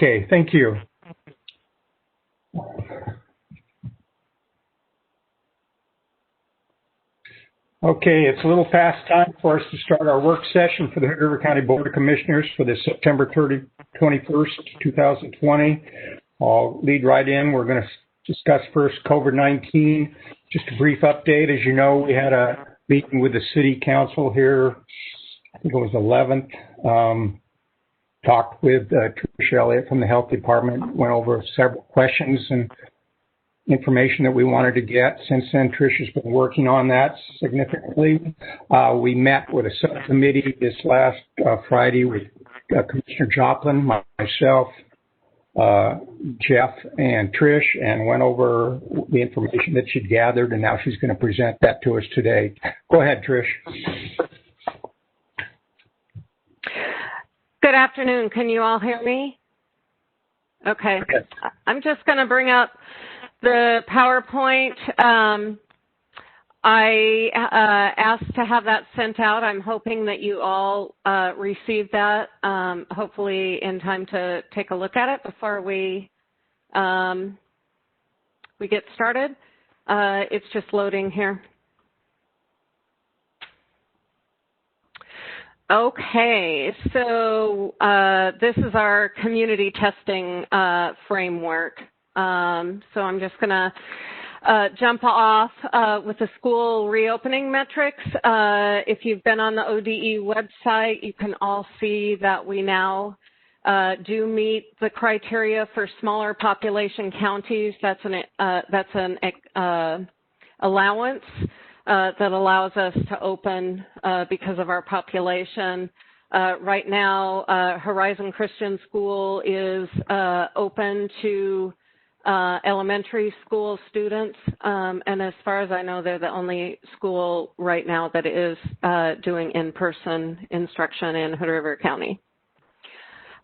Okay, thank you. Okay, it's a little past time for us to start our work session for the Hood River County Board of Commissioners for the September 21st, 2020. I'll lead right in. We're going to discuss first COVID-19. Just a brief update. As you know, we had a meeting with the City Council here, I think it was 11th. Talked with Trish Elliott from the Health Department, went over several questions and information that we wanted to get. Since then, Trish has been working on that significantly. We met with a subcommittee this last Friday with Commissioner Joplin, myself, Jeff, and Trish, and went over the information that she'd gathered, and now she's going to present that to us today. Go ahead, Trish. Good afternoon. Can you all hear me? Okay. I'm just going to bring up the PowerPoint. I asked to have that sent out. I'm hoping that you all received that, hopefully in time to take a look at it before we get started. It's just loading here. Okay, so this is our community testing framework. So I'm just going to jump off with the school reopening metrics. If you've been on the ODE website, you can all see that we now do meet the criteria for smaller population counties. That's an allowance that allows us to open because of our population. Right now, Horizon Christian School is open to elementary school students, and as far as I know, they're the only school right now that is doing in-person instruction in Hood River County.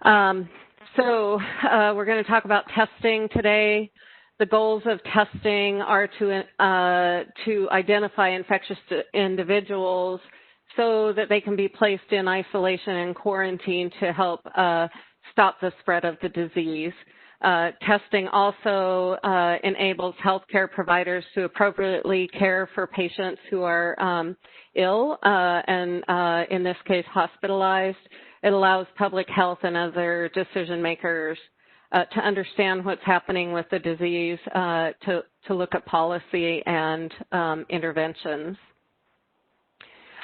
So we're going to talk about testing today. The goals of testing are to identify infectious individuals so that they can be placed in isolation and quarantine to help stop the spread of the disease. Testing also enables healthcare providers to appropriately care for patients who are ill and, in this case, hospitalized. It allows public health and other decision makers to understand what's happening with the disease, to look at policy and interventions.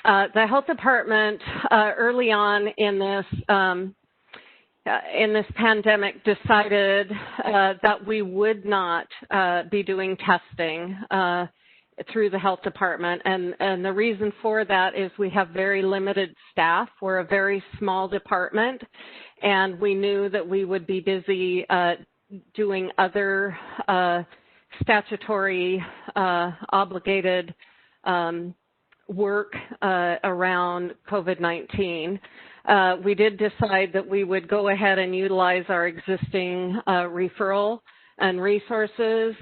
The health department early on in this pandemic decided that we would not be doing testing through the health department, and the reason for that is we have very limited staff. We're a very small department, and we knew that we would be busy doing other statutory obligated work around COVID-19. We did decide that we would go ahead and utilize our existing referral and resources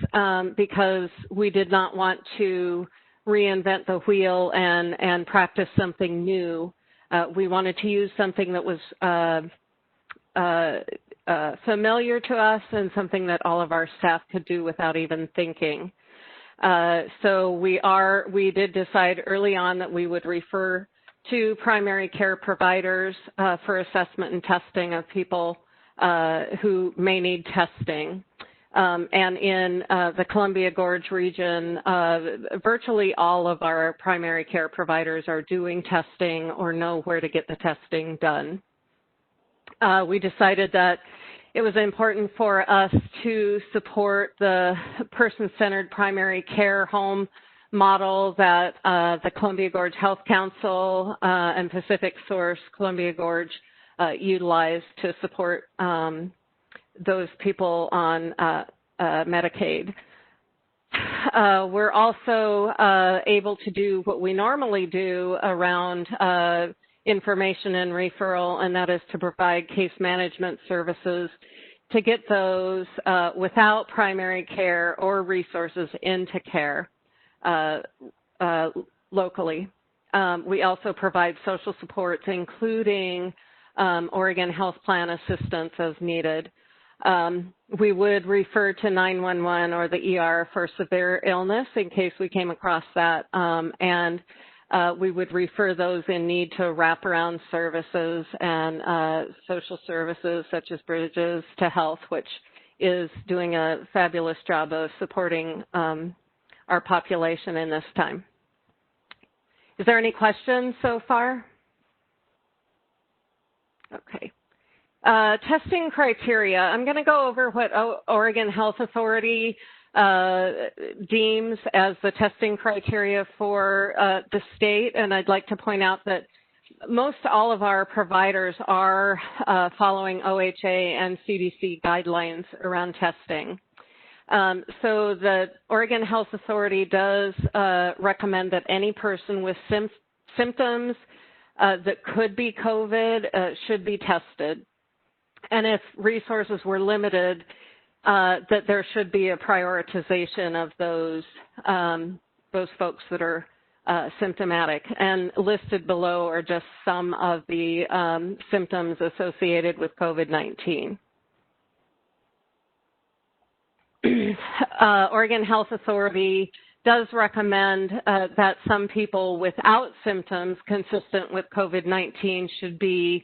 because we did not want to reinvent the wheel and practice something new. We wanted to use something that was familiar to us and something that all of our staff could do without even thinking. So we did decide early on that we would refer to primary care providers for assessment and testing of people who may need testing. And in the Columbia Gorge region, virtually all of our primary care providers are doing testing or know where to get the testing done. We decided that it was important for us to support the person-centered primary care home model that the Columbia Gorge Health Council and Pacific Source Columbia Gorge utilized to support those people on Medicaid. We're also able to do what we normally do around information and referral, and that is to provide case management services to get those without primary care or resources into care locally. We also provide social supports, including Oregon Health Plan assistance as needed. We would refer to 911 or the ER for severe illness in case we came across that, and we would refer those in need to wraparound services and social services such as Bridges to Health, which is doing a fabulous job of supporting our population in this time. Is there any questions so far? Okay. Testing criteria. I'm going to go over what Oregon Health Authority deems as the testing criteria for the state, and I'd like to point out that most all of our providers are following OHA and CDC guidelines around testing. So the Oregon Health Authority does recommend that any person with symptoms that could be COVID should be tested. And if resources were limited, that there should be a prioritization of those folks that are symptomatic. And listed below are just some of the symptoms associated with COVID-19. Oregon Health Authority does recommend that some people without symptoms consistent with COVID-19 should be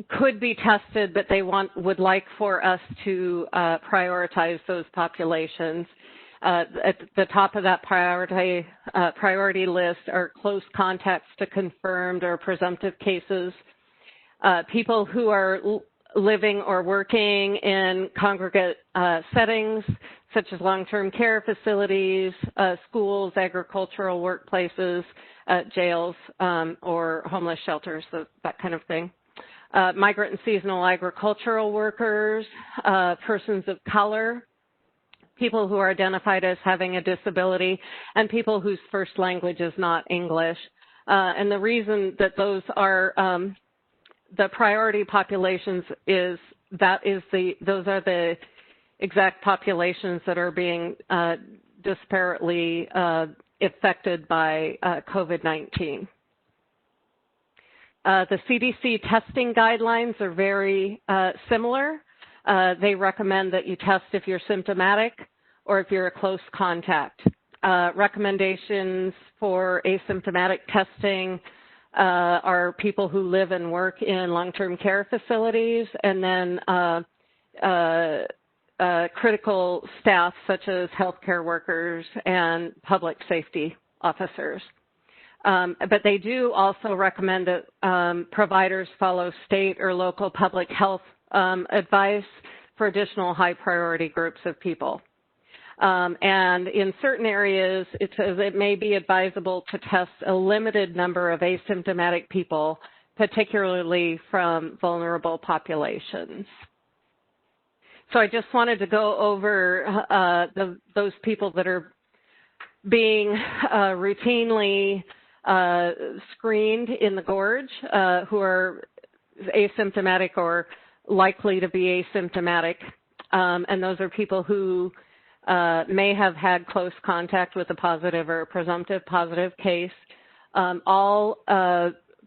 could be tested, but they would like for us to prioritize those populations. At the top of that priority list are close contacts to confirmed or presumptive cases, people who are living or working in congregate settings, such as long-term care facilities, schools, agricultural workplaces, jails, or homeless shelters, so that kind of thing. Migrant and seasonal agricultural workers, persons of color, people who are identified as having a disability, and people whose first language is not English. And the reason that those are the priority populations is those are the exact populations that are being disparately affected by COVID-19. The CDC Testing Guidelines are very similar. They recommend that you test if you're symptomatic or if you're a close contact. Recommendations for asymptomatic testing are people who live and work in long-term care facilities, and then critical staff such as healthcare workers and public safety officers. But they do also recommend that providers follow state or local public health advice for additional high priority groups of people. And in certain areas, it says it may be advisable to test a limited number of asymptomatic people, particularly from vulnerable populations. So I just wanted to go over those people that are being routinely screened in the Gorge who are asymptomatic or likely to be asymptomatic. And those are people who may have had close contact with a positive or presumptive positive case. All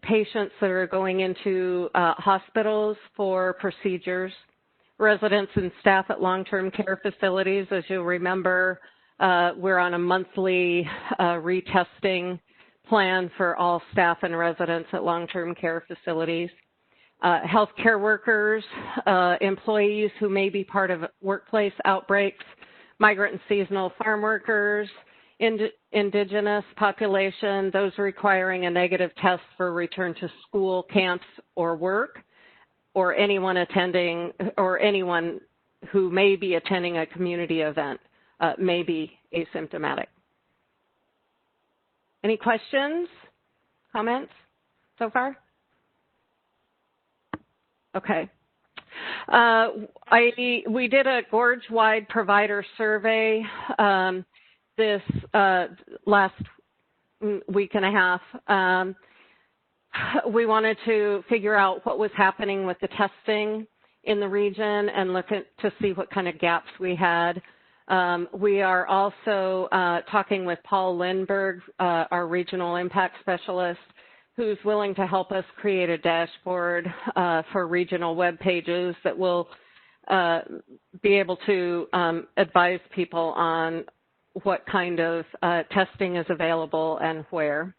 patients that are going into hospitals for procedures, residents and staff at long-term care facilities. As you'll remember, we're on a monthly retesting plan for all staff and residents at long-term care facilities. Healthcare workers, employees who may be part of workplace outbreaks, migrant and seasonal farm workers, indigenous population, those requiring a negative test for return to school, camps, or work, or anyone attending, or anyone who may be attending a community event may be asymptomatic. Any questions, comments so far? Okay. We did a Gorge-Wide provider survey this last week and a half. We wanted to figure out what was happening with the testing in the region and look to see what kind of gaps we had. We are also talking with Paul Lindbergh, our regional impact specialist, who's willing to help us create a dashboard for regional web pages that will be able to advise people on what kind of testing is available and where.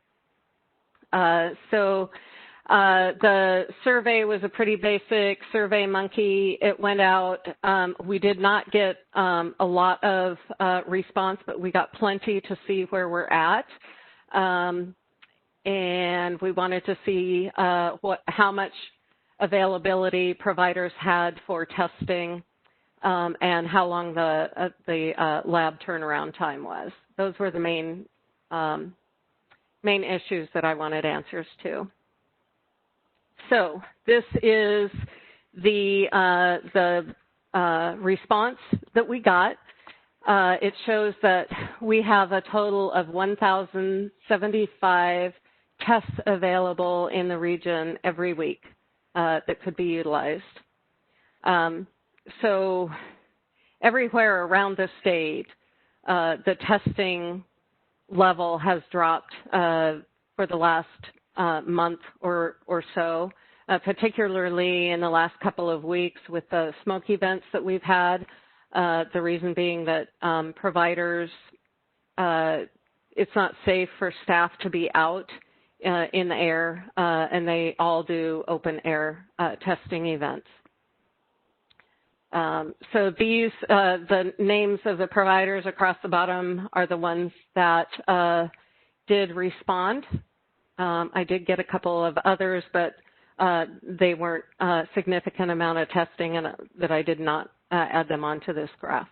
The survey was a pretty basic Survey Monkey. It went out. We did not get a lot of response, but we got plenty to see where we're at. And we wanted to see how much availability providers had for testing and how long the lab turnaround time was. Those were the main issues that I wanted answers to. So this is the response that we got. It shows that we have a total of 1,075 tests available in the region every week that could be utilized. So everywhere around the state, the testing level has dropped for the last month or so, particularly in the last couple of weeks with the smoke events that we've had. The reason being that providers, it's not safe for staff to be out in the air, and they all do open air testing events. So these, the names of the providers across the bottom are the ones that did respond. I did get a couple of others, but they weren't a significant amount of testing and that I did not add them onto this graph.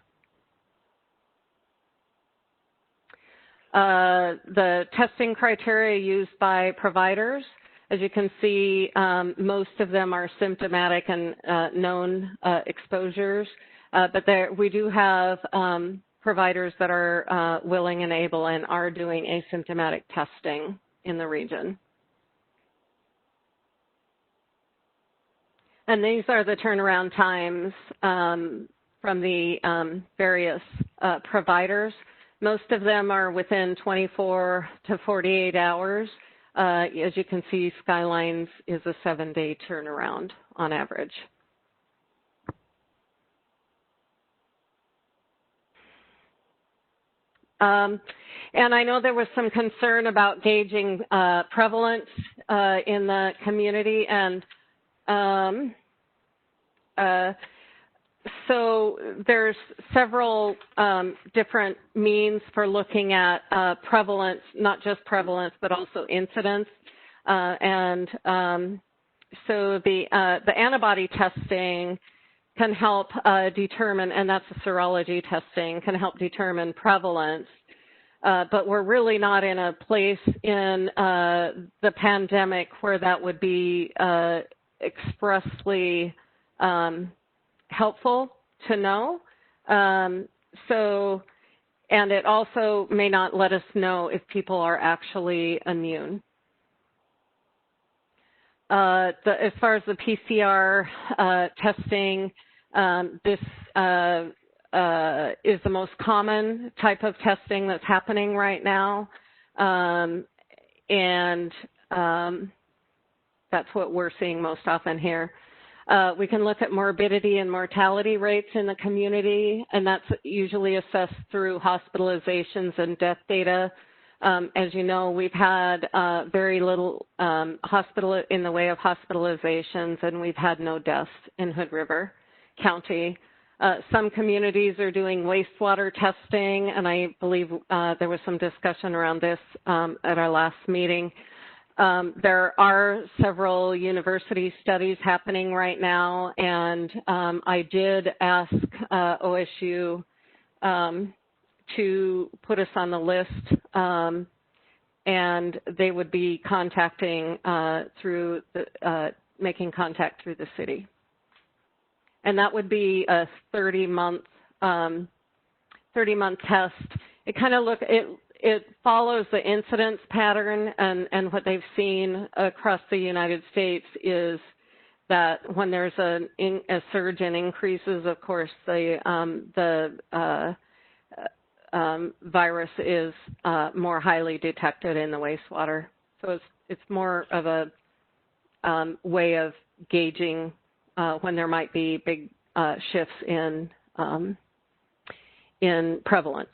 The testing criteria used by providers, as you can see, most of them are symptomatic and known exposures, but we do have providers that are willing and able and are doing asymptomatic testing in the region. And these are the turnaround times from the various providers. Most of them are within 24 to 48 hours. As you can see, Skylines is a 7-day turnaround on average. And I know there was some concern about gauging prevalence in the community, and so there's several different means for looking at prevalence, not just prevalence, but also incidence. So the antibody testing can help determine, and that's the serology testing, can help determine prevalence. But we're really not in a place in the pandemic where that would be expressly helpful to know. And it also may not let us know if people are actually immune. As far as the PCR testing, this is the most common type of testing that's happening right now. That's what we're seeing most often here. We can look at morbidity and mortality rates in the community, and that's usually assessed through hospitalizations and death data. As you know, we've had very little hospital in the way of hospitalizations, and we've had no deaths in Hood River County. Some communities are doing wastewater testing, and I believe there was some discussion around this at our last meeting. There are several university studies happening right now, and I did ask OSU to put us on the list, and they would be contacting through the, making contact through the city. And that would be a 30-month test. It kind of it follows the incidence pattern, and what they've seen across the United States is that when there's a surge in increases, of course, the virus is more highly detected in the wastewater. So it's more of a way of gauging when there might be big shifts in prevalence.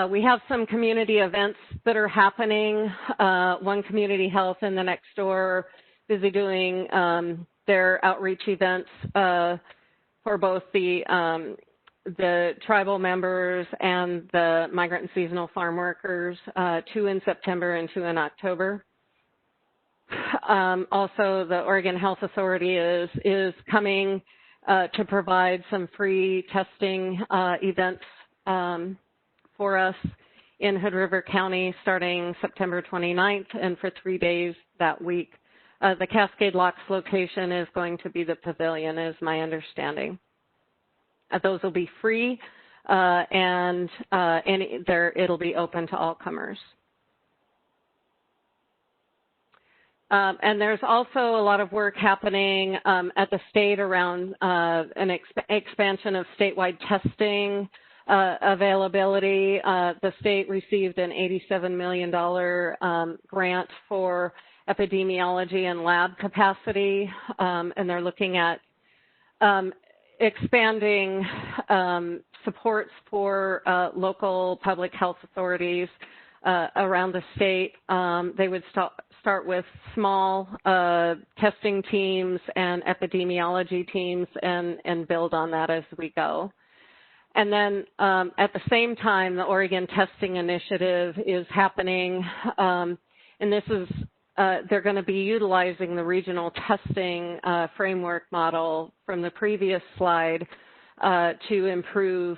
We have some community events that are happening. One Community Health in the next door busy doing their outreach events for both the tribal members and the migrant and seasonal farm workers, 2 in September and 2 in October. Also, the Oregon Health Authority is coming to provide some free testing events for us in Hood River County starting September 29th and for 3 days that week. The Cascade Locks location is going to be the pavilion, is my understanding. Those will be free, and it'll be open to all comers. And there's also a lot of work happening at the state around an expansion of statewide testing availability. The state received an $87 million grant for epidemiology and lab capacity, and they're looking at expanding supports for local public health authorities around the state. They would start with small testing teams and epidemiology teams and build on that as we go. And then at the same time, the Oregon Testing Initiative is happening, and this is they're going to be utilizing the regional testing framework model from the previous slide to improve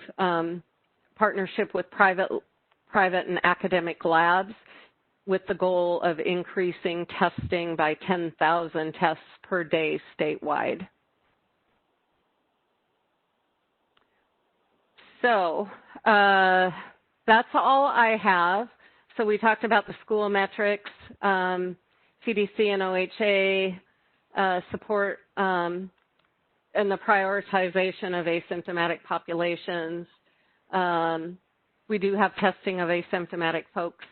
partnership with private and academic labs with the goal of increasing testing by 10,000 tests per day statewide. So that's all I have. So we talked about the school metrics, CDC and OHA support and the prioritization of asymptomatic populations. We do have testing of asymptomatic folks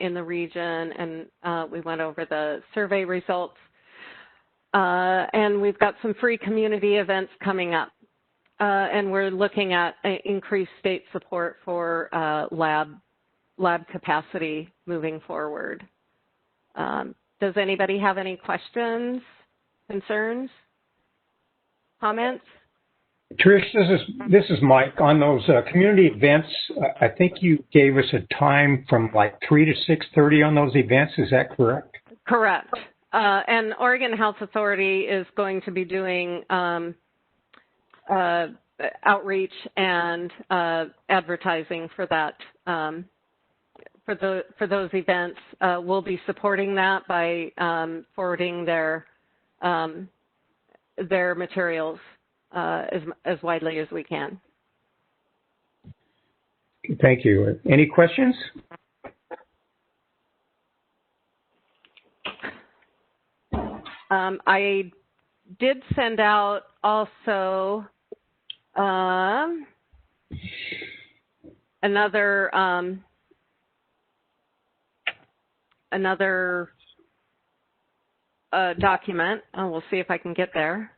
in the region, and we went over the survey results. And we've got some free community events coming up. And we're looking at increased state support for lab capacity moving forward. Does anybody have any questions, concerns, comments? Trish, this is Mike. On those community events, I think you gave us a time from like 3 to 6:30 on those events. Is that correct? Correct. And Oregon Health Authority is going to be doing outreach and advertising for that. For those events, we'll be supporting that by forwarding their materials as widely as we can. Thank you. Any questions? I did send out also another document. We'll see if I can get there.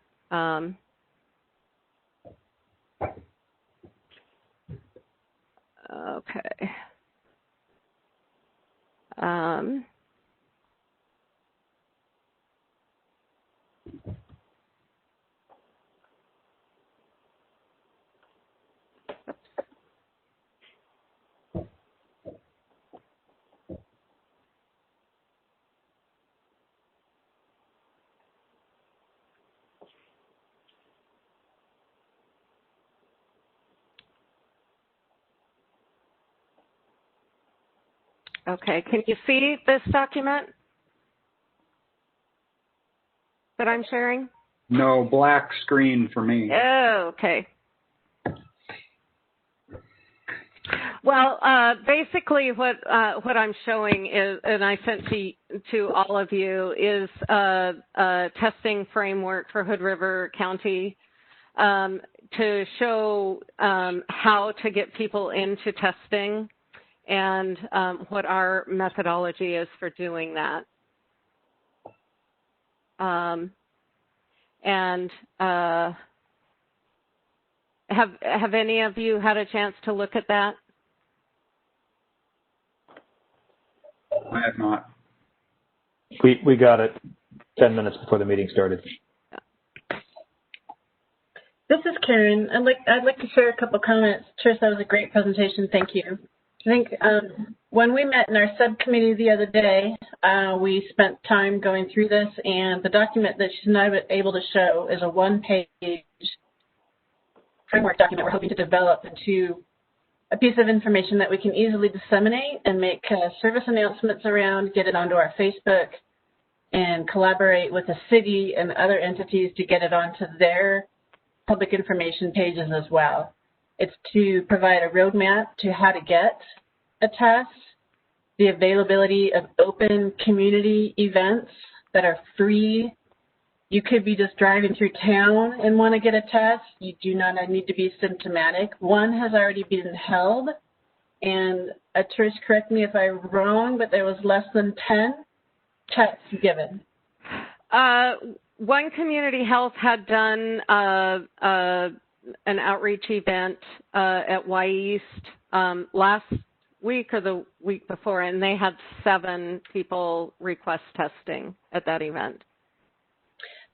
Okay. Okay, can you see this document that I'm sharing? No, black screen for me. Oh, okay. Well, basically what I'm showing is, and I sent to all of you, is a testing framework for Hood River County to show how to get people into testing and what our methodology is for doing that. Have any of you had a chance to look at that? I have not. We got it 10 minutes before the meeting started. This is Karen. I'd like to share a couple comments. Trish, that was a great presentation. Thank you. I think when we met in our subcommittee the other day, we spent time going through this, and the document that she's now able to show is a one-page framework document we're hoping to develop into a piece of information that we can easily disseminate and make service announcements around, get it onto our Facebook, and collaborate with the city and other entities to get it onto their public information pages as well. It's to provide a roadmap to how to get a test, the availability of open community events that are free. You could be just driving through town and want to get a test. You do not need to be symptomatic. One has already been held, and Trish, correct me if I'm wrong, but there was less than 10 tests given. One community health had done an outreach event at Y East last week or the week before, and they had 7 people request testing at that event.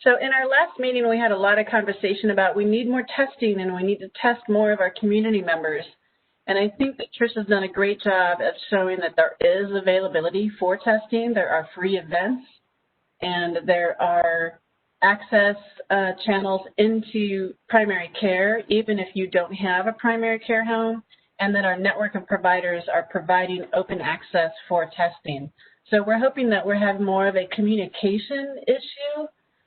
So in our last meeting, we had a lot of conversation about we need more testing and we need to test more of our community members. And I think that Trish has done a great job of showing that there is availability for testing. There are free events, and there are access channels into primary care, even if you don't have a primary care home, and that our network of providers are providing open access for testing. So we're hoping that we're having more of a communication issue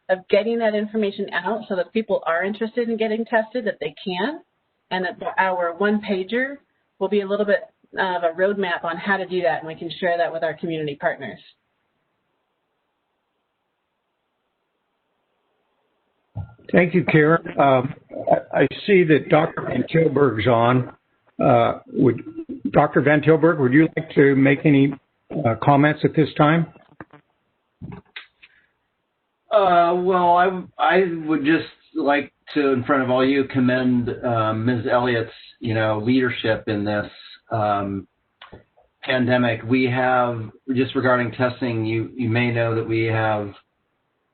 of getting that information out so that people are interested in getting tested, that they can, and that our one-pager will be a little bit of a roadmap on how to do that, and we can share that with our community partners. Thank you, Karen. I see that Dr. Van Tilburg's on. Dr. Van Tilburg, would you like to make any comments at this time? Well, I would just like to, in front of all you, commend Ms. Elliott's, leadership in this pandemic. We have, just regarding testing, you may know that we have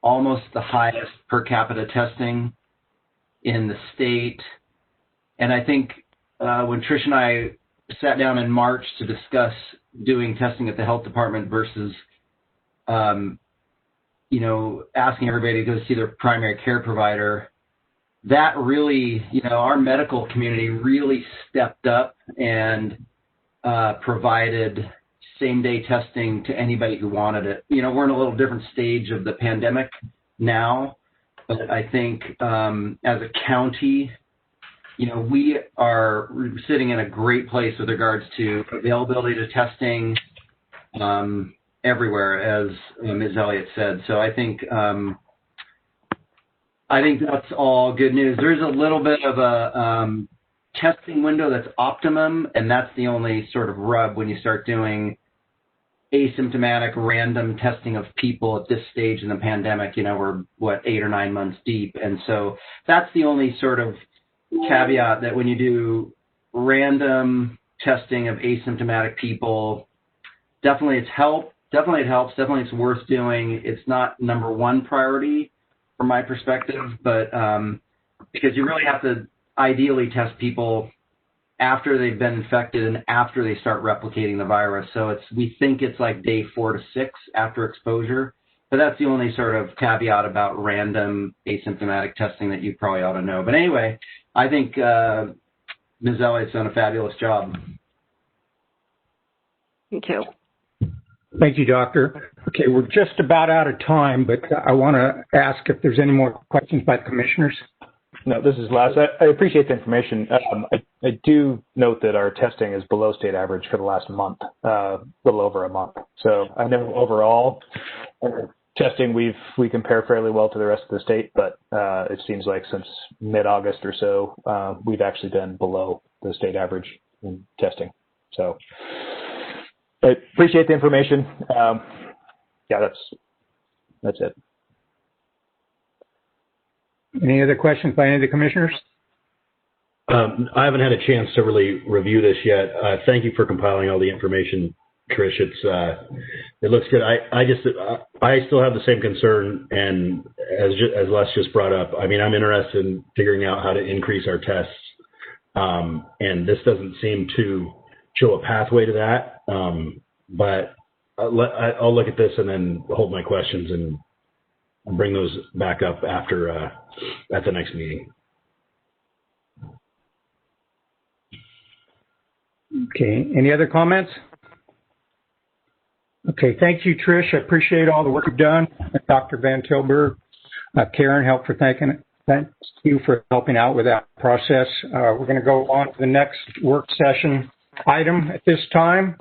almost the highest per capita testing in the state. And I think when Trish and I sat down in March to discuss doing testing at the health department versus asking everybody to go see their primary care provider, that really, our medical community really stepped up and provided same-day testing to anybody who wanted it. We're in a little different stage of the pandemic now, but I think as a county, we are sitting in a great place with regards to availability to testing everywhere, as Ms. Elliott said. So I think that's all good news. There's a little bit of a testing window that's optimum, and that's the only sort of rub when you start doing asymptomatic random testing of people at this stage in the pandemic. We're 8 or 9 months deep, and so that's the only sort of caveat, that when you do random testing of asymptomatic people, definitely it helps, definitely it's worth doing. It's not number one priority from my perspective, but because you really have to ideally test people after they've been infected and after they start replicating the virus. So we think it's like day 4 to 6 after exposure, but that's the only sort of caveat about random asymptomatic testing that you probably ought to know. But anyway, I think Ms. Elliott's done a fabulous job. Thank you. Thank you, Doctor. Okay, we're just about out of time, but I want to ask if there's any more questions by the commissioners. No, this is Les. I appreciate the information. I do note that our testing is below state average for the last month, a little over a month. So I know overall our testing, we compare fairly well to the rest of the state, but it seems like since mid-August or so, we've actually been below the state average in testing. So I appreciate the information. Yeah, that's it. Any other questions by any of the commissioners? I haven't had a chance to really review this yet. Thank you for compiling all the information, Trish. It looks good. I still have the same concern, and as Les just brought up, I mean, I'm interested in figuring out how to increase our tests, and this doesn't seem to show a pathway to that. But I'll look at this and then hold my questions and bring those back up after at the next meeting. Okay. Any other comments? Okay. Thank you, Trish. I appreciate all the work you've done. Dr. Van Tilburg, Karen, thank you for helping out with that process. We're going to go on to the next work session item at this time.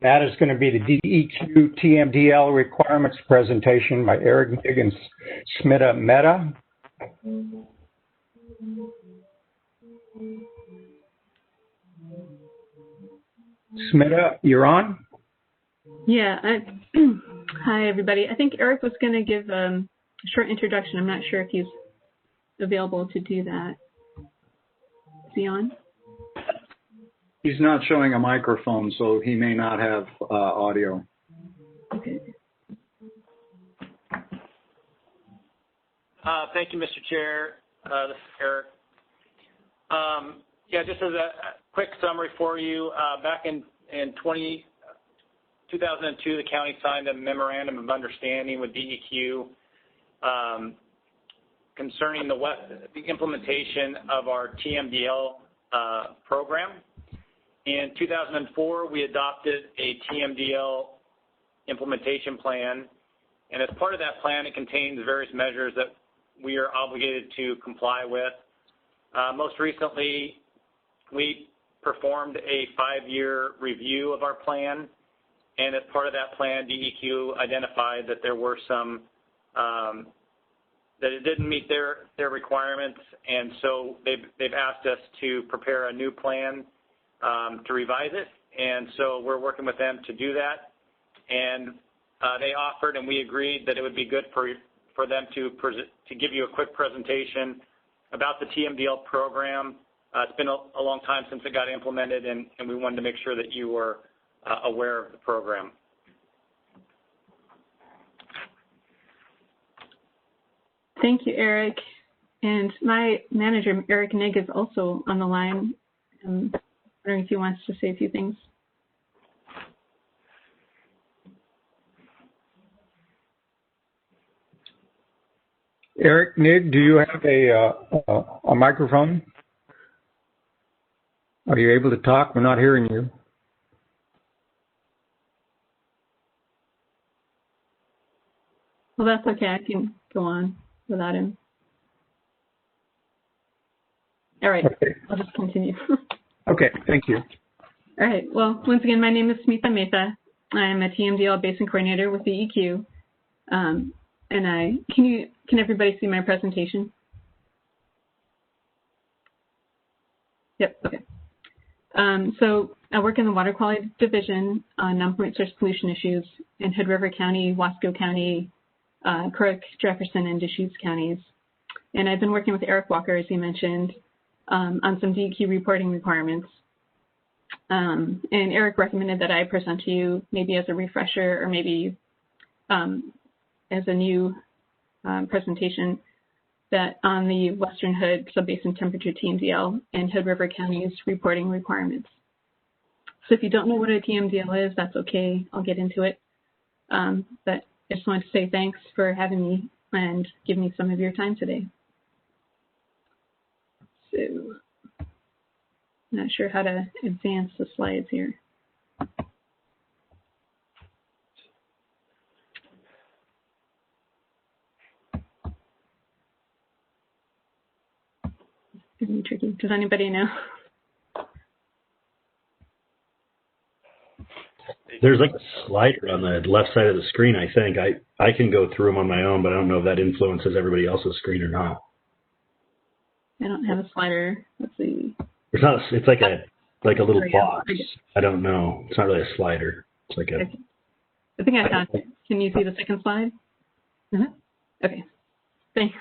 That is going to be the DEQ TMDL requirements presentation by Eric Nigg and Smita Mehta. Smita, you're on? Yeah. Hi, everybody. I think Eric was going to give a short introduction. I'm not sure if he's available to do that. Is he on? He's not showing a microphone, so he may not have audio. Okay. Thank you, Mr. Chair. This is Eric. Yeah, just as a quick summary for you, back in 2002, the county signed a memorandum of understanding with DEQ concerning the implementation of our TMDL program. In 2004, we adopted a TMDL implementation plan, and as part of that plan, it contains various measures that we are obligated to comply with. Most recently, we performed a 5-year review of our plan, and as part of that plan, DEQ identified that there were some that it didn't meet their requirements, and so they've asked us to prepare a new plan to revise it, and so we're working with them to do that. And they offered, and we agreed that it would be good for them to give you a quick presentation about the TMDL program. It's been a long time since it got implemented, and we wanted to make sure that you were aware of the program. Thank you, Eric. And my manager, Eric Nigg, is also on the line. I'm wondering if he wants to say a few things. Eric Nigg, do you have a microphone? Are you able to talk? We're not hearing you. Well, that's okay. I can go on without him. All right. Okay. I'll just continue. Okay. Thank you. All right. Well, once again, my name is Smita Mehta. I am a TMDL Basin Coordinator with DEQ. And can everybody see my presentation? Yep. Okay. So I work in the Water Quality Division on non-point source pollution issues in Hood River County, Wasco County, Crook, Jefferson, and Deschutes counties. And I've been working with Eric Walker, as he mentioned, on some DEQ reporting requirements. And Eric recommended that I present to you maybe as a refresher or maybe as a new presentation that on the Western Hood Subbasin Temperature TMDL and Hood River County's reporting requirements. So if you don't know what a TMDL is, that's okay. I'll get into it. But I just wanted to say thanks for having me and giving me some of your time today. So I'm not sure how to advance the slides here. It's going to be tricky. Does anybody know? There's like a slider on the left side of the screen, I think. I can go through them on my own, but I don't know if that influences everybody else's screen or not. I don't have a slider. Let's see. It's not. It's like a like a little Oh, yeah. box. I don't know. It's not really a slider. It's like a. I think I found it. Can you see the second slide? Okay. Thanks.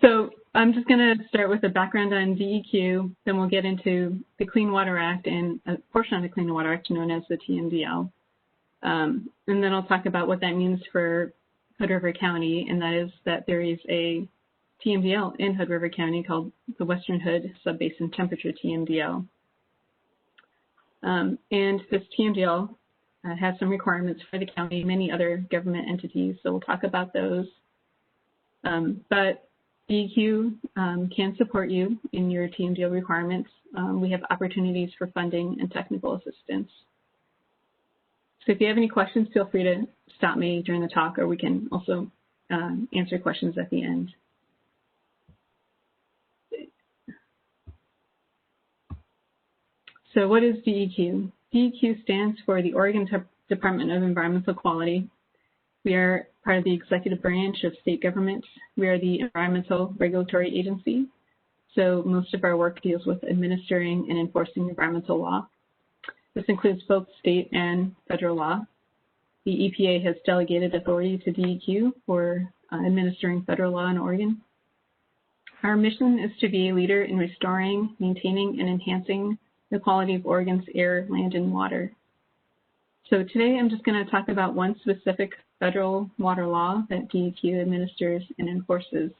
So I'm just going to start with a background on DEQ, then we'll get into the Clean Water Act and a portion of the Clean Water Act known as the TMDL. And then I'll talk about what that means for Hood River County, and that is that there is a TMDL in Hood River County called the Western Hood Subbasin Temperature TMDL. And this TMDL has some requirements for the county and many other government entities, so we'll talk about those. But DEQ can support you in your TMDL requirements. We have opportunities for funding and technical assistance. So if you have any questions, feel free to stop me during the talk, or we can also answer questions at the end. So what is DEQ? DEQ stands for the Oregon Department of Environmental Quality. We are part of the executive branch of state government. We are the environmental regulatory agency. So most of our work deals with administering and enforcing environmental law. This includes both state and federal law. The EPA has delegated authority to DEQ for administering federal law in Oregon. Our mission is to be a leader in restoring, maintaining, and enhancing the quality of Oregon's air, land, and water. So today I'm just going to talk about one specific federal water law that DEQ administers and enforces.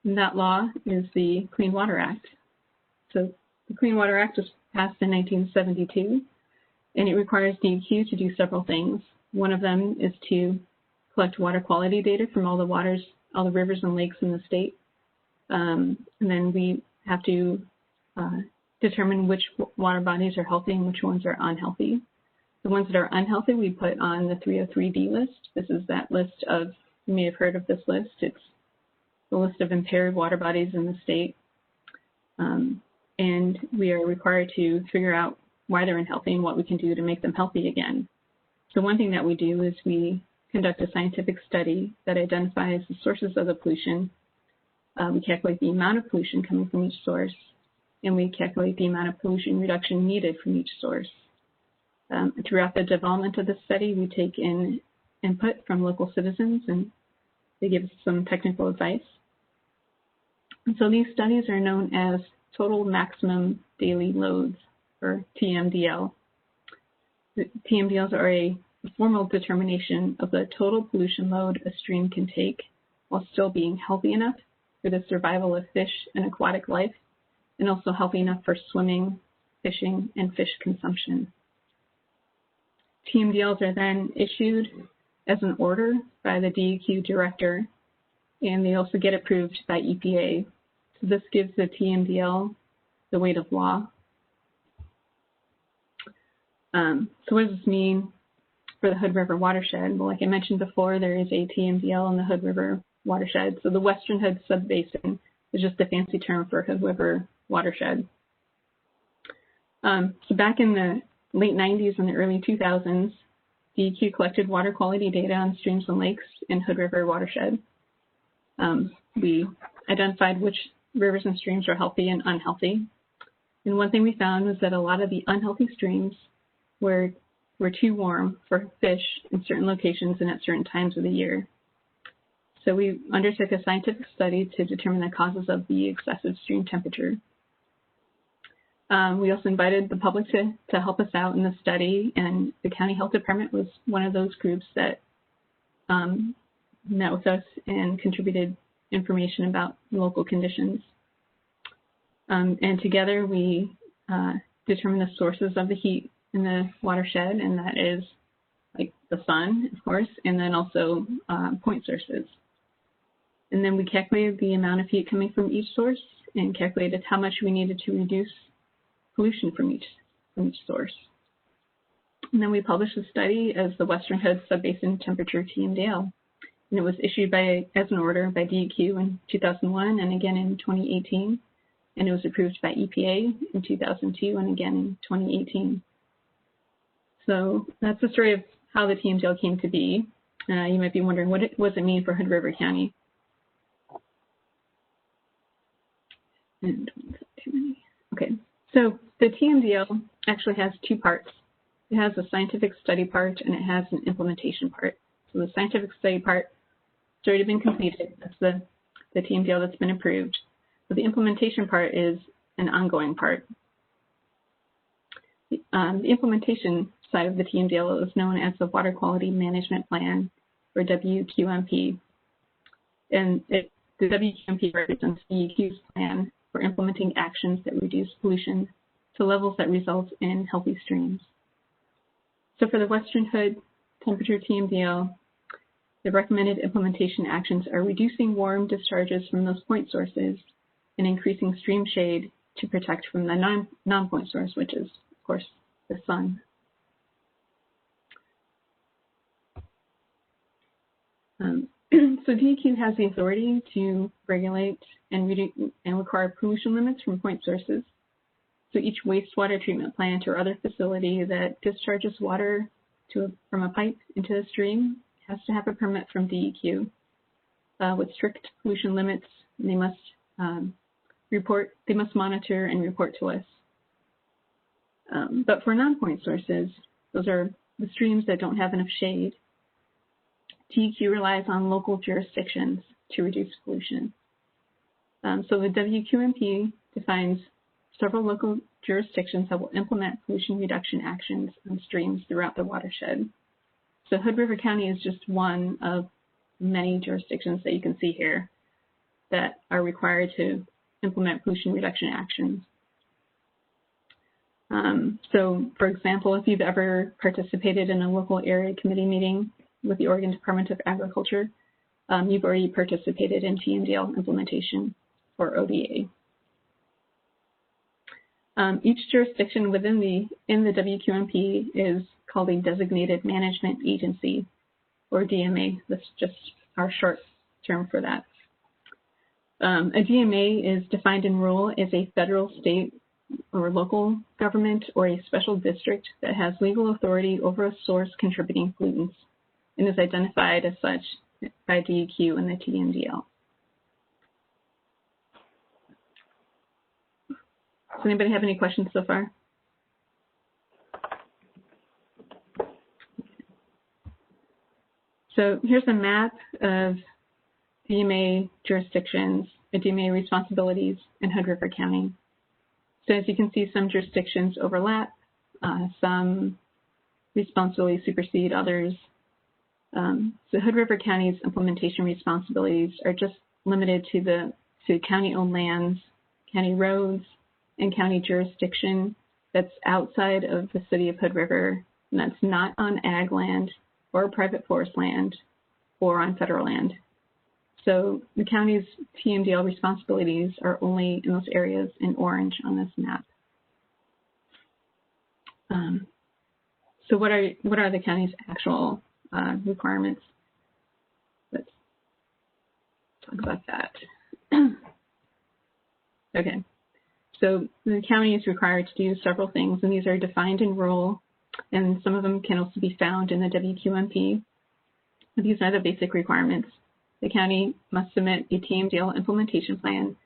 And that law is the Clean Water Act. So the Clean Water Act was passed in 1972, and it requires DEQ to do several things. One of them is to collect water quality data from all the rivers and lakes in the state. And then we have to determine which water bodies are healthy and which ones are unhealthy. The ones that are unhealthy we put on the 303D list. This is that list of, you may have heard of this list. It's the list of impaired water bodies in the state. And we are required to figure out why they're unhealthy and what we can do to make them healthy again. So one thing that we do is we conduct a scientific study that identifies the sources of the pollution. We calculate the amount of pollution coming from each source, and we calculate the amount of pollution reduction needed from each source. Throughout the development of the study, we take in input from local citizens, and they give us some technical advice. And so these studies are known as total maximum daily loads, or TMDL. The TMDLs are a formal determination of the total pollution load a stream can take while still being healthy enough for the survival of fish and aquatic life, and also healthy enough for swimming, fishing, and fish consumption. TMDLs are then issued as an order by the DEQ director, and they also get approved by EPA. So this gives the TMDL the weight of law. So what does this mean for the Hood River watershed? Well, like I mentioned before, there is a TMDL in the Hood River watershed. So the Western Hood Subbasin is just a fancy term for Hood River watershed. So back in the late 90s and the early 2000s, DEQ collected water quality data on streams and lakes in Hood River watershed. We identified which rivers and streams are healthy and unhealthy. And one thing we found was that a lot of the unhealthy streams were too warm for fish in certain locations and at certain times of the year. So we undertook a scientific study to determine the causes of the excessive stream temperature. We also invited the public to help us out in the study, and the county health department was one of those groups that met with us and contributed information about local conditions. And together we determined the sources of the heat in the watershed, and that is like the sun, of course, and then also point sources. And then we calculated the amount of heat coming from each source and calculated how much we needed to reduce pollution from each source. And then we published a study as the Western Hood Subbasin Temperature TMDL. And it was issued as an order by DEQ in 2001 and again in 2018. And it was approved by EPA in 2002 and again in 2018. So that's the story of how the TMDL came to be. You might be wondering, what does it mean for Hood River County? And too many. Okay, so the TMDL actually has two parts. It has a scientific study part and it has an implementation part. So the scientific study part has already been completed. That's the TMDL that's been approved. But the implementation part is an ongoing part. The implementation side of the TMDL is known as the Water Quality Management Plan, or WQMP. And the WQMP represents DEQ's plan for implementing actions that reduce pollution to levels that result in healthy streams. So for the Western Hood temperature TMDL, the recommended implementation actions are reducing warm discharges from those point sources and increasing stream shade to protect from the non-point source, which is, of course, the sun. So DEQ has the authority to regulate and require pollution limits from point sources. So each wastewater treatment plant or other facility that discharges water from a pipe into a stream has to have a permit from DEQ with strict pollution limits. They must monitor and report to us. But for non-point sources, those are the streams that don't have enough shade. DEQ relies on local jurisdictions to reduce pollution. So the WQMP defines several local jurisdictions that will implement pollution reduction actions on streams throughout the watershed. So Hood River County is just one of many jurisdictions that you can see here that are required to implement pollution reduction actions. So, for example, if you've ever participated in a local area committee meeting with the Oregon Department of Agriculture, you've already participated in TMDL implementation or ODA. Each jurisdiction in the WQMP is called a designated management agency, or DMA. That's just our short term for that. A DMA is defined in rule as a federal, state, or local government or a special district that has legal authority over a source contributing pollutants and is identified as such by DEQ and the TMDL. Does anybody have any questions so far? So here's a map of DMA jurisdictions, DMA responsibilities in Hood River County. So as you can see, some jurisdictions overlap, some responsibilities supersede others. So Hood River County's implementation responsibilities are just limited to county-owned lands, county roads, and county jurisdiction that's outside of the city of Hood River, and that's not on ag land or private forest land or on federal land. So the county's TMDL responsibilities are only in those areas in orange on this map. So what are the county's actual requirements? Let's talk about that. Okay, so the county is required to do several things, and these are defined in rule, and some of them can also be found in the WQMP. These are the basic requirements. The county must submit a TMDL implementation plan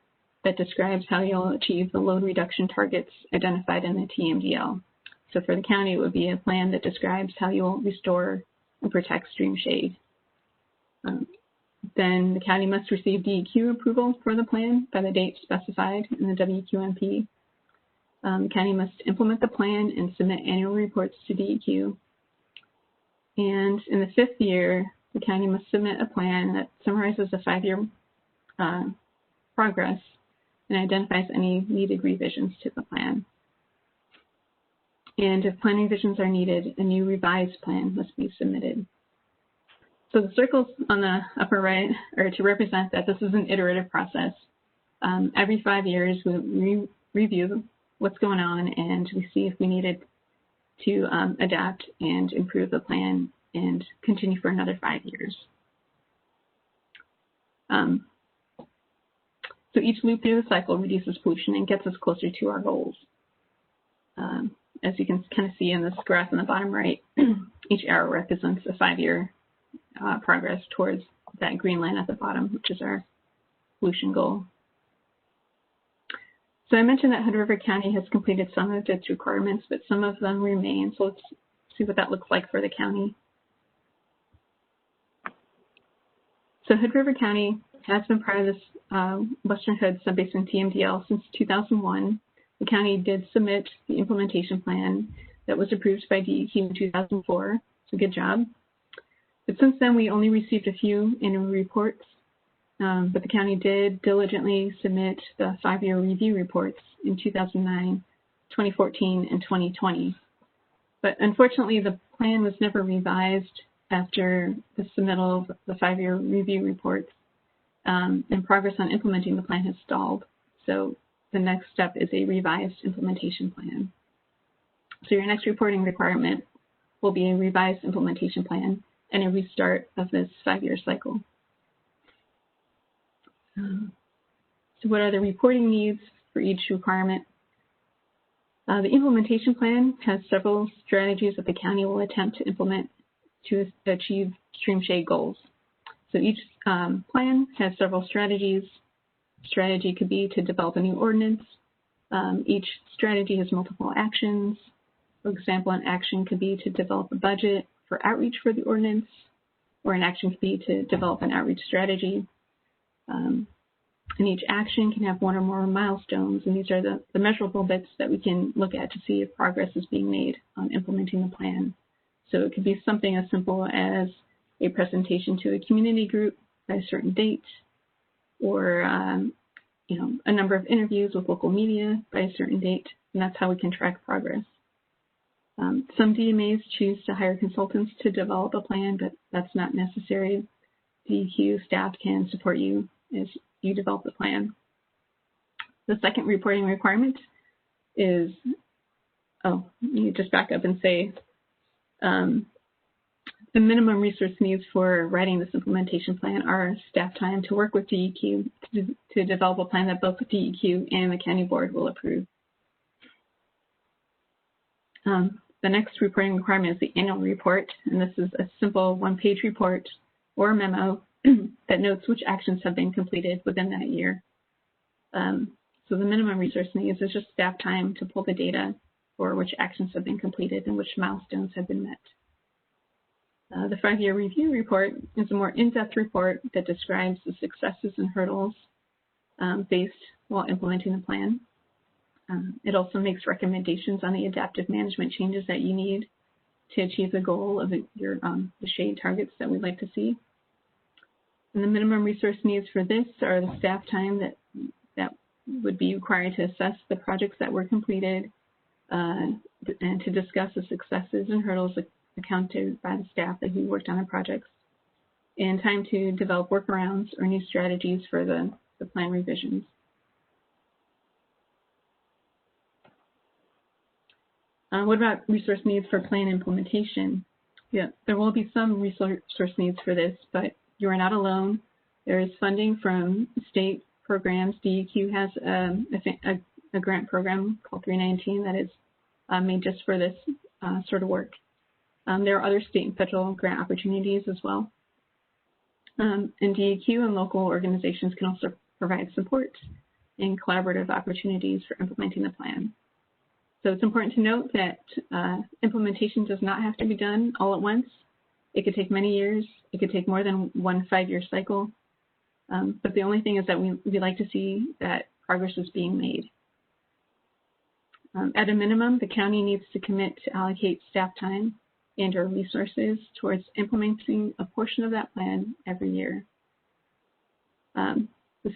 that describes how you'll achieve the load reduction targets identified in the TMDL. So for the county, it would be a plan that describes how you'll restore and protect stream shade. Then the county must receive DEQ approval for the plan by the date specified in the WQMP. The county must implement the plan and submit annual reports to DEQ. And in the 5th year, the county must submit a plan that summarizes the 5-year progress and identifies any needed revisions to the plan. And if planning revisions are needed, a new revised plan must be submitted. So the circles on the upper right are to represent that this is an iterative process. Every 5 years, we review what's going on and we see if we needed to adapt and improve the plan and continue for another 5 years. So each loop through the cycle reduces pollution and gets us closer to our goals. As you can kind of see in this graph on the bottom right, each arrow represents a 5-year progress towards that green line at the bottom, which is our pollution goal. So I mentioned that Hood River County has completed some of its requirements, but some of them remain. So let's see what that looks like for the county. So Hood River County has been part of this Western Hood Subbasin TMDL since 2001. The county did submit the implementation plan that was approved by DEQ in 2004. So good job. But since then, we only received a few annual reports. But the county did diligently submit the 5-year review reports in 2009, 2014, and 2020. But unfortunately, the plan was never revised after the submittal of the 5-year review reports, and progress on implementing the plan has stalled. So the next step is a revised implementation plan. So your next reporting requirement will be a revised implementation plan and a restart of this 5-year cycle. So what are the reporting needs for each requirement? The implementation plan has several strategies that the county will attempt to implement to achieve stream shade goals. So each plan has several strategies. Strategy could be to develop a new ordinance. Each strategy has multiple actions. For example, an action could be to develop a budget for outreach for the ordinance, or an action could be to develop an outreach strategy. And each action can have one or more milestones, and these are the measurable bits that we can look at to see if progress is being made on implementing the plan. So it could be something as simple as a presentation to a community group by a certain date, or a number of interviews with local media by a certain date, and that's how we can track progress. Some DMAs choose to hire consultants to develop a plan, but that's not necessary. DEQ staff can support you as you develop the plan. The second reporting requirement is, you just back up and say the minimum resource needs for writing this implementation plan are staff time to work with DEQ to develop a plan that both the DEQ and the county board will approve. The next reporting requirement is the annual report, and this is a simple one-page report or memo that notes which actions have been completed within that year. So the minimum resource needs is just staff time to pull the data for which actions have been completed and which milestones have been met. The 5-year review report is a more in-depth report that describes the successes and hurdles faced while implementing the plan. It also makes recommendations on the adaptive management changes that you need to achieve the goal of the shade targets that we'd like to see. And the minimum resource needs for this are the staff time that would be required to assess the projects that were completed and to discuss the successes and hurdles accounted by the staff that who worked on the projects, and time to develop workarounds or new strategies for the plan revisions. What about resource needs for plan implementation? Yeah, there will be some resource needs for this, but you are not alone. There is funding from state programs. DEQ has a grant program called 319 that is made just for this sort of work. There are other state and federal grant opportunities as well. And DEQ and local organizations can also provide support and collaborative opportunities for implementing the plan. So it's important to note that implementation does not have to be done all at once. It could take many years. It could take more than one 5-year cycle. But the only thing is that we like to see that progress is being made. At a minimum, the county needs to commit to allocate staff time and or resources towards implementing a portion of that plan every year. The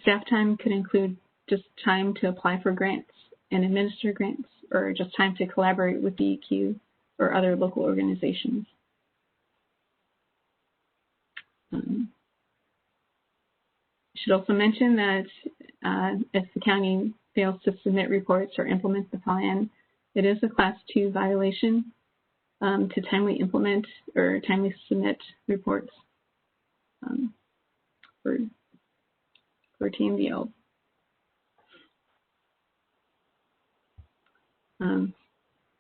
staff time could include just time to apply for grants and administer grants, or just time to collaborate with DEQ or other local organizations. I should also mention that if the county fails to submit reports or implement the plan, it is a Class 2 violation to timely implement or timely submit reports for TMDL.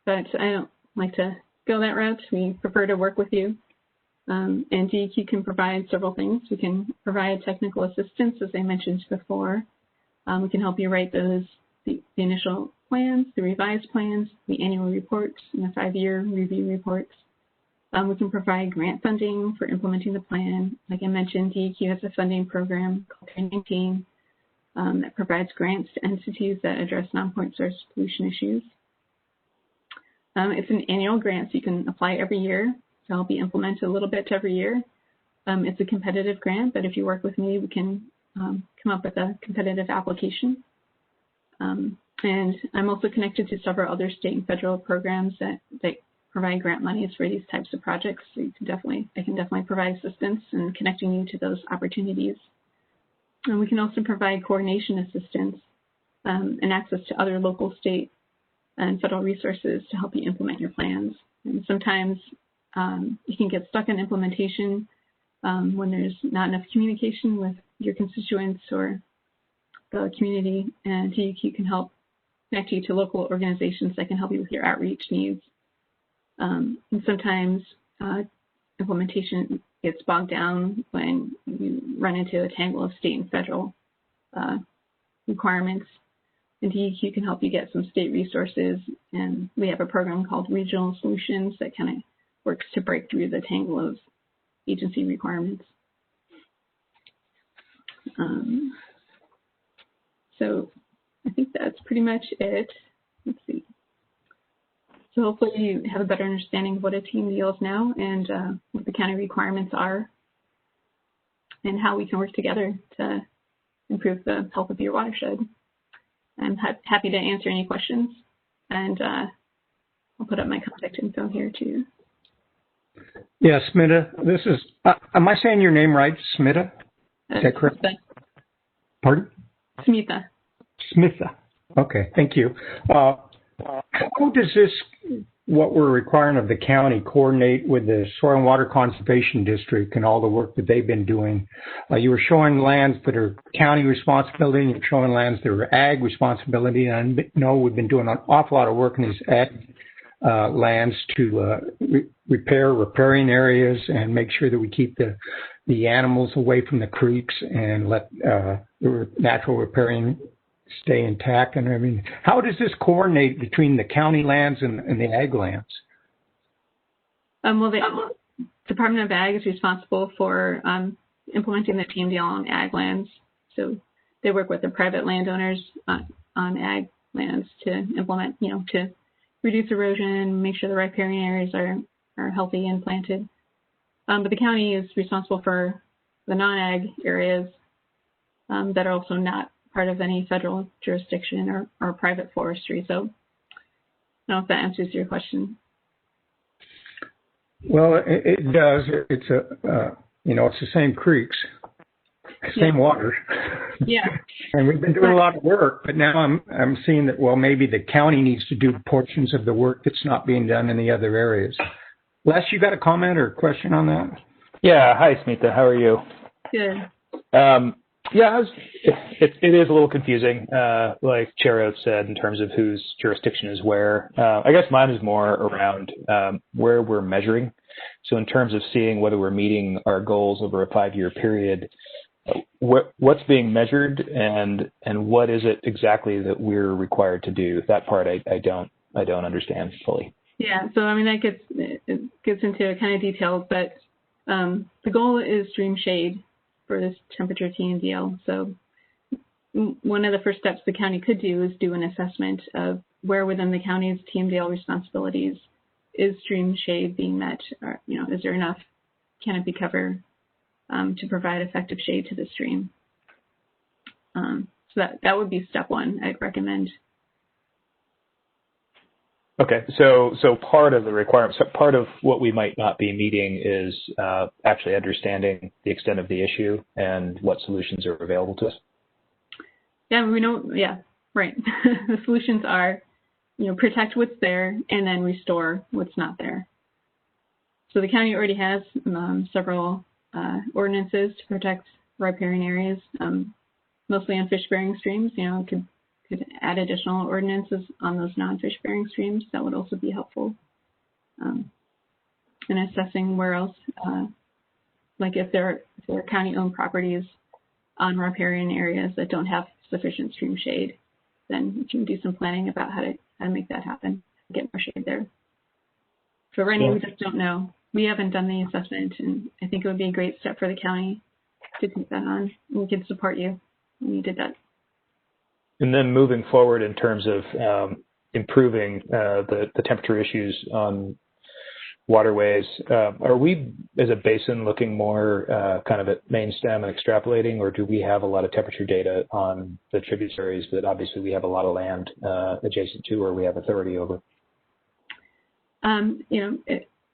But I don't like to go that route. We prefer to work with you. And DEQ can provide several things. We can provide technical assistance, as I mentioned before. We can help you write those the initial plans, the revised plans, the annual reports, and the 5-year review reports. We can provide grant funding for implementing the plan. Like I mentioned, DEQ has a funding program called 2019 that provides grants to entities that address non-point source pollution issues. It's an annual grant, so you can apply every year. So I'll be implemented a little bit every year. It's a competitive grant, but if you work with me, we can come up with a competitive application. And I'm also connected to several other state and federal programs that provide grant monies for these types of projects. So I can definitely provide assistance in connecting you to those opportunities. And we can also provide coordination assistance and access to other local, state, and federal resources to help you implement your plans. And sometimes you can get stuck in implementation when there's not enough communication with your constituents or the community, and DEQ can help connect you to local organizations that can help you with your outreach needs. And sometimes implementation gets bogged down when you run into a tangle of state and federal requirements. And DEQ can help you get some state resources, and we have a program called Regional Solutions that kind of works to break through the tangle of agency requirements. So I think that's pretty much it. Let's see. So hopefully you have a better understanding of what a TMDL is now and what the county requirements are and how we can work together to improve the health of your watershed. I'm happy to answer any questions, and I'll put up my contact info here too. Yeah, Smita, this is, am I saying your name right, Smita? Is that correct? Pardon? Smita. Smitha. Okay, thank you. How does this, what we're requiring of the county, coordinate with the Soil and Water Conservation District and all the work that they've been doing? You were showing lands that are county responsibility, and you're showing lands that are ag responsibility. And I know we've been doing an awful lot of work in these ag lands to repair riparian areas and make sure that we keep the animals away from the creeks and let the natural riparian stay intact. And I mean, how does this coordinate between the county lands and the ag lands? Well, the Department of Ag is responsible for implementing the TMDL on ag lands. So they work with the private landowners on ag lands to implement, to reduce erosion, make sure the riparian areas are healthy and planted. But the county is responsible for the non-ag areas that are also not part of any federal jurisdiction or private forestry. So I don't know if that answers your question. Well, it does. It's it's the same creeks, same water. Yeah. And we've been doing a lot of work, but now I'm seeing that, well, maybe the county needs to do portions of the work that's not being done in the other areas. Les, you got a comment or a question on that? Yeah. Hi, Smita. How are you? Good. Yeah, it is a little confusing, like Chair Oates said, in terms of whose jurisdiction is where. I guess mine is more around where we're measuring. So in terms of seeing whether we're meeting our goals over a 5-year period, what's being measured and what is it exactly that we're required to do? That part I don't understand fully. Yeah, so I mean it gets into kind of details, but the goal is stream shade for this temperature TMDL. So one of the first steps the county could do is do an assessment of where within the county's TMDL responsibilities is stream shade being met, or, is there enough canopy cover to provide effective shade to the stream. So that would be step one, I'd recommend. Okay, so part of the requirement, so part of what we might not be meeting is actually understanding the extent of the issue and what solutions are available to us. Yeah, we know. Yeah, right. The solutions are, protect what's there and then restore what's not there. So the county already has several ordinances to protect riparian areas, mostly on fish-bearing streams. Could add additional ordinances on those non-fish-bearing streams. That would also be helpful in assessing where else, like if there are county-owned properties on riparian areas that don't have sufficient stream shade, then we can do some planning about how to make that happen, get more shade there. For right now, we just don't know. We haven't done the assessment, and I think it would be a great step for the county to take that on. We could support you when you did that. And then moving forward in terms of improving the temperature issues on waterways, are we as a basin looking more kind of at main stem and extrapolating, or do we have a lot of temperature data on the tributaries that obviously we have a lot of land adjacent to or we have authority over?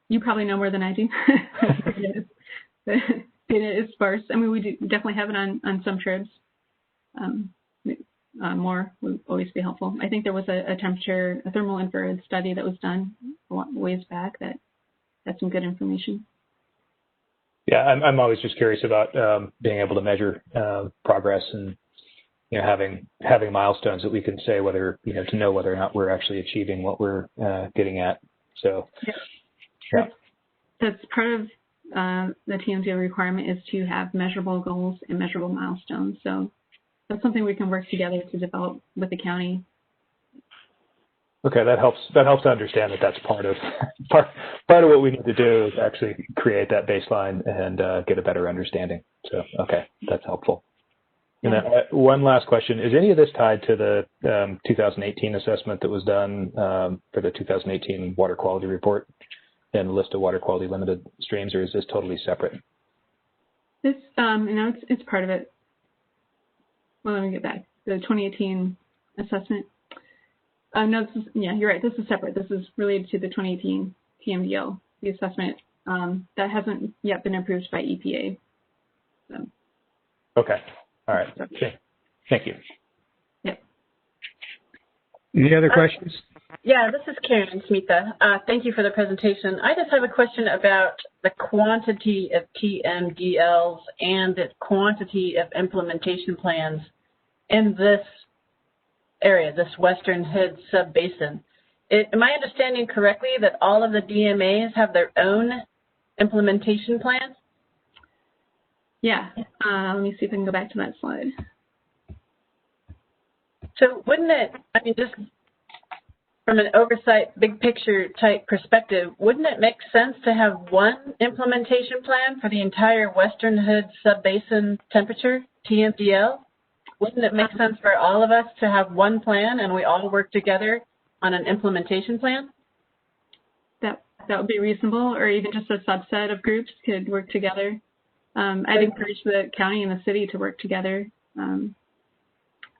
You probably know more than I do. The data is sparse. I mean, we do definitely have it on some tribs. More would always be helpful. I think there was a thermal infrared study that was done a ways back that had some good information. Yeah, I'm always just curious about being able to measure progress and having milestones that we can say whether to know whether or not we're actually achieving what we're getting at. So, yeah. That's part of the TMDL requirement is to have measurable goals and measurable milestones. So that's something we can work together to develop with the county. Okay, that helps. That helps to understand that that's part of what we need to do is actually create that baseline and get a better understanding. So, okay, that's helpful. And then one last question: is any of this tied to the 2018 assessment that was done for the 2018 water quality report and list of water quality limited streams, or is this totally separate? This, it's part of it. Well, let me get back. The 2018 assessment. No, you're right. This is separate. This is related to the 2018 TMDL, the assessment that hasn't yet been approved by EPA. So. Okay. All right. Okay. Thank you. Yep. Any other questions? Yeah, this is Karen Smita. Thank you for the presentation. I just have a question about the quantity of TMDLs and the quantity of implementation plans in this area, this Western Hood Subbasin. Am I understanding correctly that all of the DMAs have their own implementation plans? Yeah. Let me see if I can go back to that slide. So wouldn't it, just from an oversight, big picture type perspective, wouldn't it make sense to have one implementation plan for the entire Western Hood Subbasin temperature, TMDL? Wouldn't it make sense for all of us to have one plan and we all work together on an implementation plan? That would be reasonable, or even just a subset of groups could work together. I'd encourage the county and the city to work together.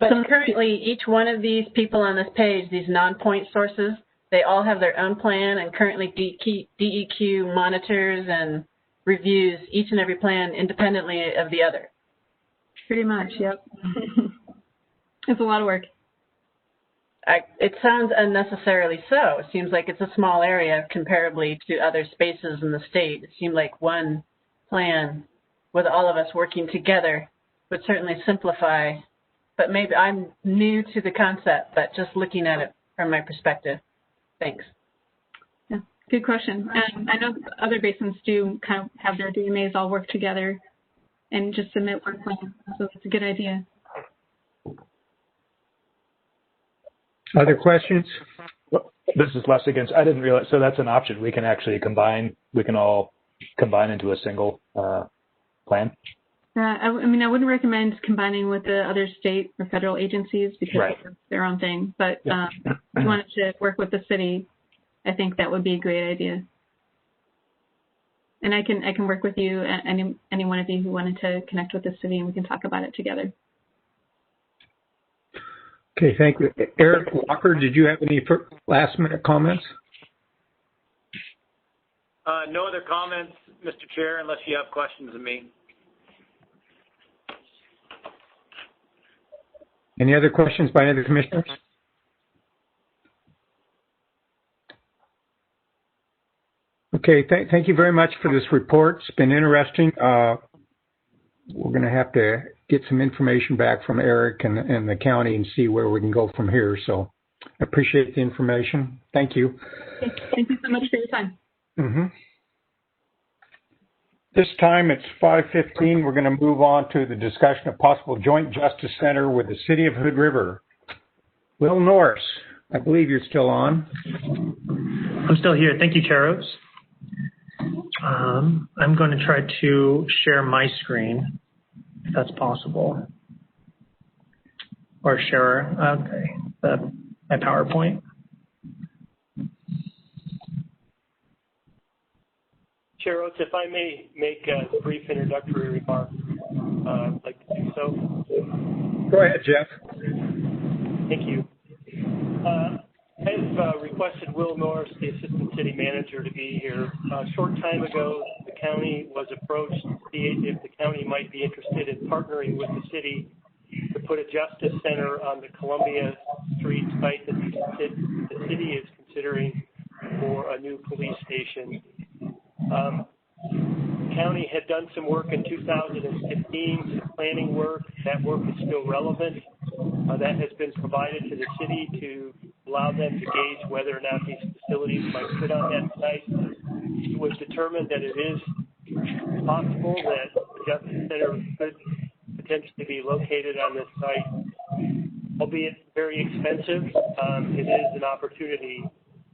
But currently, each one of these people on this page, these non-point sources, they all have their own plan, and currently DEQ monitors and reviews each and every plan independently of the other. Pretty much, yep. It's a lot of work. It sounds unnecessarily so. It seems like it's a small area comparably to other spaces in the state. It seemed like one plan with all of us working together would certainly simplify. But maybe I'm new to the concept, but just looking at it from my perspective. Thanks. Yeah, good question. And I know other basins do kind of have their DMAs all work together and just submit one plan. So it's a good idea. Other questions? This is Les again. I didn't realize. So that's an option. We can actually combine. We can all combine into a single plan. I wouldn't recommend combining with the other state or federal agencies because it's their own thing. But if you wanted to work with the city, I think that would be a great idea. And I can work with you, any one of you who wanted to connect with the city, and we can talk about it together. Okay, thank you. Eric Walker, did you have any last-minute comments? No other comments, Mr. Chair, unless you have questions of me. Any other questions by other commissioners? Okay, thank you very much for this report. It's been interesting. We're going to have to get some information back from Eric and the county and see where we can go from here. So I appreciate the information. Thank you. Thank you so much for your time. Mm-hmm. This time it's 5:15. We're going to move on to the discussion of possible joint justice center with the City of Hood River. Will Norris, I believe you're still on. I'm still here. Thank you, Chair Oates. I'm going to try to share my screen, if that's possible. Or share, okay, my PowerPoint. Chair Oates, if I may make a brief introductory remark, I'd like to do so. Go ahead, Jeff. Thank you. I've requested Will Norris, the Assistant City Manager, to be here. A short time ago, the county was approached to see if the county might be interested in partnering with the city to put a justice center on the Columbia Street site that the city is considering for a new police station. The county had done some work in 2015, some planning work. That work is still relevant. That has been provided to the city to allow them to gauge whether or not these facilities might fit on that site. It was determined that it is possible that the Justice Center could potentially be located on this site, albeit very expensive. It is an opportunity,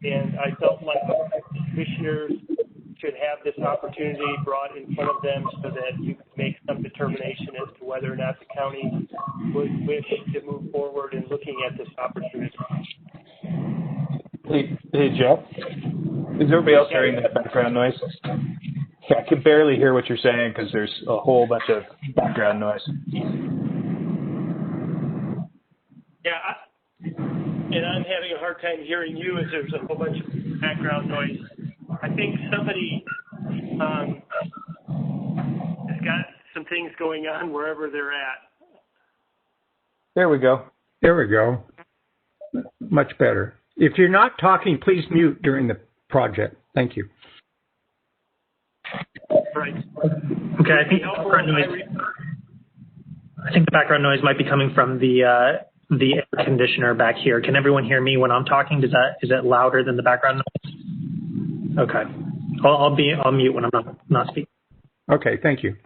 and I felt like commissioners should have this opportunity brought in front of them so that you can make some determination as to whether or not the county would wish to move forward in looking at this opportunity. Hey, Jeff, is everybody else hearing that background noise? I can barely hear what you're saying because there's a whole bunch of background noise. Yeah, and I'm having a hard time hearing you as there's a whole bunch of background noise. I think somebody has got some things going on wherever they're at. There we go. There we go. Much better. If you're not talking, please mute during the project. Thank you. Right. Okay, I think the background noise might be coming from the air conditioner back here. Can everyone hear me when I'm talking? Is that louder than the background noise? Okay. I'll mute when I'm not speaking. Okay, thank you.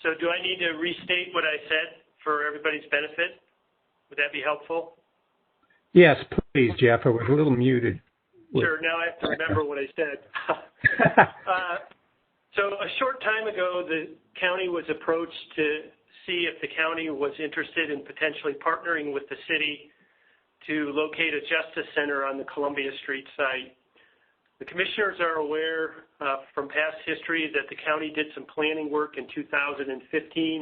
So do I need to restate what I said for everybody's benefit? Would that be helpful? Yes, please, Jeff. I was a little muted. Sure. Now I have to remember what I said. So a short time ago, the county was approached to see if the county was interested in potentially partnering with the city to locate a justice center on the Columbia Street site. The commissioners are aware from past history that the county did some planning work in 2015,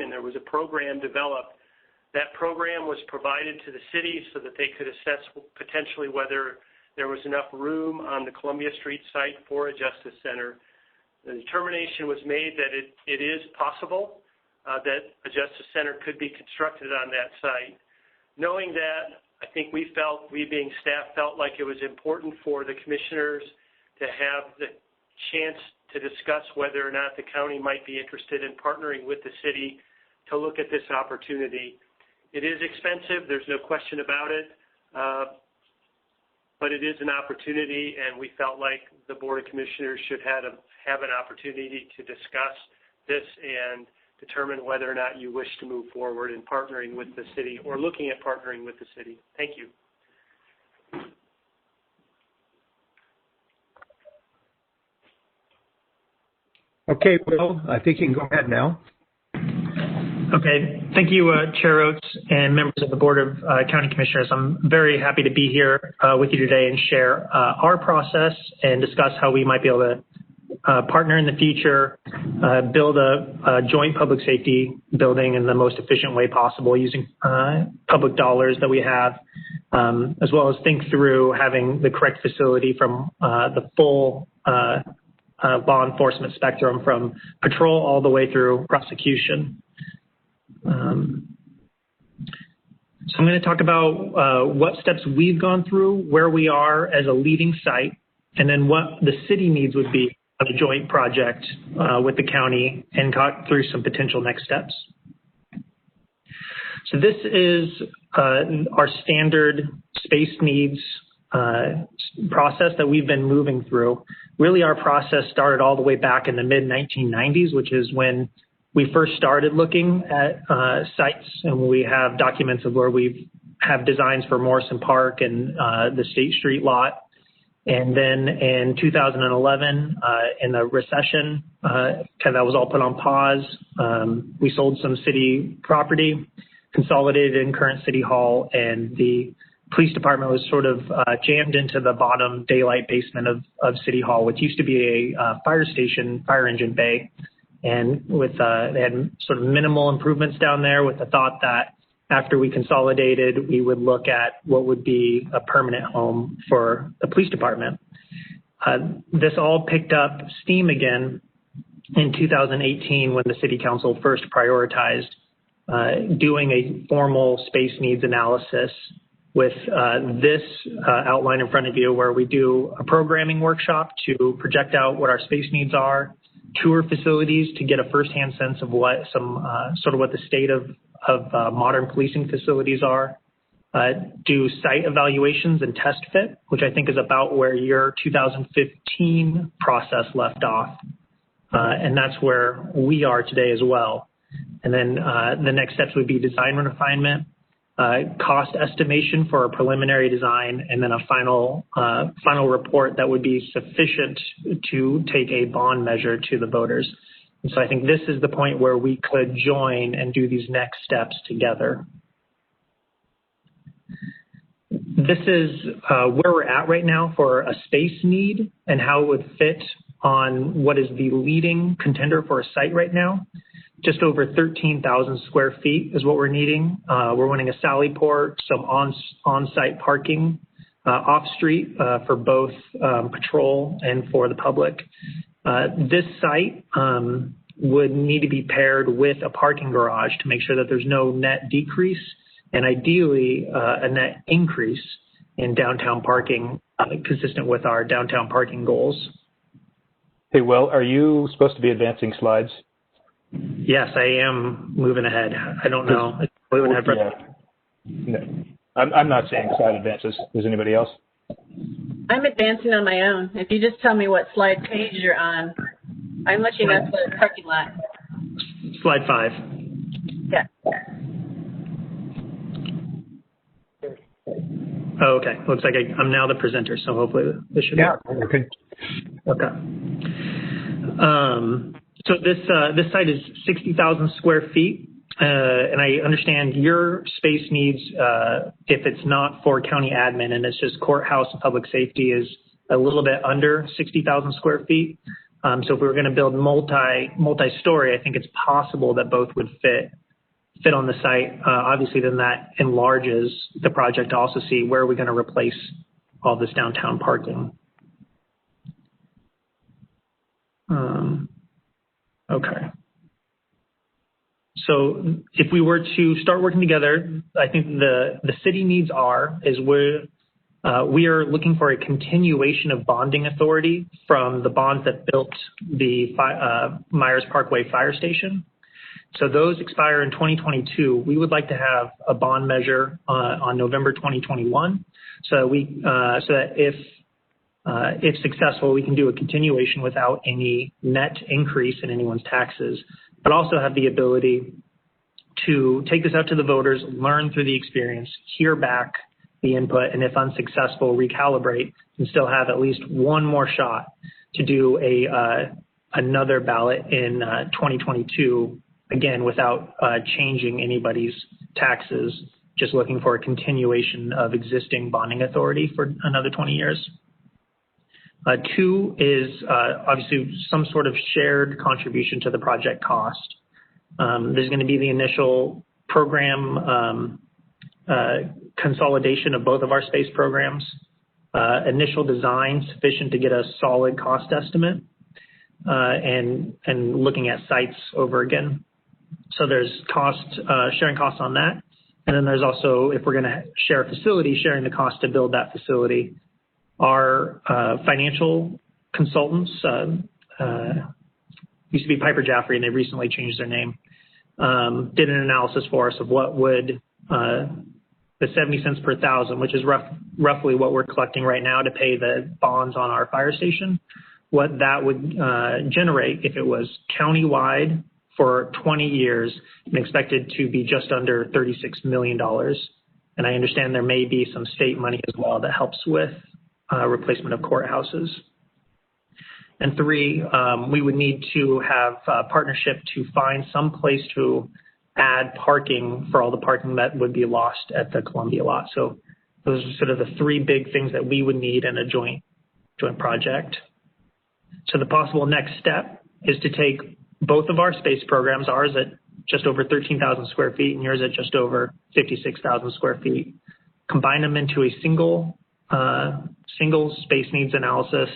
and there was a program developed. That program was provided to the city so that they could assess potentially whether there was enough room on the Columbia Street site for a justice center. The determination was made that it is possible that a justice center could be constructed on that site. Knowing that, I think we being staff felt like it was important for the commissioners to have the chance to discuss whether or not the county might be interested in partnering with the city to look at this opportunity. It is expensive, there's no question about it, but it is an opportunity, and we felt like the Board of Commissioners should have an opportunity to discuss this and determine whether or not you wish to move forward in partnering with the city or looking at partnering with the city. Thank you. Okay, Will, I think you can go ahead now. Okay, thank you, Chair Oates and members of the Board of County Commissioners. I'm very happy to be here with you today and share our process and discuss how we might be able to partner in the future, build a joint public safety building in the most efficient way possible using public dollars that we have, as well as think through having the correct facility from the full law enforcement spectrum, from patrol all the way through prosecution. So I'm going to talk about what steps we've gone through, where we are as a leading site, and then what the city needs would be on a joint project with the county, and talk through some potential next steps. So this is our standard space needs process that we've been moving through. Really, our process started all the way back in the mid-1990s, which is when we first started looking at sites, and we have documents of where we have designs for Morrison Park and the State Street lot. And then in 2011, in the recession, that was all put on pause. We sold some city property, consolidated in current City Hall, and the police department was sort of jammed into the bottom daylight basement of City Hall, which used to be a fire station, fire engine bay. And with they had sort of minimal improvements down there, with the thought that after we consolidated, we would look at what would be a permanent home for the police department. This all picked up steam again in 2018 when the City Council first prioritized doing a formal space needs analysis with this outline in front of you, where we do a programming workshop to project out what our space needs are, tour facilities to get a firsthand sense of what what the state of modern policing facilities are, do site evaluations and test fit, which I think is about where your 2015 process left off. And that's where we are today as well. And then the next steps would be design refinement, cost estimation for a preliminary design, and then a final report that would be sufficient to take a bond measure to the voters. And so I think this is the point where we could join and do these next steps together. This is where we're at right now for a space need and how it would fit on what is the leading contender for a site right now. Just over 13,000 square feet is what we're needing. We're wanting a sally port, some on-site parking, off-street for both patrol and for the public. This site would need to be paired with a parking garage to make sure that there's no net decrease, and ideally a net increase in downtown parking, consistent with our downtown parking goals. Hey, Will, are you supposed to be advancing slides? Yes, I am moving ahead. I don't know. Moving ahead. Yeah. No, I'm not seeing slide advances. Is anybody else? I'm advancing on my own. If you just tell me what slide page you're on, I'm looking at the parking lot. Slide 5. Yeah. Oh, okay. Looks like I'm now the presenter, so hopefully this should work. Okay. Okay. So this site is 60,000 square feet, and I understand your space needs, if it's not for county admin and it's just courthouse and public safety, is a little bit under 60,000 square feet. So if we were going to build multi-story, I think it's possible that both would fit on the site. Obviously, then that enlarges the project to also see where are we going to replace all this downtown parking. Okay. So if we were to start working together, I think the city needs we are looking for a continuation of bonding authority from the bonds that built the Myers Parkway Fire Station. So those expire in 2022. We would like to have a bond measure on November 2021, so that if successful, we can do a continuation without any net increase in anyone's taxes, but also have the ability to take this out to the voters, learn through the experience, hear back the input, and if unsuccessful, recalibrate, and still have at least one more shot to do another ballot in 2022, again, without changing anybody's taxes, just looking for a continuation of existing bonding authority for another 20 years. 2 is obviously some sort of shared contribution to the project cost. There's going to be the initial program consolidation of both of our space programs, initial design sufficient to get a solid cost estimate, and looking at sites over again. So there's sharing costs on that. And then there's also, if we're going to share a facility, sharing the cost to build that facility. Our financial consultants used to be Piper Jaffray, and they recently changed their name. Did an analysis for us of what would the 70 cents per thousand, which is roughly what we're collecting right now to pay the bonds on our fire station, what that would generate if it was countywide for 20 years and expected to be just under $36 million. And I understand there may be some state money as well that helps with replacement of courthouses. And 3, we would need to have a partnership to find some place to add parking for all the parking that would be lost at the Columbia lot. So those are sort of the 3 big things that we would need in a joint project. So the possible next step is to take both of our space programs, ours at just over 13,000 square feet and yours at just over 56,000 square feet, combine them into a single space needs analysis,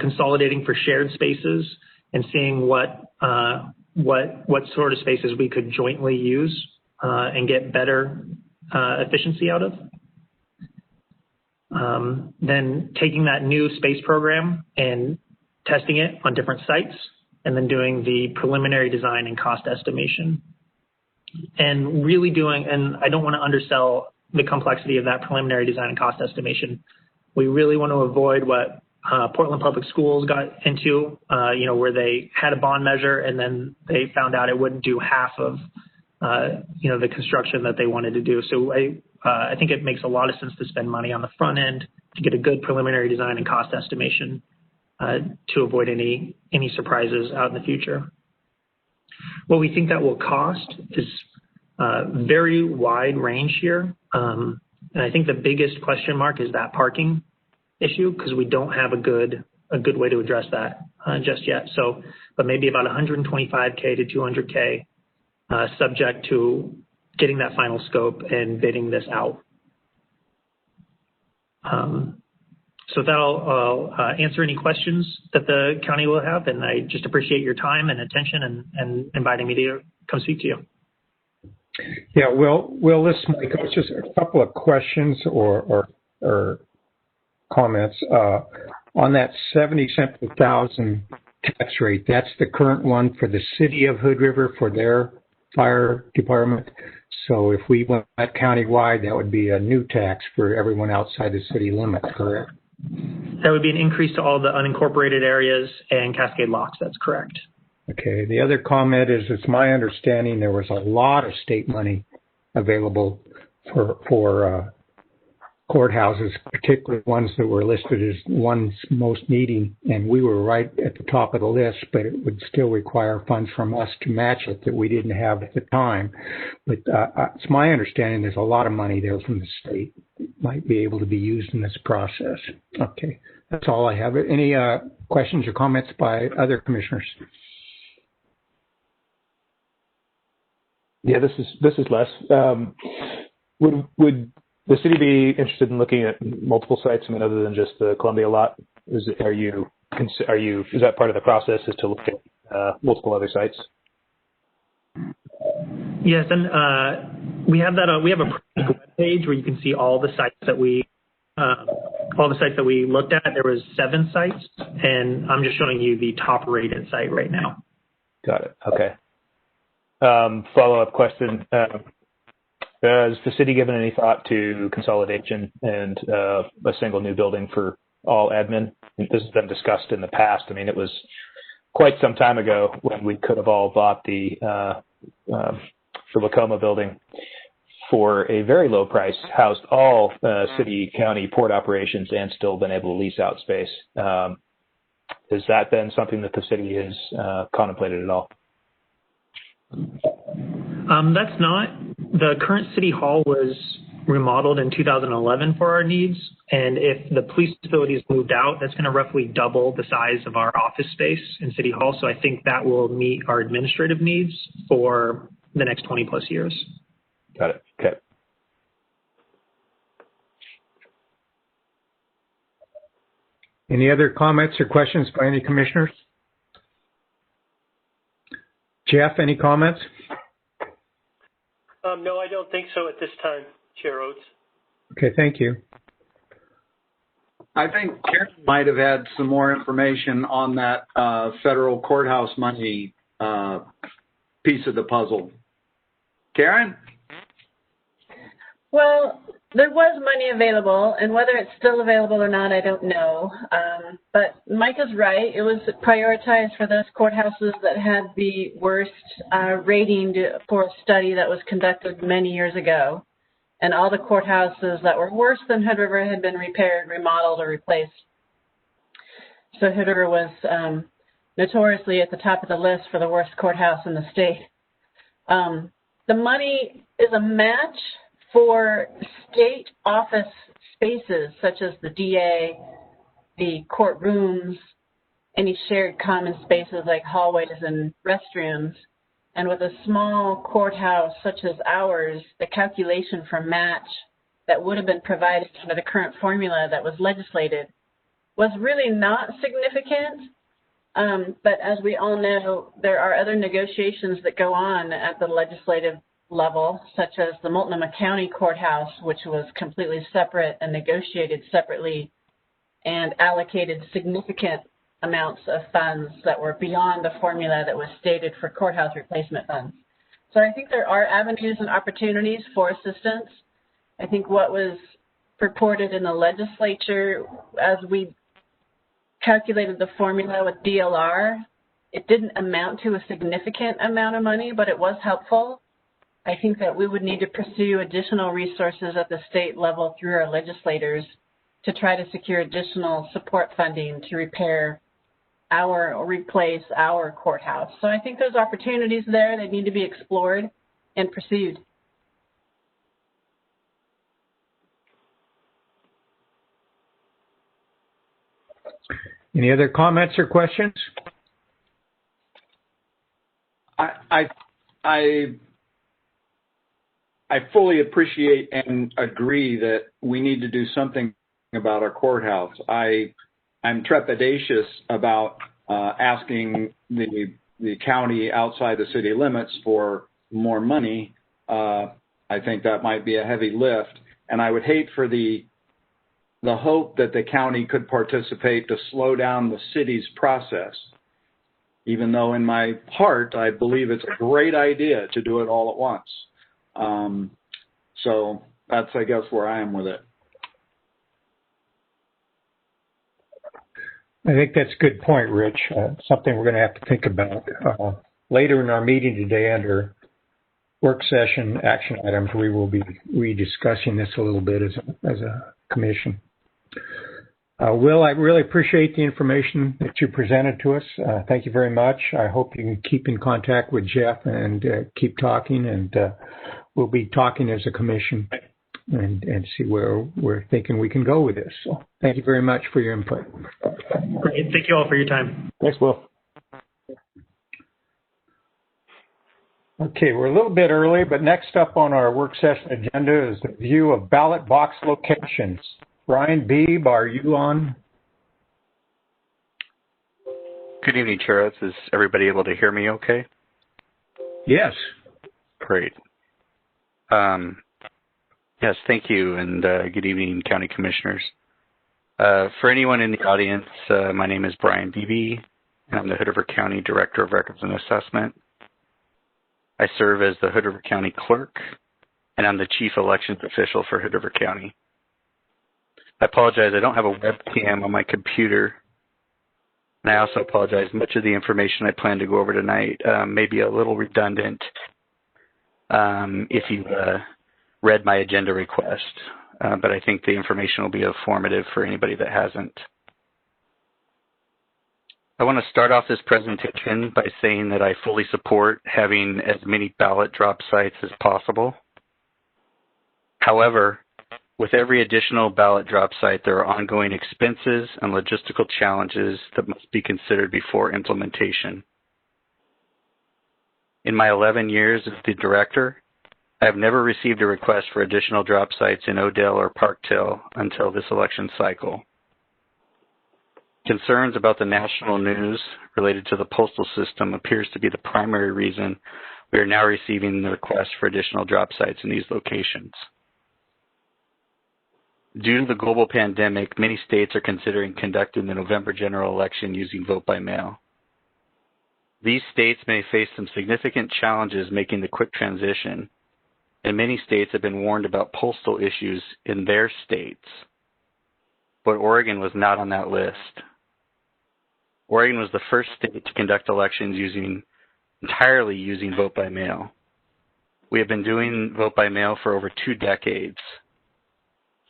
consolidating for shared spaces and seeing what sort of spaces we could jointly use and get better efficiency out of. Then taking that new space program and testing it on different sites, and then doing the preliminary design and cost estimation. And really and I don't want to undersell the complexity of that preliminary design and cost estimation. We really want to avoid what Portland Public Schools got into, where they had a bond measure and then they found out it wouldn't do half of, the construction that they wanted to do. So I think it makes a lot of sense to spend money on the front end to get a good preliminary design and cost estimation to avoid any surprises out in the future. What we think that will cost is very wide range here. And I think the biggest question mark is that parking issue, because we don't have a good way to address that just yet. So, but maybe about $125K to $200K, subject to getting that final scope and bidding this out. So that'll answer any questions that the county will have, and I just appreciate your time and attention and inviting me to come speak to you. Yeah, Will, this Mike, it's just a couple of questions or comments on that 70 cents per thousand tax rate. That's the current one for the city of Hood River for their fire department. So if we went countywide, that would be a new tax for everyone outside the city limits, correct? That would be an increase to all the unincorporated areas and Cascade Locks. That's correct. Okay. The other comment is, it's my understanding there was a lot of state money available for courthouses, particularly ones that were listed as ones most needing, and we were right at the top of the list, but it would still require funds from us to match it that we didn't have at the time. But it's my understanding there's a lot of money there from the state that might be able to be used in this process. Okay, that's all I have. Any questions or comments by other commissioners? Yeah, this is Les. Would the city be interested in looking at multiple sites? I mean, other than just the Columbia lot, is that part of the process, is to look at multiple other sites? Yes, and we have that. We have a web page where you can see all the sites that we looked at. There was 7 sites, and I'm just showing you the top rated site right now. Got it. Okay. Follow-up question. Has the city given any thought to consolidation and a single new building for all admin? This has been discussed in the past. I mean, it was quite some time ago when we could have all bought the Lacoma building for a very low price, housed all city, county, port operations, and still been able to lease out space. Has that been something that the city has contemplated at all? That's not. The current city hall was remodeled in 2011 for our needs, and if the police facility is moved out, that's going to roughly double the size of our office space in city hall. So I think that will meet our administrative needs for the next 20 plus years. Got it. Okay. Any other comments or questions by any commissioners? Jeff, any comments? No, I don't think so at this time, Chair Oates. Okay, thank you. I think Karen might have had some more information on that federal courthouse money piece of the puzzle. Karen? Well, there was money available, and whether it's still available or not, I don't know. But Mike is right. It was prioritized for those courthouses that had the worst rating for a study that was conducted many years ago. And all the courthouses that were worse than Hood River had been repaired, remodeled, or replaced. So Hood River was notoriously at the top of the list for the worst courthouse in the state. The money is a match for state office spaces such as the DA, the courtrooms, any shared common spaces like hallways and restrooms. And with a small courthouse such as ours, the calculation for match that would have been provided under the current formula that was legislated was really not significant. But as we all know, there are other negotiations that go on at the legislative level, such as the Multnomah County Courthouse, which was completely separate and negotiated separately and allocated significant amounts of funds that were beyond the formula that was stated for courthouse replacement funds. So I think there are avenues and opportunities for assistance. I think what was purported in the legislature as we calculated the formula with DLR, it didn't amount to a significant amount of money, but it was helpful. I think that we would need to pursue additional resources at the state level through our legislators to try to secure additional support funding to repair or replace our courthouse. So I think there's opportunities there that need to be explored and pursued. Any other comments or questions? I fully appreciate and agree that we need to do something about our courthouse. I'm trepidatious about asking the county outside the city limits for more money. I think that might be a heavy lift, and I would hate for the hope that the county could participate to slow down the city's process, even though in my heart I believe it's a great idea to do it all at once. So that's, I guess, where I am with it. I think that's a good point, Rich. Something we're going to have to think about. Later in our meeting today under work session action items, we will be rediscussing this a little bit as a commission. Will, I really appreciate the information that you presented to us. Thank you very much. I hope you can keep in contact with Jeff and keep talking, and we'll be talking as a commission and see where we're thinking we can go with this. So thank you very much for your input. Great. Thank you all for your time. Thanks, Will. Okay, we're a little bit early, but next up on our work session agenda is the view of ballot box locations. Brian Beebe, are you on? Good evening, Chair. Is everybody able to hear me okay? Yes. Great. Yes, thank you, and good evening, County Commissioners. For anyone in the audience, my name is Brian Beebe, and I'm the Hood River County Director of Records and Assessment. I serve as the Hood River County Clerk, and I'm the Chief Elections Official for Hood River County. I apologize, I don't have a webcam on my computer. And I also apologize, much of the information I plan to go over tonight may be a little redundant if you read my agenda request, but I think the information will be informative for anybody that hasn't. I want to start off this presentation by saying that I fully support having as many ballot drop sites as possible. However, with every additional ballot drop site, there are ongoing expenses and logistical challenges that must be considered before implementation. In my 11 years as the director, I have never received a request for additional drop sites in Odell or Parkdale until this election cycle. Concerns about the national news related to the postal system appears to be the primary reason we are now receiving the request for additional drop sites in these locations. Due to the global pandemic, many states are considering conducting the November general election using vote by mail. These states may face some significant challenges making the quick transition, and many states have been warned about postal issues in their states, but Oregon was not on that list. Oregon was the first state to conduct elections entirely using vote by mail. We have been doing vote by mail for over 2 decades.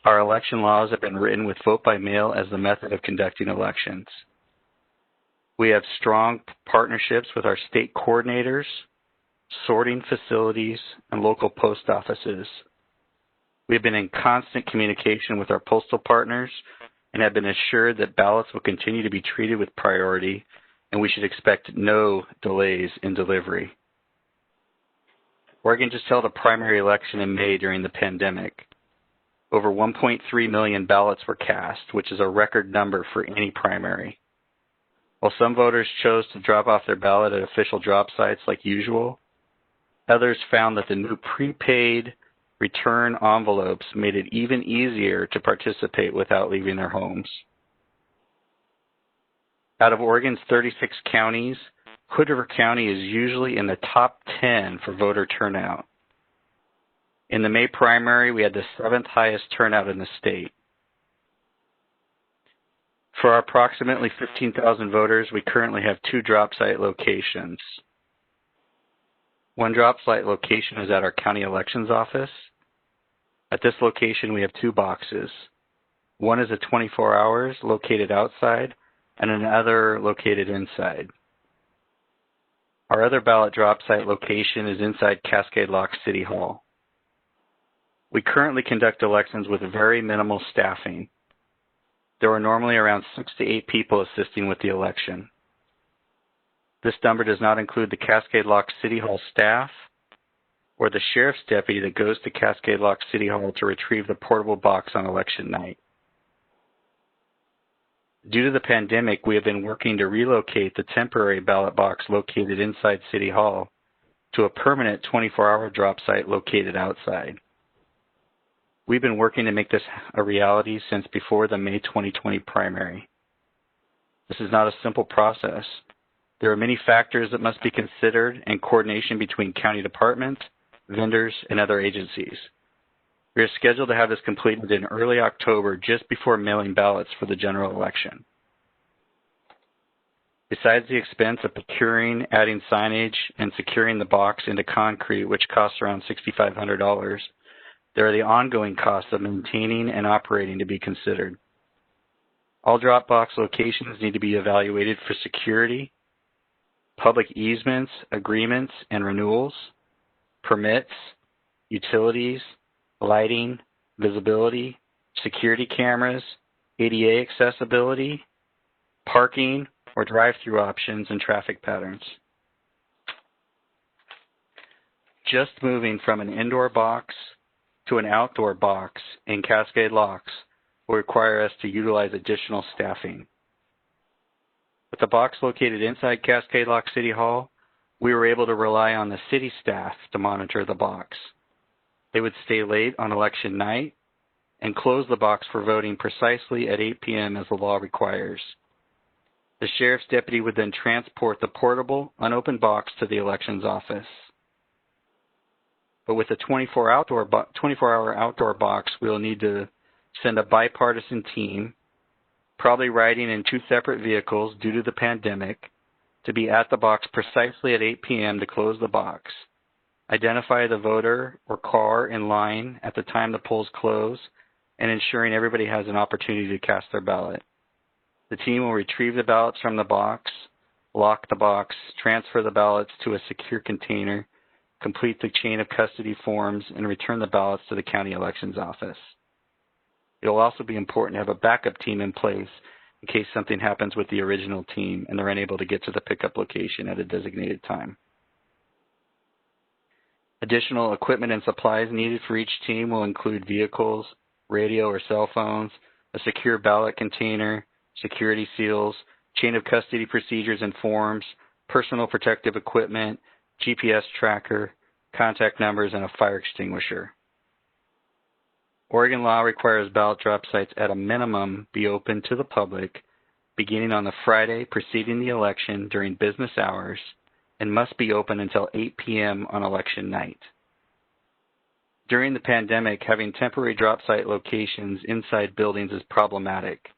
Our election laws have been written with vote by mail as the method of conducting elections. We have strong partnerships with our state coordinators, sorting facilities, and local post offices. We have been in constant communication with our postal partners and have been assured that ballots will continue to be treated with priority, and we should expect no delays in delivery. Oregon just held a primary election in May during the pandemic. Over 1.3 million ballots were cast, which is a record number for any primary. While some voters chose to drop off their ballot at official drop sites like usual, others found that the new prepaid return envelopes made it even easier to participate without leaving their homes. Out of Oregon's 36 counties, Hood River County is usually in the top 10 for voter turnout. In the May primary, we had the 7th highest turnout in the state. For our approximately 15,000 voters, we currently have 2 drop site locations. One drop site location is at our county elections office. At this location, we have 2 boxes. One is a 24 hours located outside and another located inside. Our other ballot drop site location is inside Cascade Lock City Hall. We currently conduct elections with very minimal staffing. There are normally around 6 to 8 people assisting with the election. This number does not include the Cascade Lock City Hall staff or the sheriff's deputy that goes to Cascade Lock City Hall to retrieve the portable box on election night. Due to the pandemic, we have been working to relocate the temporary ballot box located inside City Hall to a permanent 24-hour drop site located outside. We've been working to make this a reality since before the May 2020 primary. This is not a simple process. There are many factors that must be considered and coordination between county departments, vendors, and other agencies. We are scheduled to have this completed in early October, just before mailing ballots for the general election. Besides the expense of procuring, adding signage, and securing the box into concrete, which costs around $6,500, there are the ongoing costs of maintaining and operating to be considered. All drop box locations need to be evaluated for security, public easements, agreements, and renewals, permits, utilities, lighting, visibility, security cameras, ADA accessibility, parking or drive-through options, and traffic patterns. Just moving from an indoor box to an outdoor box in Cascade Locks will require us to utilize additional staffing. With the box located inside Cascade Lock City Hall, we were able to rely on the city staff to monitor the box. They would stay late on election night and close the box for voting precisely at 8 p.m. as the law requires. The sheriff's deputy would then transport the portable, unopened box to the elections office. But with a 24-hour outdoor box, we'll need to send a bipartisan team, probably riding in 2 separate vehicles due to the pandemic, to be at the box precisely at 8 p.m. to close the box, identify the voter or car in line at the time the polls close, and ensuring everybody has an opportunity to cast their ballot. The team will retrieve the ballots from the box, lock the box, transfer the ballots to a secure container, complete the chain of custody forms, and return the ballots to the county elections office. It will also be important to have a backup team in place in case something happens with the original team and they're unable to get to the pickup location at a designated time. Additional equipment and supplies needed for each team will include vehicles, radio or cell phones, a secure ballot container, security seals, chain of custody procedures and forms, personal protective equipment, GPS tracker, contact numbers, and a fire extinguisher. Oregon law requires ballot drop sites at a minimum be open to the public beginning on the Friday preceding the election during business hours and must be open until 8 p.m. on election night. During the pandemic, having temporary drop site locations inside buildings is problematic.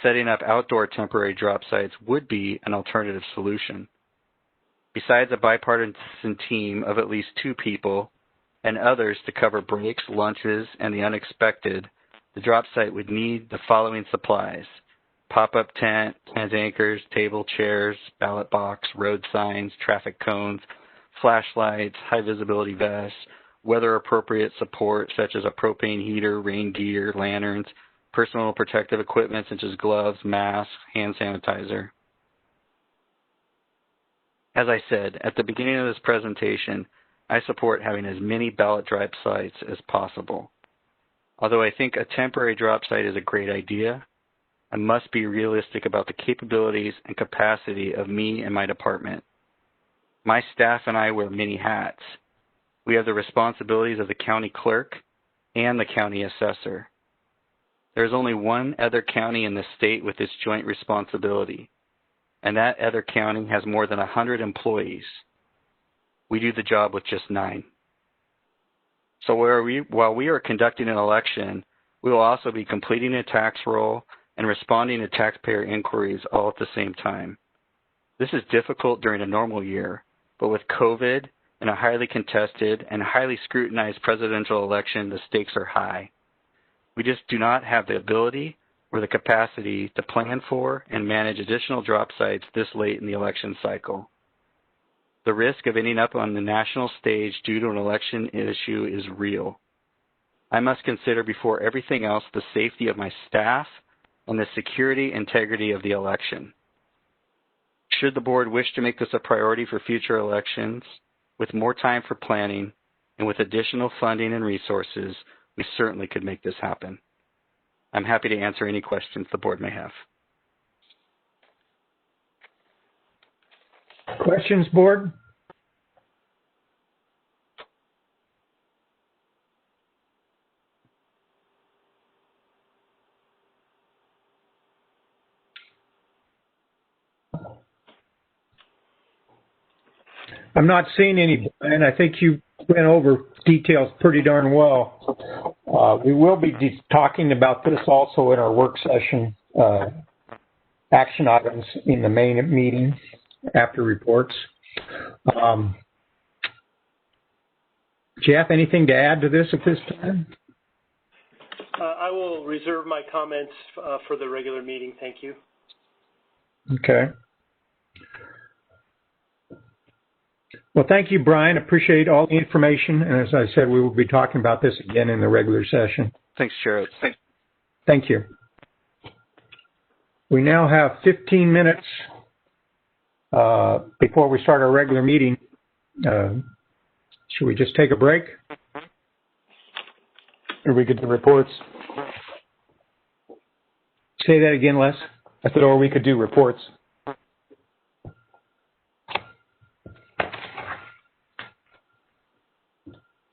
Setting up outdoor temporary drop sites would be an alternative solution. Besides a bipartisan team of at least 2 people and others to cover breaks, lunches, and the unexpected, the drop site would need the following supplies: pop-up tent, tent anchors, table, chairs, ballot box, road signs, traffic cones, flashlights, high visibility vests, weather-appropriate support such as a propane heater, rain gear, lanterns, personal protective equipment such as gloves, masks, hand sanitizer. As I said at the beginning of this presentation, I support having as many ballot drop sites as possible. Although I think a temporary drop site is a great idea, I must be realistic about the capabilities and capacity of me and my department. My staff and I wear many hats. We have the responsibilities of the county clerk and the county assessor. There is only one other county in the state with this joint responsibility, and that other county has more than 100 employees. We do the job with just 9. So while we are conducting an election, we will also be completing a tax roll and responding to taxpayer inquiries all at the same time. This is difficult during a normal year, but with COVID and a highly contested and highly scrutinized presidential election, the stakes are high. We just do not have the ability or the capacity to plan for and manage additional drop sites this late in the election cycle. The risk of ending up on the national stage due to an election issue is real. I must consider before everything else the safety of my staff and the security integrity of the election. Should the board wish to make this a priority for future elections, with more time for planning and with additional funding and resources, we certainly could make this happen. I'm happy to answer any questions the board may have. Questions, board? I'm not seeing any, and I think you went over details pretty darn well. We will be talking about this also in our work session, action items in the main meeting after reports. Jeff, anything to add to this at this time? I will reserve my comments for the regular meeting. Thank you. Okay. Well, thank you, Brian. Appreciate all the information. And as I said, we will be talking about this again in the regular session. Thanks, Chair. Thank you. We now have 15 minutes before we start our regular meeting. Should we just take a break? Or we could do reports. Say that again, Les. I said, or we could do reports.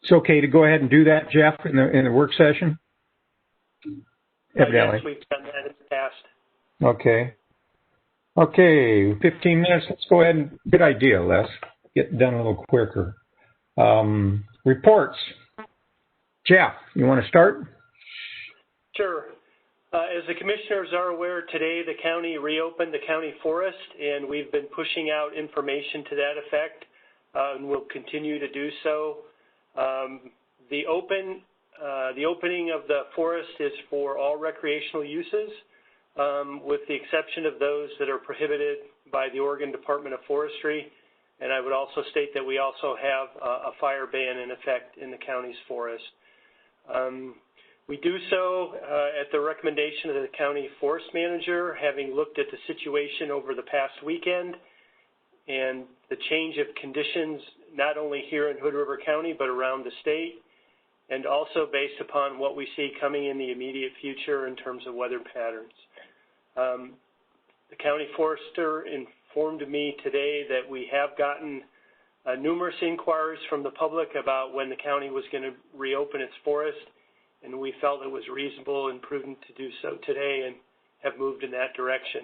It's okay to go ahead and do that, Jeff, in the work session? Evidently. Yes, we've done that in the past. Okay. Okay, 15 minutes. Let's go ahead and, good idea, Les. Get done a little quicker. Reports. Jeff, you want to start? Sure. As the commissioners are aware, today the county reopened the county forest, and we've been pushing out information to that effect, and we'll continue to do so. The opening of the forest is for all recreational uses, with the exception of those that are prohibited by the Oregon Department of Forestry. And I would also state that we also have a fire ban in effect in the county's forest. We do so at the recommendation of the county forest manager, having looked at the situation over the past weekend and the change of conditions not only here in Hood River County but around the state, and also based upon what we see coming in the immediate future in terms of weather patterns. The county forester informed me today that we have gotten numerous inquiries from the public about when the county was going to reopen its forest, and we felt it was reasonable and prudent to do so today and have moved in that direction.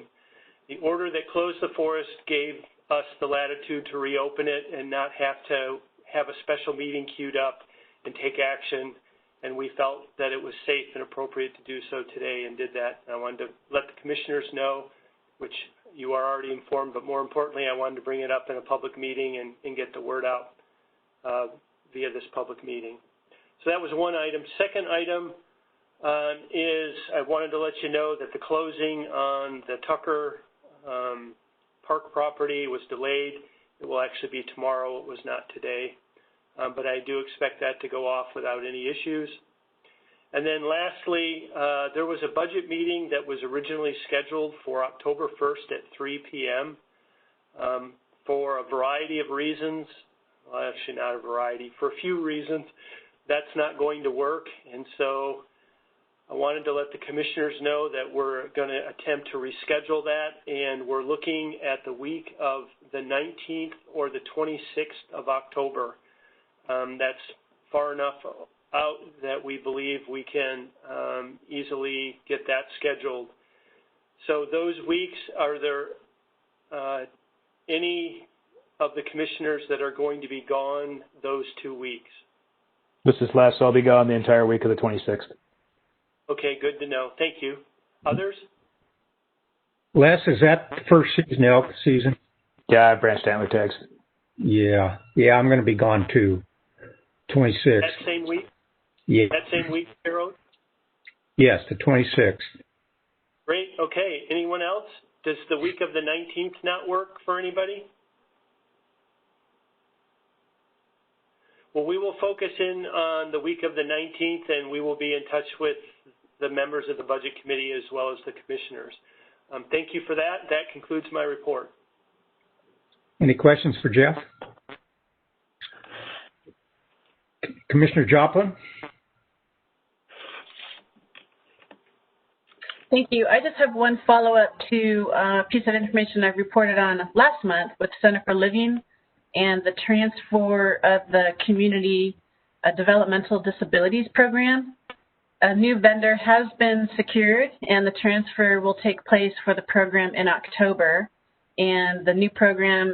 The order that closed the forest gave us the latitude to reopen it and not have to have a special meeting queued up and take action. And we felt that it was safe and appropriate to do so today and did that. And I wanted to let the commissioners know, which you are already informed, but more importantly, I wanted to bring it up in a public meeting and get the word out via this public meeting. So that was one item. Second item is I wanted to let you know that the closing on the Tucker Park property was delayed. It will actually be tomorrow. It was not today. But I do expect that to go off without any issues. And then lastly, there was a budget meeting that was originally scheduled for October 1st at 3 p.m. For a variety of reasons. Well, actually not a variety. For a few reasons, that's not going to work. And so I wanted to let the commissioners know that we're going to attempt to reschedule that, and we're looking at the week of the 19th or the 26th of October. That's far enough out that we believe we can easily get that scheduled. So those weeks, are there any of the commissioners that are going to be gone those 2 weeks? This is Les. I'll be gone the entire week of the 26th. Okay, good to know. Thank you. Others? Les, is that the first season, elk season? Yeah, I have branch antler tags. Yeah, I'm going to be gone too. 26th. That same week? Yeah. That same week, Harold? Yes, the 26th. Great. Okay. Anyone else? Does the week of the 19th not work for anybody? Well, we will focus in on the week of the 19th, and we will be in touch with the members of the Budget Committee as well as the commissioners. Thank you for that. That concludes my report. Any questions for Jeff? Commissioner Joplin? Thank you. I just have one follow-up to a piece of information I reported on last month with Center for Living and the transfer of the Community Developmental Disabilities Program. A new vendor has been secured, and the transfer will take place for the program in October. And the new program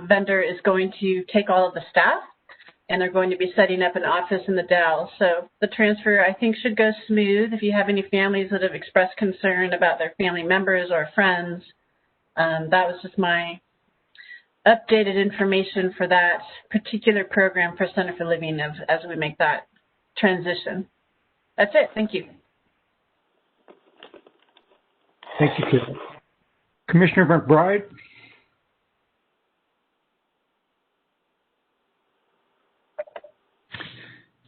vendor is going to take all of the staff, and they're going to be setting up an office in the Dalles. So the transfer, I think, should go smooth. If you have any families that have expressed concern about their family members or friends, that was just my updated information for that particular program for Center for Living as we make that transition. That's it. Thank you. Thank you, Karen. Commissioner McBride?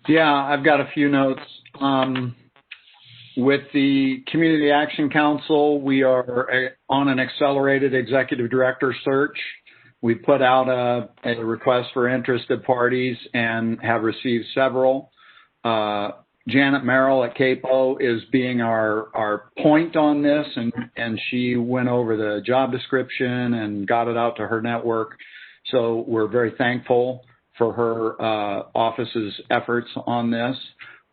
Yeah, I've got a few notes. With the Community Action Council, we are on an accelerated executive director search. We put out a request for interested parties and have received several. Janet Merrill at CAPO is being our point on this, and she went over the job description and got it out to her network. So we're very thankful for her office's efforts on this.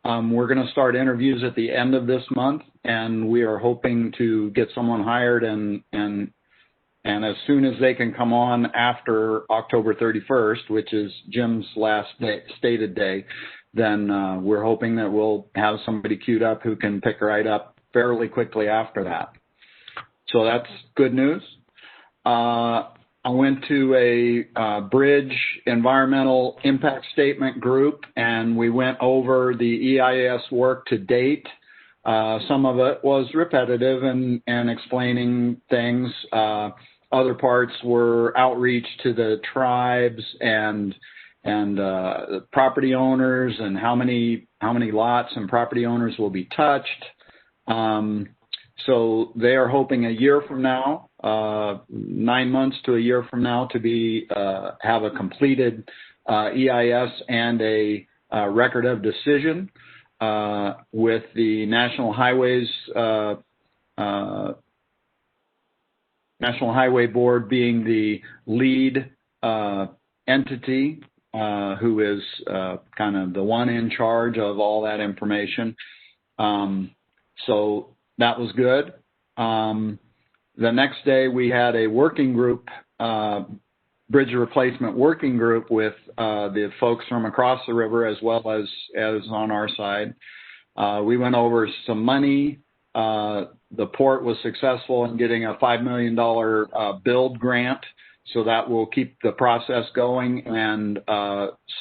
We're going to start interviews at the end of this month, and we are hoping to get someone hired and as soon as they can come on after October 31st, which is Jim's last stated day, then we're hoping that we'll have somebody queued up who can pick right up fairly quickly after that. So that's good news. I went to a bridge environmental impact statement group, and we went over the EIS work to date. Some of it was repetitive and explaining things. Other parts were outreach to the tribes and property owners and how many lots and property owners will be touched. So they are hoping a year from now, 9 months to a year from now, to be have a completed EIS and a record of decision with the National Highway Board being the lead entity who is kind of the one in charge of all that information. So that was good. The next day we had a working group bridge replacement working group with the folks from across the river as well as on our side. We went over some money. The port was successful in getting a $5 million build grant, so that will keep the process going and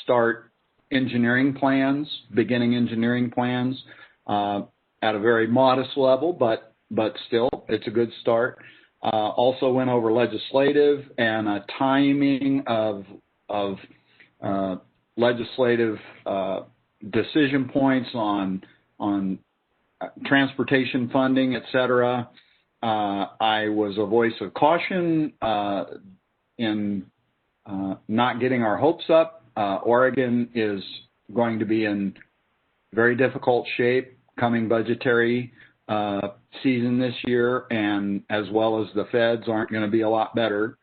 start engineering plans, beginning engineering plans at a very modest level, but still, it's a good start. Also went over legislative and a timing of legislative decision points on transportation funding, et cetera. I was a voice of caution in not getting our hopes up. Oregon is going to be in very difficult shape coming budgetary season this year, and as well as the feds aren't going to be a lot better.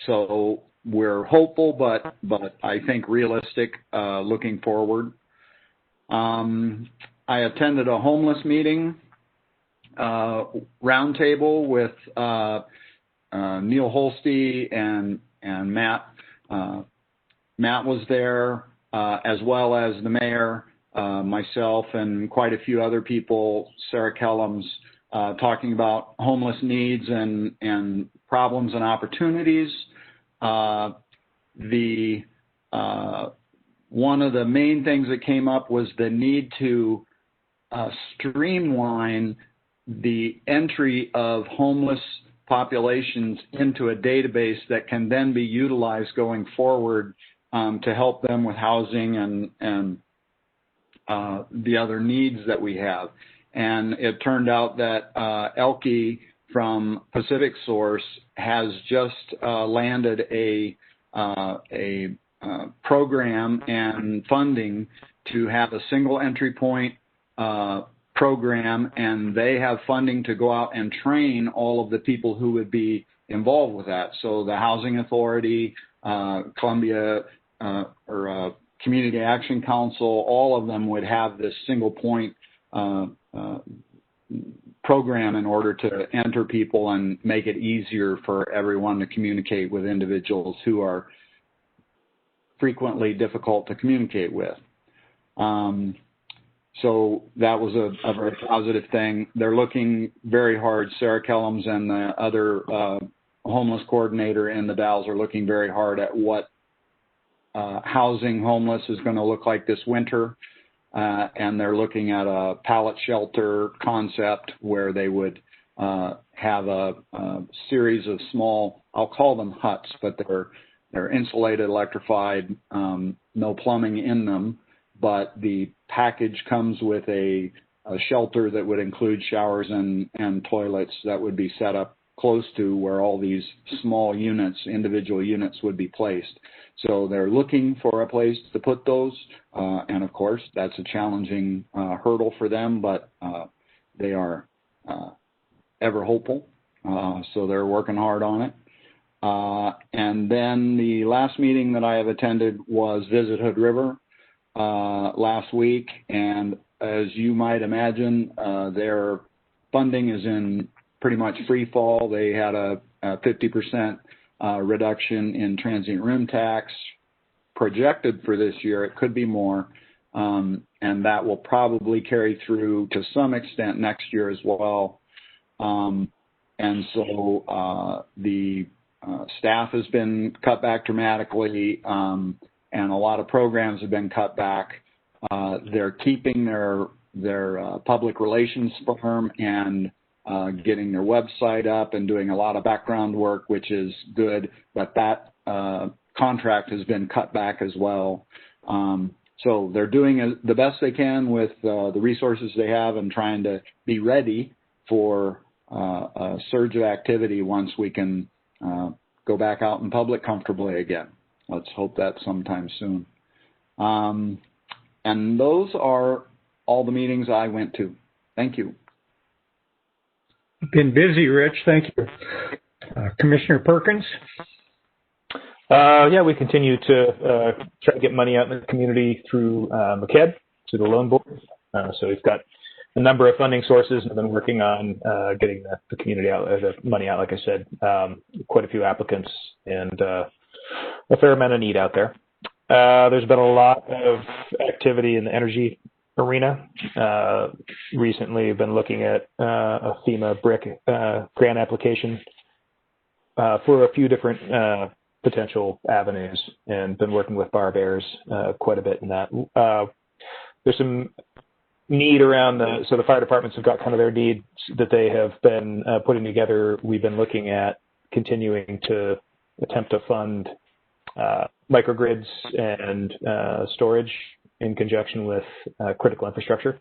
So we're hopeful, but I think realistic looking forward. I attended a homeless meeting roundtable with Neil Holste and Matt. Matt was there, as well as the mayor, myself, and quite a few other people, Sarah Kellums, talking about homeless needs and problems and opportunities. One of the main things that came up was the need to streamline the entry of homeless populations into a database that can then be utilized going forward to help them with housing and the other needs that we have. And it turned out that Elke from Pacific Source has just landed a program and funding to have a single entry point program, and they have funding to go out and train all of the people who would be involved with that. So the Housing Authority, Columbia or Community Action Council, all of them would have this single point program in order to enter people and make it easier for everyone to communicate with individuals who are frequently difficult to communicate with. So that was a very positive thing. They're looking very hard. Sarah Kellums and the other homeless coordinator in the Dalles are looking very hard at what housing homeless is going to look like this winter. And they're looking at a pallet shelter concept where they would have a series of small, I'll call them huts, but they're insulated, electrified, no plumbing in them. But the package comes with a shelter that would include showers and toilets that would be set up close to where all these small units, individual units, would be placed. So they're looking for a place to put those, and of course that's a challenging hurdle for them, but they are ever hopeful, so they're working hard on it. And then the last meeting that I have attended was Visit Hood River last week, and as you might imagine, their funding is in pretty much free fall. They had a 50% reduction in transient room tax projected for this year. It could be more, and that will probably carry through to some extent next year as well. And so the staff has been cut back dramatically, and a lot of programs have been cut back. They're keeping their public relations firm and getting their website up and doing a lot of background work, which is good, but that contract has been cut back as well. So they're doing the best they can with the resources they have and trying to be ready for a surge of activity once we can go back out in public comfortably again. Let's hope that sometime soon. And those are all the meetings I went to. Thank you. Been busy, Rich. Thank you. Commissioner Perkins? Yeah, we continue to try to get money out in the community through MCED, through the loan board. So we've got a number of funding sources and have been working on getting the community out, the money out, like I said. Quite a few applicants and a fair amount of need out there. There's been a lot of activity in the energy arena. Recently, I've been looking at a FEMA BRIC grant application for a few different potential avenues, and been working with Bar Bears quite a bit in that. There's some need around so the fire departments have got kind of their needs that they have been putting together. We've been looking at continuing to attempt to fund microgrids and storage in conjunction with critical infrastructure.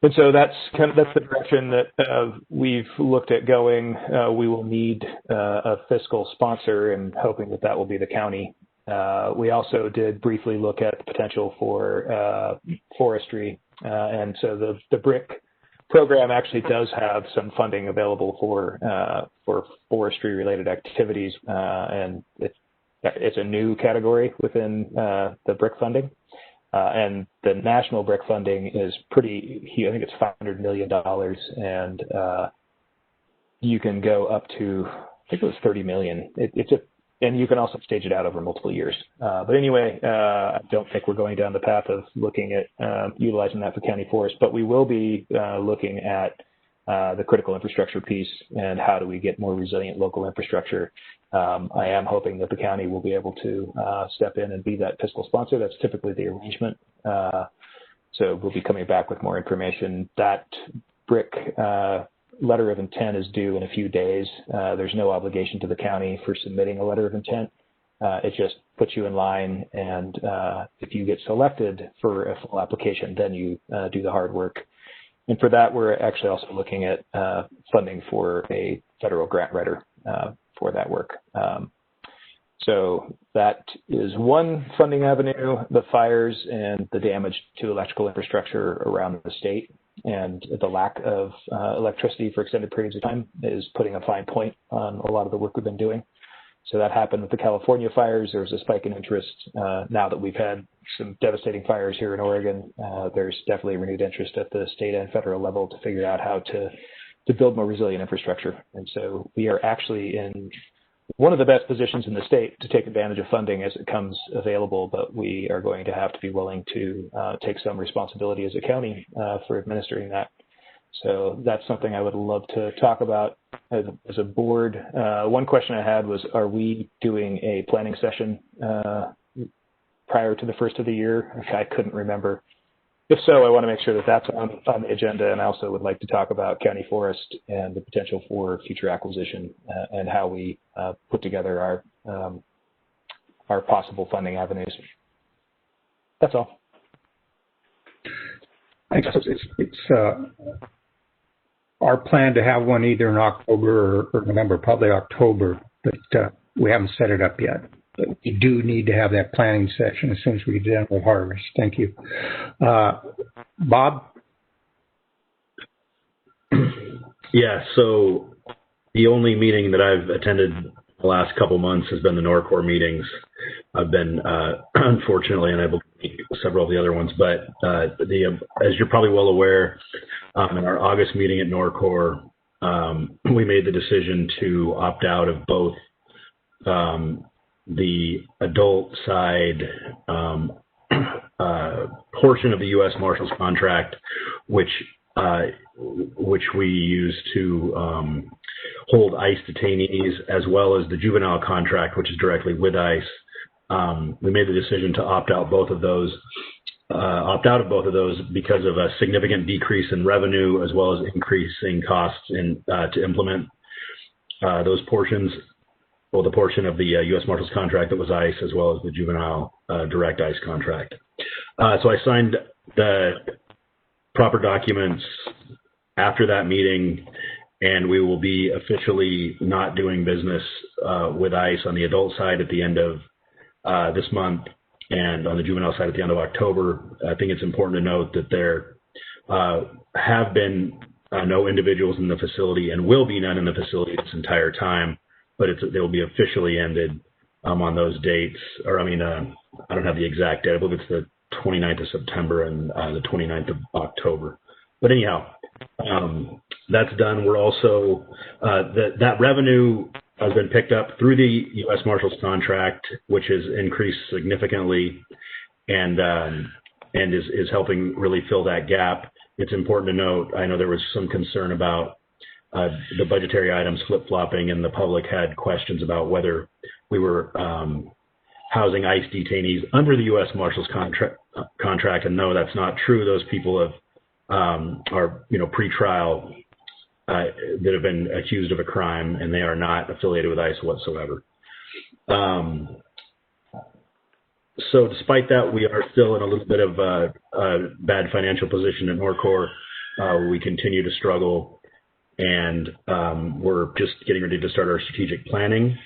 And so that's the direction that we've looked at going. We will need a fiscal sponsor, and hoping that will be the county. We also did briefly look at the potential for forestry, and so the BRIC program actually does have some funding available for forestry-related activities, and it's a new category within the BRIC funding. And the national BRIC funding is pretty huge. I think it's $500 million, and you can go up to, I think it was $30 million. And you can also stage it out over multiple years. But anyway, I don't think we're going down the path of looking at utilizing that for county forest, but we will be looking at the critical infrastructure piece and how do we get more resilient local infrastructure. I am hoping that the county will be able to step in and be that fiscal sponsor. That's typically the arrangement. So we'll be coming back with more information. That BRIC letter of intent is due in a few days. There's no obligation to the county for submitting a letter of intent. It just puts you in line, and if you get selected for a full application, then you do the hard work. And for that, we're actually also looking at funding for a federal grant writer for that work. So that is one funding avenue. The fires and the damage to electrical infrastructure around the state and the lack of electricity for extended periods of time is putting a fine point on a lot of the work we've been doing. So that happened with the California fires. There's a spike in interest. Now that we've had some devastating fires here in Oregon, there's definitely renewed interest at the state and federal level to figure out how to build more resilient infrastructure. And so we are actually in one of the best positions in the state to take advantage of funding as it comes available, but we are going to have to be willing to take some responsibility as a county for administering that. So that's something I would love to talk about as a board. One question I had was, are we doing a planning session prior to the first of the year? I couldn't remember. If so, I want to make sure that that's on the agenda, and I also would like to talk about county forest and the potential for future acquisition and how we put together our possible funding avenues. That's all. I guess it's our plan to have one either in October or November, probably October, but we haven't set it up yet. But we do need to have that planning session as soon as we get done with harvest. Thank you. Bob? Yeah, so the only meeting that I've attended the last couple months has been the NORCOR meetings. I've been, unfortunately, unable to meet several of the other ones, but as you're probably well aware, in our August meeting at NORCOR, we made the decision to opt out of both the adult side portion of the U.S. Marshals contract, which we use to hold ICE detainees, as well as the juvenile contract, which is directly with ICE. We made the decision to opt out of both of those because of a significant decrease in revenue, as well as increasing costs to implement those portions. Well, the portion of the U.S. Marshals contract that was ICE, as well as the juvenile direct ICE contract. So I signed the proper documents after that meeting, and we will be officially not doing business with ICE on the adult side at the end of this month, and on the juvenile side at the end of October. I think it's important to note that there have been no individuals in the facility and will be none in the facility this entire time, but they will be officially ended on those dates. Or, I don't have the exact date. I believe it's the 29th of September and the 29th of October But anyhow, that's done. We're also, that revenue has been picked up through the U.S. Marshals contract, which has increased significantly and is helping really fill that gap. It's important to note, I know there was some concern about the budgetary items flip-flopping, and the public had questions about whether we were housing ICE detainees under the U.S. Marshals contract, and no, that's not true. Those people have are pretrial that have been accused of a crime, and they are not affiliated with ICE whatsoever. So despite that, we are still in a little bit of a bad financial position at Norcor. We continue to struggle, and we're just getting ready to start our strategic planning.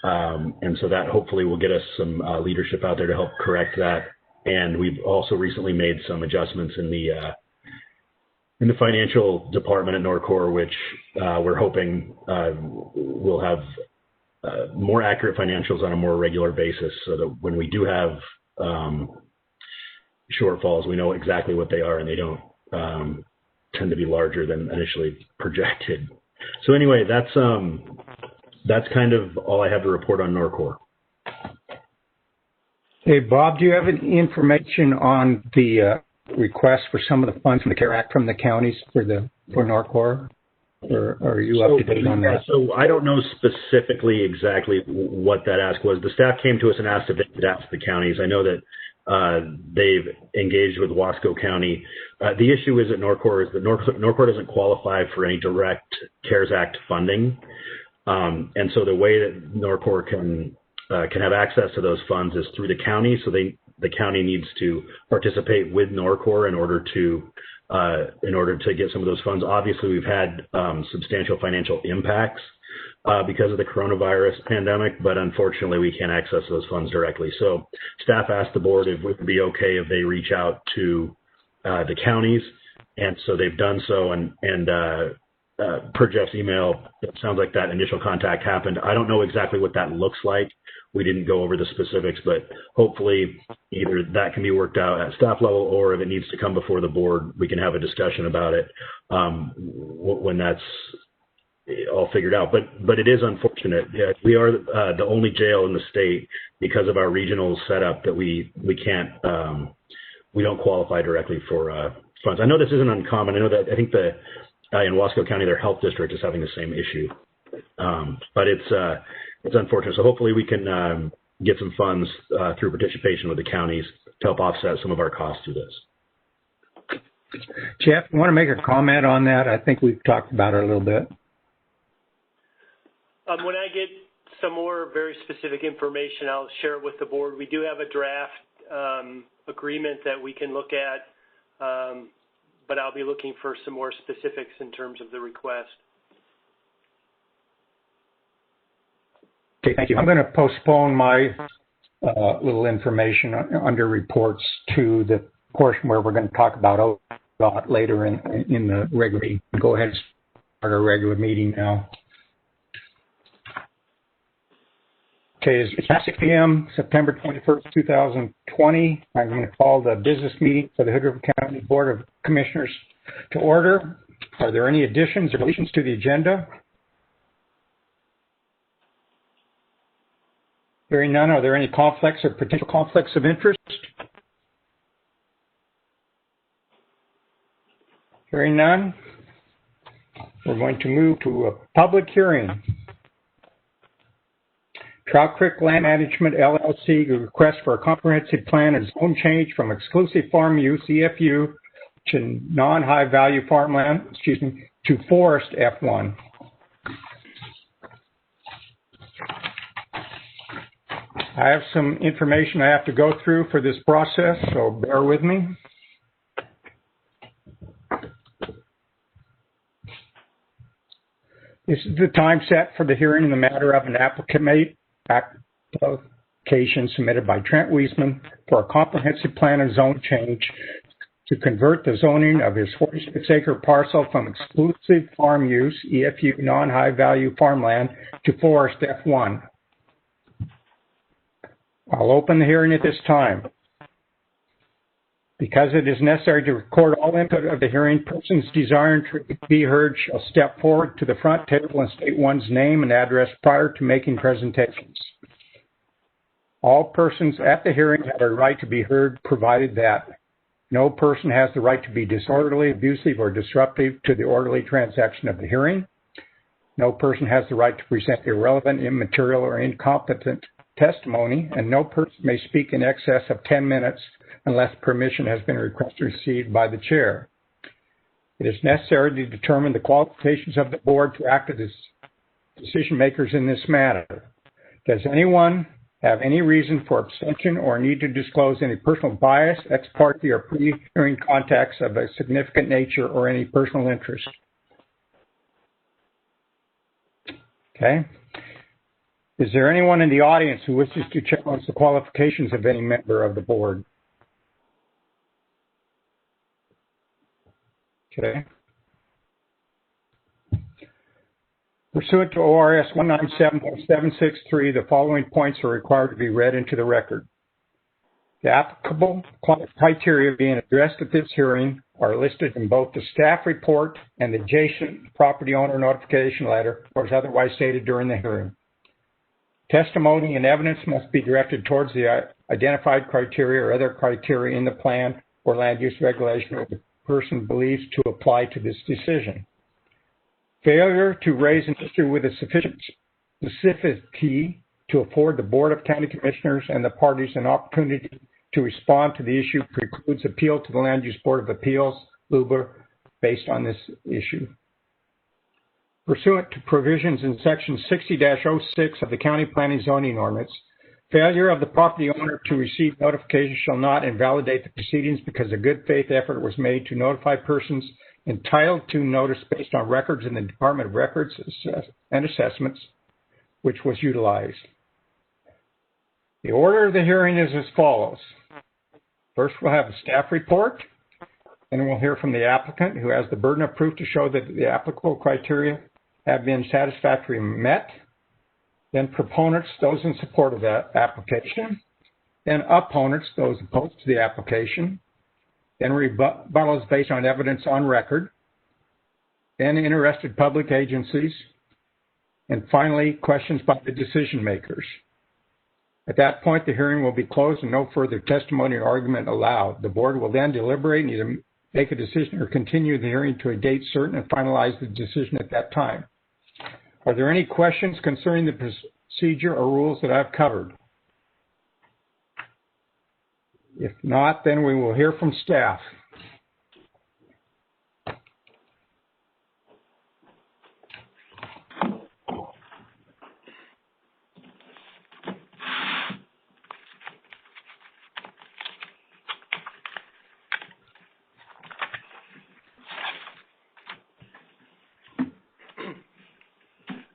And so that hopefully will get us some leadership out there to help correct that. And we've also recently made some adjustments in the financial department at Norcor, which we're hoping will have more accurate financials on a more regular basis, so that when we do have shortfalls, we know exactly what they are, and they don't tend to be larger than initially projected. So anyway, that's kind of all I have to report on Norcor. Hey, Bob, do you have any information on the request for some of the funds from the CARE Act from the counties for Norcor? Or are you up to date on that? So I don't know specifically exactly what that ask was. The staff came to us and asked if they could ask the counties. I know that they've engaged with Wasco County. The issue is at Norcor is that Norcor doesn't qualify for any direct CARES Act funding. And so the way that Norcor can have access to those funds is through the county. So the county needs to participate with Norcor in order to get some of those funds. Obviously, we've had substantial financial impacts because of the coronavirus pandemic, but unfortunately, we can't access those funds directly. So staff asked the board if it would be okay if they reach out to the counties, and so they've done so. And per Jeff's email, it sounds like that initial contact happened. I don't know exactly what that looks like. We didn't go over the specifics, but hopefully either that can be worked out at staff level, or if it needs to come before the board, we can have a discussion about it when that's all figured out. But it is unfortunate. Yeah, we are the only jail in the state because of our regional setup that we can't, we don't qualify directly for funds. I know this isn't uncommon. I know that I think in Wasco County, their health district is having the same issue, but it's unfortunate. So hopefully we can get some funds through participation with the counties to help offset some of our costs through this. Jeff, you want to make a comment on that? I think we've talked about it a little bit. When I get some more very specific information, I'll share it with the board. We do have a draft agreement that we can look at, but I'll be looking for some more specifics in terms of the request. Okay, thank you. I'm going to postpone my little information under reports to the portion where we're going to talk about ODOT later in the regular meeting. Go ahead and start our regular meeting now. Okay, it's past 6 p.m., September 21st, 2020. I'm going to call the business meeting for the Hood River County Board of Commissioners to order. Are there any additions or deletions to the agenda? Hearing none, are there any conflicts or potential conflicts of interest? Hearing none, we're going to move to a public hearing. Trout Creek Land Management, LLC, request for a comprehensive plan and zone change from exclusive farm use, EFU, to non-high value farmland, to forest, F1. I have some information I have to go through for this process, so bear with me. This is the time set for the hearing in the matter of an application submitted by Trent Wiesman for a comprehensive plan and zone change to convert the zoning of his 46-acre parcel from exclusive farm use, EFU, non-high value farmland, to forest, F1. I'll open the hearing at this time. Because it is necessary to record all input of the hearing, persons desiring to be heard shall step forward to the front table and state one's name and address prior to making presentations. All persons at the hearing have a right to be heard, provided that no person has the right to be disorderly, abusive, or disruptive to the orderly transaction of the hearing. No person has the right to present irrelevant, immaterial, or incompetent testimony, and no person may speak in excess of 10 minutes unless permission has been requested or received by the chair. It is necessary to determine the qualifications of the board to act as decision makers in this matter. Does anyone have any reason for abstention or need to disclose any personal bias, ex parte, or pre-hearing contacts of a significant nature or any personal interest? Okay. Is there anyone in the audience who wishes to challenge the qualifications of any member of the board? Okay. Pursuant to ORS 197.763, the following points are required to be read into the record. The applicable criteria being addressed at this hearing are listed in both the staff report and the adjacent property owner notification letter, or as otherwise stated during the hearing. Testimony and evidence must be directed towards the identified criteria or other criteria in the plan or land use regulation that the person believes to apply to this decision. Failure to raise an issue with a sufficient specificity to afford the Board of County Commissioners and the parties an opportunity to respond to the issue precludes appeal to the Land Use Board of Appeals, LUBA, based on this issue. Pursuant to provisions in Section 60-06 of the County Planning Zoning Ordinance, failure of the property owner to receive notification shall not invalidate the proceedings because a good faith effort was made to notify persons entitled to notice based on records in the Department of Records and Assessments, which was utilized. The order of the hearing is as follows. First, we'll have a staff report, and we'll hear from the applicant, who has the burden of proof to show that the applicable criteria have been satisfactorily met. Then proponents, those in support of that application. Then opponents, those opposed to the application. Then rebuttals based on evidence on record. Then interested public agencies. And finally, questions by the decision makers. At that point, the hearing will be closed and no further testimony or argument allowed. The board will then deliberate and either make a decision or continue the hearing to a date certain and finalize the decision at that time. Are there any questions concerning the procedure or rules that I've covered? If not, then we will hear from staff.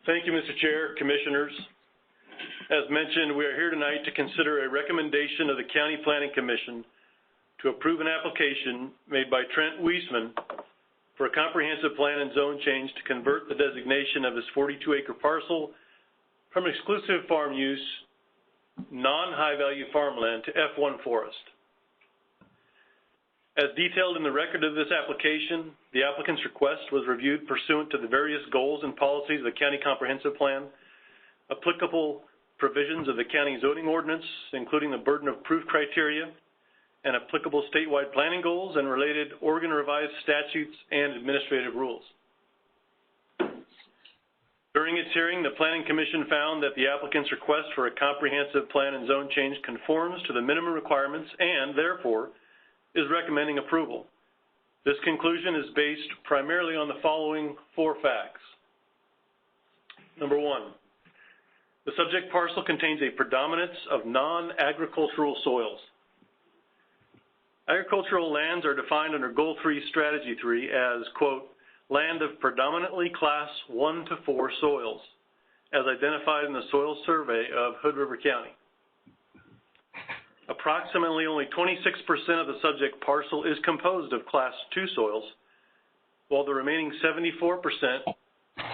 Thank you, Mr. Chair, Commissioners. As mentioned, we are here tonight to consider a recommendation of the County Planning Commission to approve an application made by Trent Weisman for a comprehensive plan and zone change to convert the designation of his 42-acre parcel from exclusive farm use, non-high-value farmland to F1 forest. As detailed in the record of this application, the applicant's request was reviewed pursuant to the various goals and policies of the County Comprehensive Plan, applicable provisions of the County Zoning Ordinance, including the burden of proof criteria, and applicable statewide planning goals and related Oregon revised statutes and administrative rules. During its hearing, the Planning Commission found that the applicant's request for a comprehensive plan and zone change conforms to the minimum requirements and, therefore, is recommending approval. This conclusion is based primarily on the following 4 facts. Number 1, the subject parcel contains a predominance of non-agricultural soils. Agricultural lands are defined under Goal 3, Strategy 3 as, quote, land of predominantly Class 1 to 4 soils, as identified in the Soil Survey of Hood River County. Approximately only 26% of the subject parcel is composed of Class 2 soils, while the remaining 74%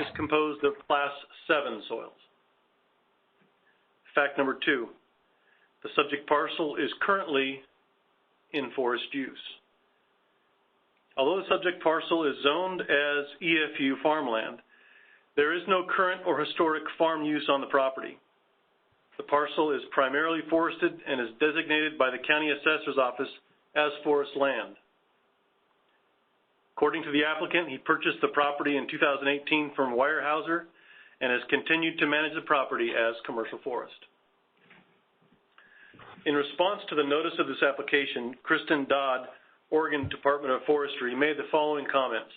is composed of Class 7 soils. Fact number 2, the subject parcel is currently in forest use. Although the subject parcel is zoned as EFU farmland, there is no current or historic farm use on the property. The parcel is primarily forested and is designated by the County Assessor's Office as forest land. According to the applicant, he purchased the property in 2018 from Weyerhaeuser and has continued to manage the property as commercial forest. In response to the notice of this application, Kristen Dodd, Oregon Department of Forestry, made the following comments.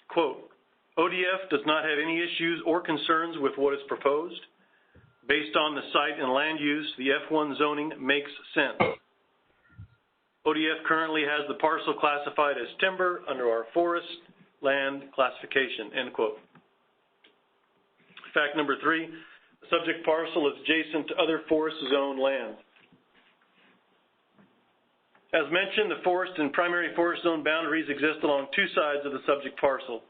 Quote, ODF does not have any issues or concerns with what is proposed. Based on the site and land use, the F1 zoning makes sense. ODF currently has the parcel classified as timber under our forest land classification, end quote. Fact number 3, the subject parcel is adjacent to other forest zone land. As mentioned, the forest and primary forest zone boundaries exist along two sides of the subject parcel,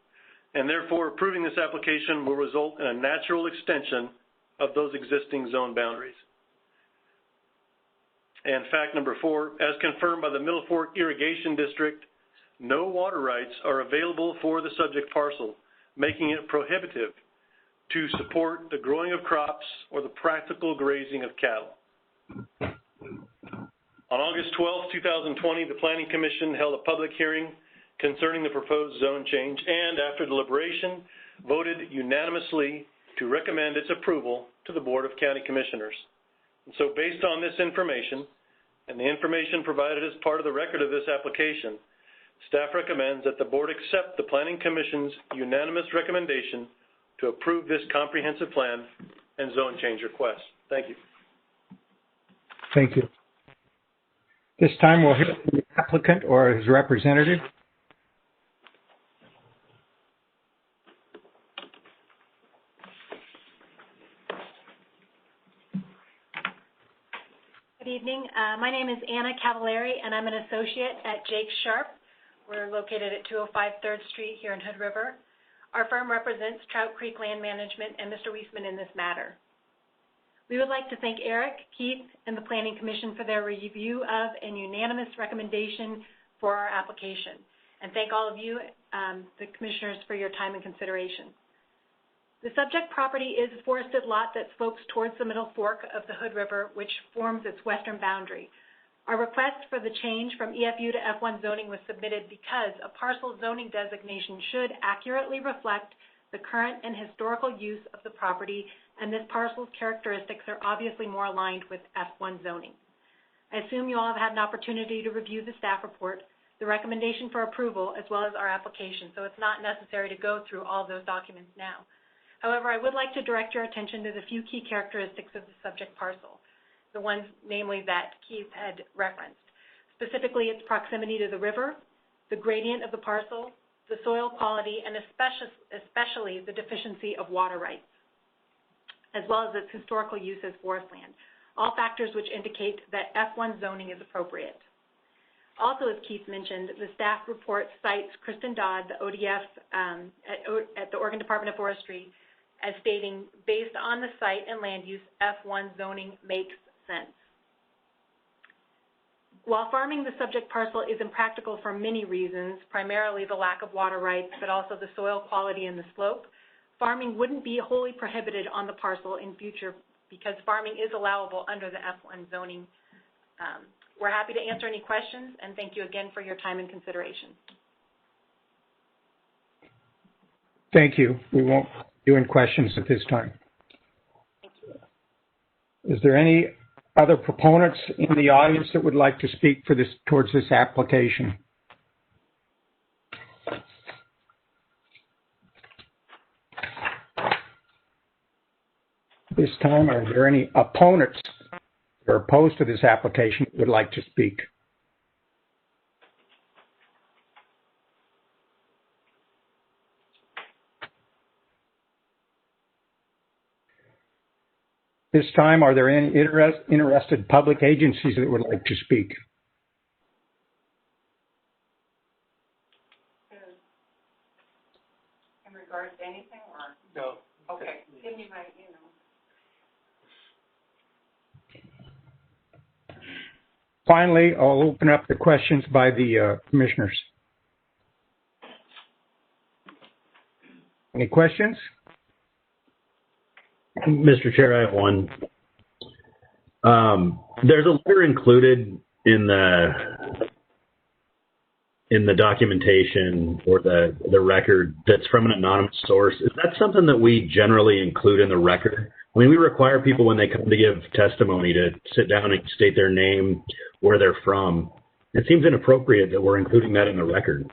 and therefore approving this application will result in a natural extension of those existing zone boundaries. And fact number 4, as confirmed by the Middle Fork Irrigation District, no water rights are available for the subject parcel, making it prohibitive to support the growing of crops or the practical grazing of cattle. On August 12, 2020, the Planning Commission held a public hearing concerning the proposed zone change and, after deliberation, voted unanimously to recommend its approval to the Board of County Commissioners. And so based on this information and the information provided as part of the record of this application, staff recommends that the Board accept the Planning Commission's unanimous recommendation to approve this comprehensive plan and zone change request. Thank you. Thank you. This time we'll hear from the applicant or his representative. Good evening. My name is Anna Cavallari, and I'm an associate at Jake Sharp. We're located at 205 3rd Street here in Hood River. Our firm represents Trout Creek Land Management and Mr. Wiesman in this matter. We would like to thank Eric, Keith, and the Planning Commission for their review of and unanimous recommendation for our application. And thank all of you, the commissioners, for your time and consideration. The subject property is a forested lot that slopes towards the Middle Fork of the Hood River, which forms its western boundary. Our request for the change from EFU to F1 zoning was submitted because a parcel zoning designation should accurately reflect the current and historical use of the property, and this parcel's characteristics are obviously more aligned with F1 zoning. I assume you all have had an opportunity to review the staff report, the recommendation for approval, as well as our application, so it's not necessary to go through all those documents now. However, I would like to direct your attention to the few key characteristics of the subject parcel, the ones namely that Keith had referenced, specifically its proximity to the river, the gradient of the parcel, the soil quality, and especially the deficiency of water rights, as well as its historical use as forest land, all factors which indicate that F1 zoning is appropriate. Also, as Keith mentioned, the staff report cites Kristen Dodd, the ODF at the Oregon Department of Forestry, as stating, based on the site and land use, F1 zoning makes sense. While farming the subject parcel is impractical for many reasons, primarily the lack of water rights, but also the soil quality and the slope, farming wouldn't be wholly prohibited on the parcel in future because farming is allowable under the F1 zoning. We're happy to answer any questions, and thank you again for your time and consideration. Thank you. We won't do any questions at this time. Thank you. Is there any other proponents in the audience that would like to speak for this towards this application? This time, are there any opponents that are opposed to this application that would like to speak? This time, are there any interested public agencies that would like to speak? In regards to anything, or? No. Okay, give me my, Finally, I'll open up the questions by the commissioners. Any questions? Mr. Chair, I have one. There's a letter included in the documentation or the record that's from an anonymous source. Is that something that we generally include in the record? I mean, we require people when they come to give testimony to sit down and state their name, where they're from. It seems inappropriate that we're including that in the record.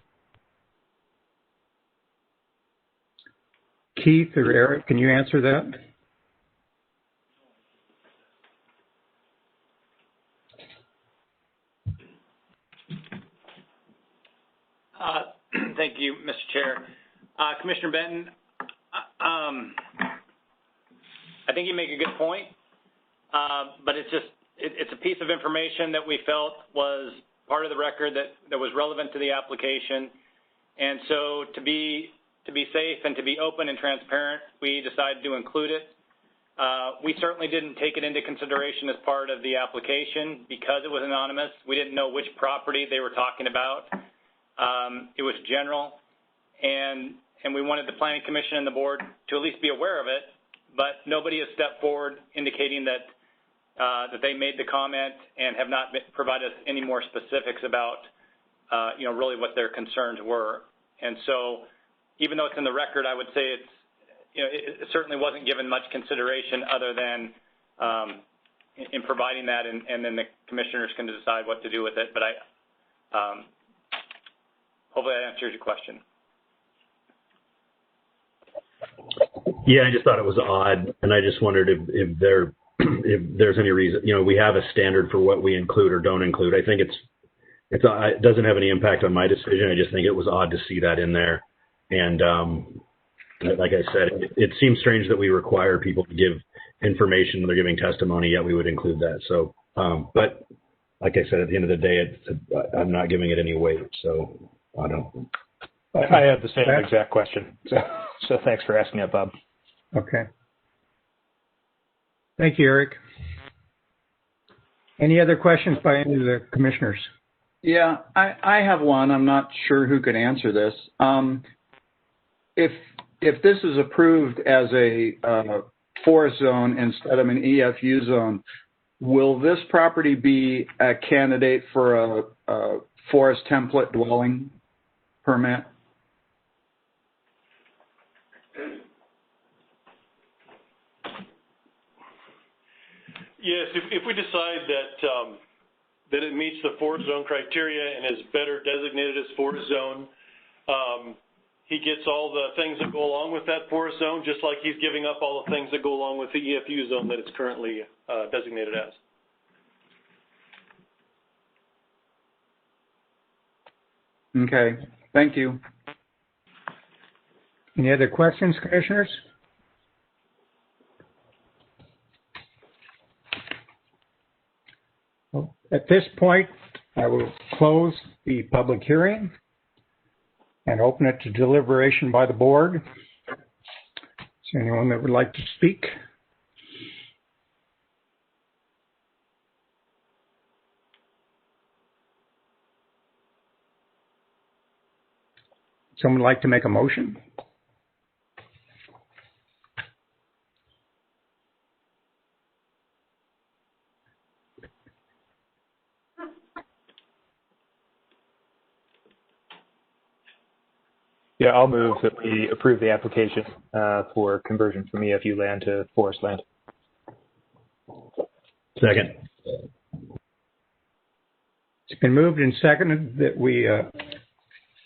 Keith or Eric, can you answer that? Thank you, Mr. Chair. Commissioner Benton, I think you make a good point, but it's a piece of information that we felt was part of the record that was relevant to the application. And so to be safe and to be open and transparent, we decided to include it. We certainly didn't take it into consideration as part of the application because it was anonymous. We didn't know which property they were talking about. It was general, and we wanted the Planning Commission and the board to at least be aware of it, but nobody has stepped forward indicating that they made the comment and have not provided us any more specifics about, really what their concerns were. And so even though it's in the record, I would say it certainly wasn't given much consideration other than in providing that, and then the commissioners can decide what to do with it. But hopefully that answers your question. Yeah, I just thought it was odd, and I just wondered if there's any reason. We have a standard for what we include or don't include. I think it doesn't have any impact on my decision. I just think it was odd to see that in there. And like I said, it seems strange that we require people to give information when they're giving testimony, yet we would include that. So, but like I said, at the end of the day, I'm not giving it any weight. So I don't. I have the same exact question. So thanks for asking it, Bob. Okay. Thank you, Eric. Any other questions by any of the commissioners? Yeah, I have one. I'm not sure who could answer this. If this is approved as a forest zone instead of an EFU zone, will this property be a candidate for a forest template dwelling permit? Yes, if we decide that it meets the forest zone criteria and is better designated as forest zone, he gets all the things that go along with that forest zone, just like he's giving up all the things that go along with the EFU zone that it's currently designated as. Okay, thank you. Any other questions, commissioners? Well, at this point, I will close the public hearing and open it to deliberation by the board. Is there anyone that would like to speak? Someone like to make a motion? Yeah, I'll move that we approve the application for conversion from EFU land to forest land. Second. It's been moved and seconded that we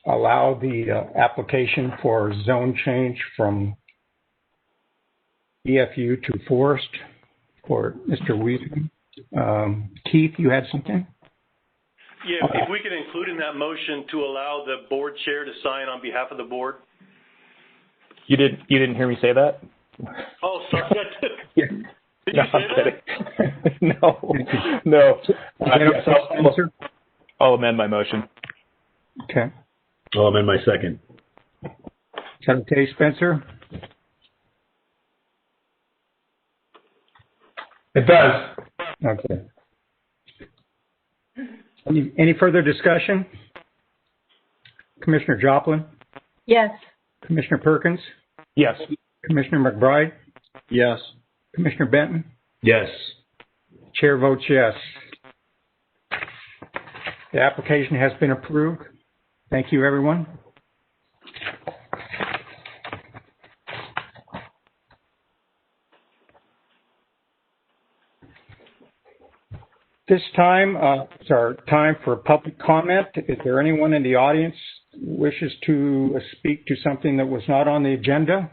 allow the application for zone change from EFU to forest for Mr. Weasley. Keith, you had something? Yeah, if we could include in that motion to allow the board chair to sign on behalf of the board. You didn't hear me say that? Oh, sorry. Yeah. Did you say that? No. I'll amend my motion. Okay. I'll amend my second. Is that okay, Spencer? It does. Okay. Any further discussion? Commissioner Joplin? Yes. Commissioner Perkins? Yes. Commissioner McBride? Yes. Commissioner Benton? Yes. Chair votes yes. The application has been approved. Thank you, everyone. This time is our time for public comment. Is there anyone in the audience who wishes to speak to something that was not on the agenda?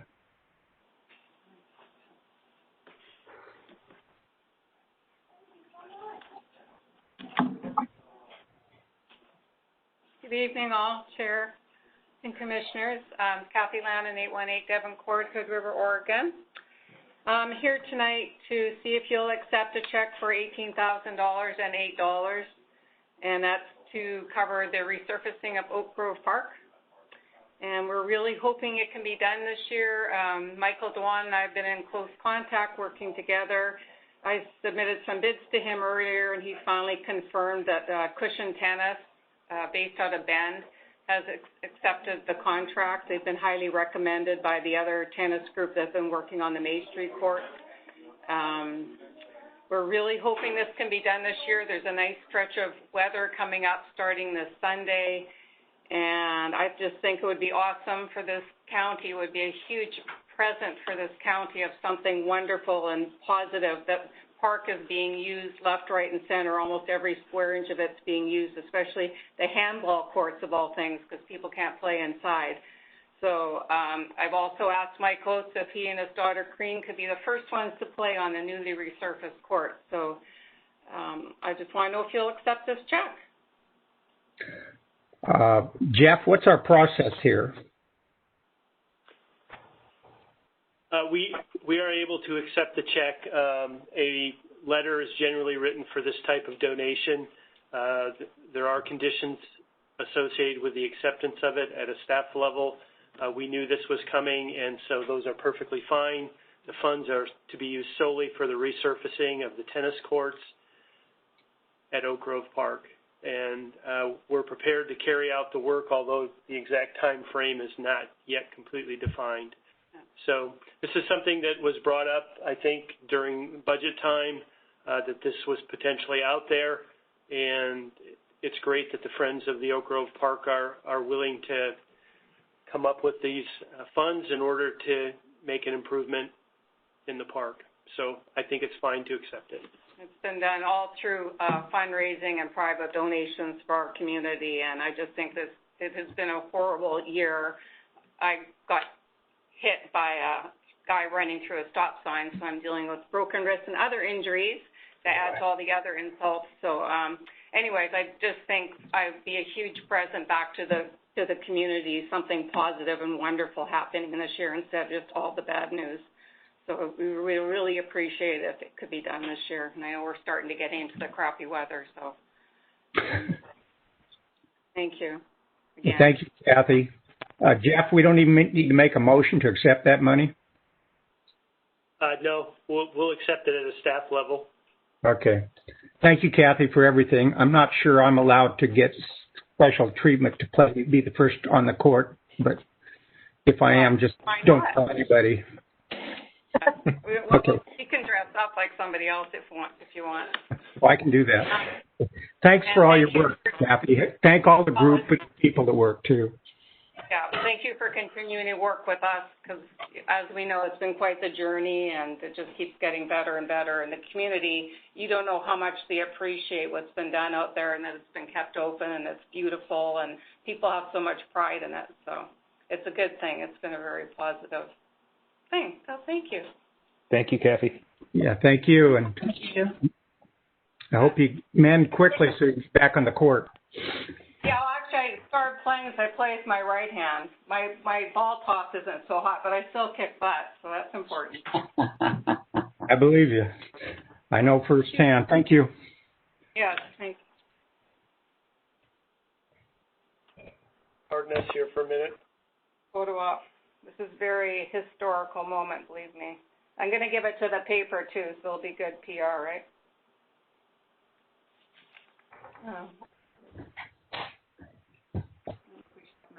Good evening, all, Chair and Commissioners. Kathy Lannon, 818 Devon Court, Hood River, Oregon. I'm here tonight to see if you'll accept a check for $18,000 and $8, and that's to cover the resurfacing of Oak Grove Park. And we're really hoping it can be done this year. Michael Dwan and I have been in close contact working together. I submitted some bids to him earlier, and he finally confirmed that Cushion Tennis, based out of Bend, has accepted the contract. They've been highly recommended by the other tennis group that's been working on the May Street court. We're really hoping this can be done this year. There's a nice stretch of weather coming up starting this Sunday, and I just think it would be awesome for this county. It would be a huge present for this county of something wonderful and positive. That park is being used left, right, and center. Almost every square inch of it's being used, especially the handball courts of all things, because people can't play inside. So I've also asked Mike Oates if he and his daughter Crean could be the first ones to play on the newly resurfaced court. So I just want to know if you'll accept this check. Jeff, what's our process here? We are able to accept the check. A letter is generally written for this type of donation. There are conditions associated with the acceptance of it at a staff level. We knew this was coming, and so those are perfectly fine. The funds are to be used solely for the resurfacing of the tennis courts at Oak Grove Park. And we're prepared to carry out the work, although the exact time frame is not yet completely defined. So this is something that was brought up, I think, during budget time, that this was potentially out there, and it's great that the Friends of the Oak Grove Park are willing to come up with these funds in order to make an improvement in the park. So I think it's fine to accept it. It's been done all through fundraising and private donations for our community, and I just think it has been a horrible year. I got hit by a guy running through a stop sign, so I'm dealing with broken wrists and other injuries that add to all the other insults. So anyways, I just think I'd be a huge present back to the community, something positive and wonderful happening this year instead of just all the bad news. So we really appreciate it if it could be done this year. And I know we're starting to get into the crappy weather, so thank you again. Thank you, Kathy. Jeff, we don't even need to make a motion to accept that money? No, we'll accept it at a staff level. Okay. Thank you, Kathy, for everything. I'm not sure I'm allowed to get special treatment to be the first on the court, but if I am, just don't tell anybody. Okay. You can dress up like somebody else if you want. Well, I can do that. Thanks for all your work, Kathy. Thank all the group and people that work, too. Yeah, thank you for continuing to work with us, because as we know, it's been quite the journey, and it just keeps getting better and better. And the community, you don't know how much they appreciate what's been done out there, and that it's been kept open, and it's beautiful, and people have so much pride in it. So it's a good thing. It's been a very positive thing. So thank you. Thank you, Kathy. Yeah, thank you. And thank you. I hope you mend quickly so you're back on the court. Yeah, well, actually, I started playing, so I play with my right hand. My ball toss isn't so hot, but I still kick butt, so that's important. I believe you. I know firsthand. Thank you. Yes, thank you. Harkness here for a minute. Photo op. This is a very historical moment, believe me. I'm going to give it to the paper, too, so it'll be good PR, right? Oh.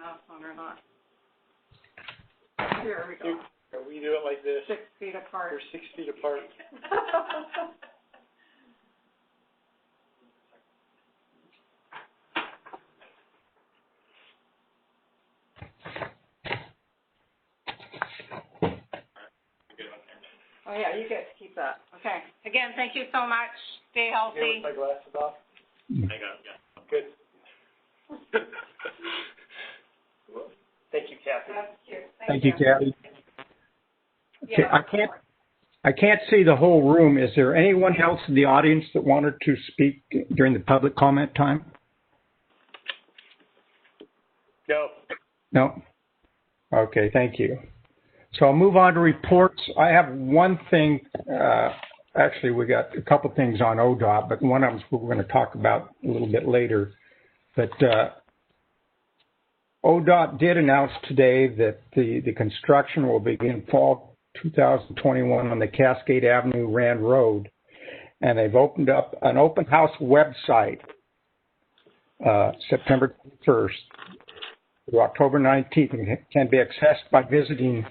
mask on or not. Here we go. We do it like this. 6 feet apart. We're 6 feet apart. Oh, yeah, you get to keep that. Okay. Again, thank you so much. Stay healthy. My glasses off. I got it, yeah. Good. Thank you, Kathy. That's cute. Thank you, Kathy. Okay, Yeah. I can't see the whole room. Is there anyone else in the audience that wanted to speak during the public comment time? No. No? Okay, thank you. So I'll move on to reports. I have one thing. Actually, we got a couple things on ODOT, but one of them we're going to talk about a little bit later. But ODOT did announce today that the construction will begin fall 2021 on the Cascade Avenue Rand Road. And they've opened up an open house website September 1st through October 19th. And it can be accessed by visiting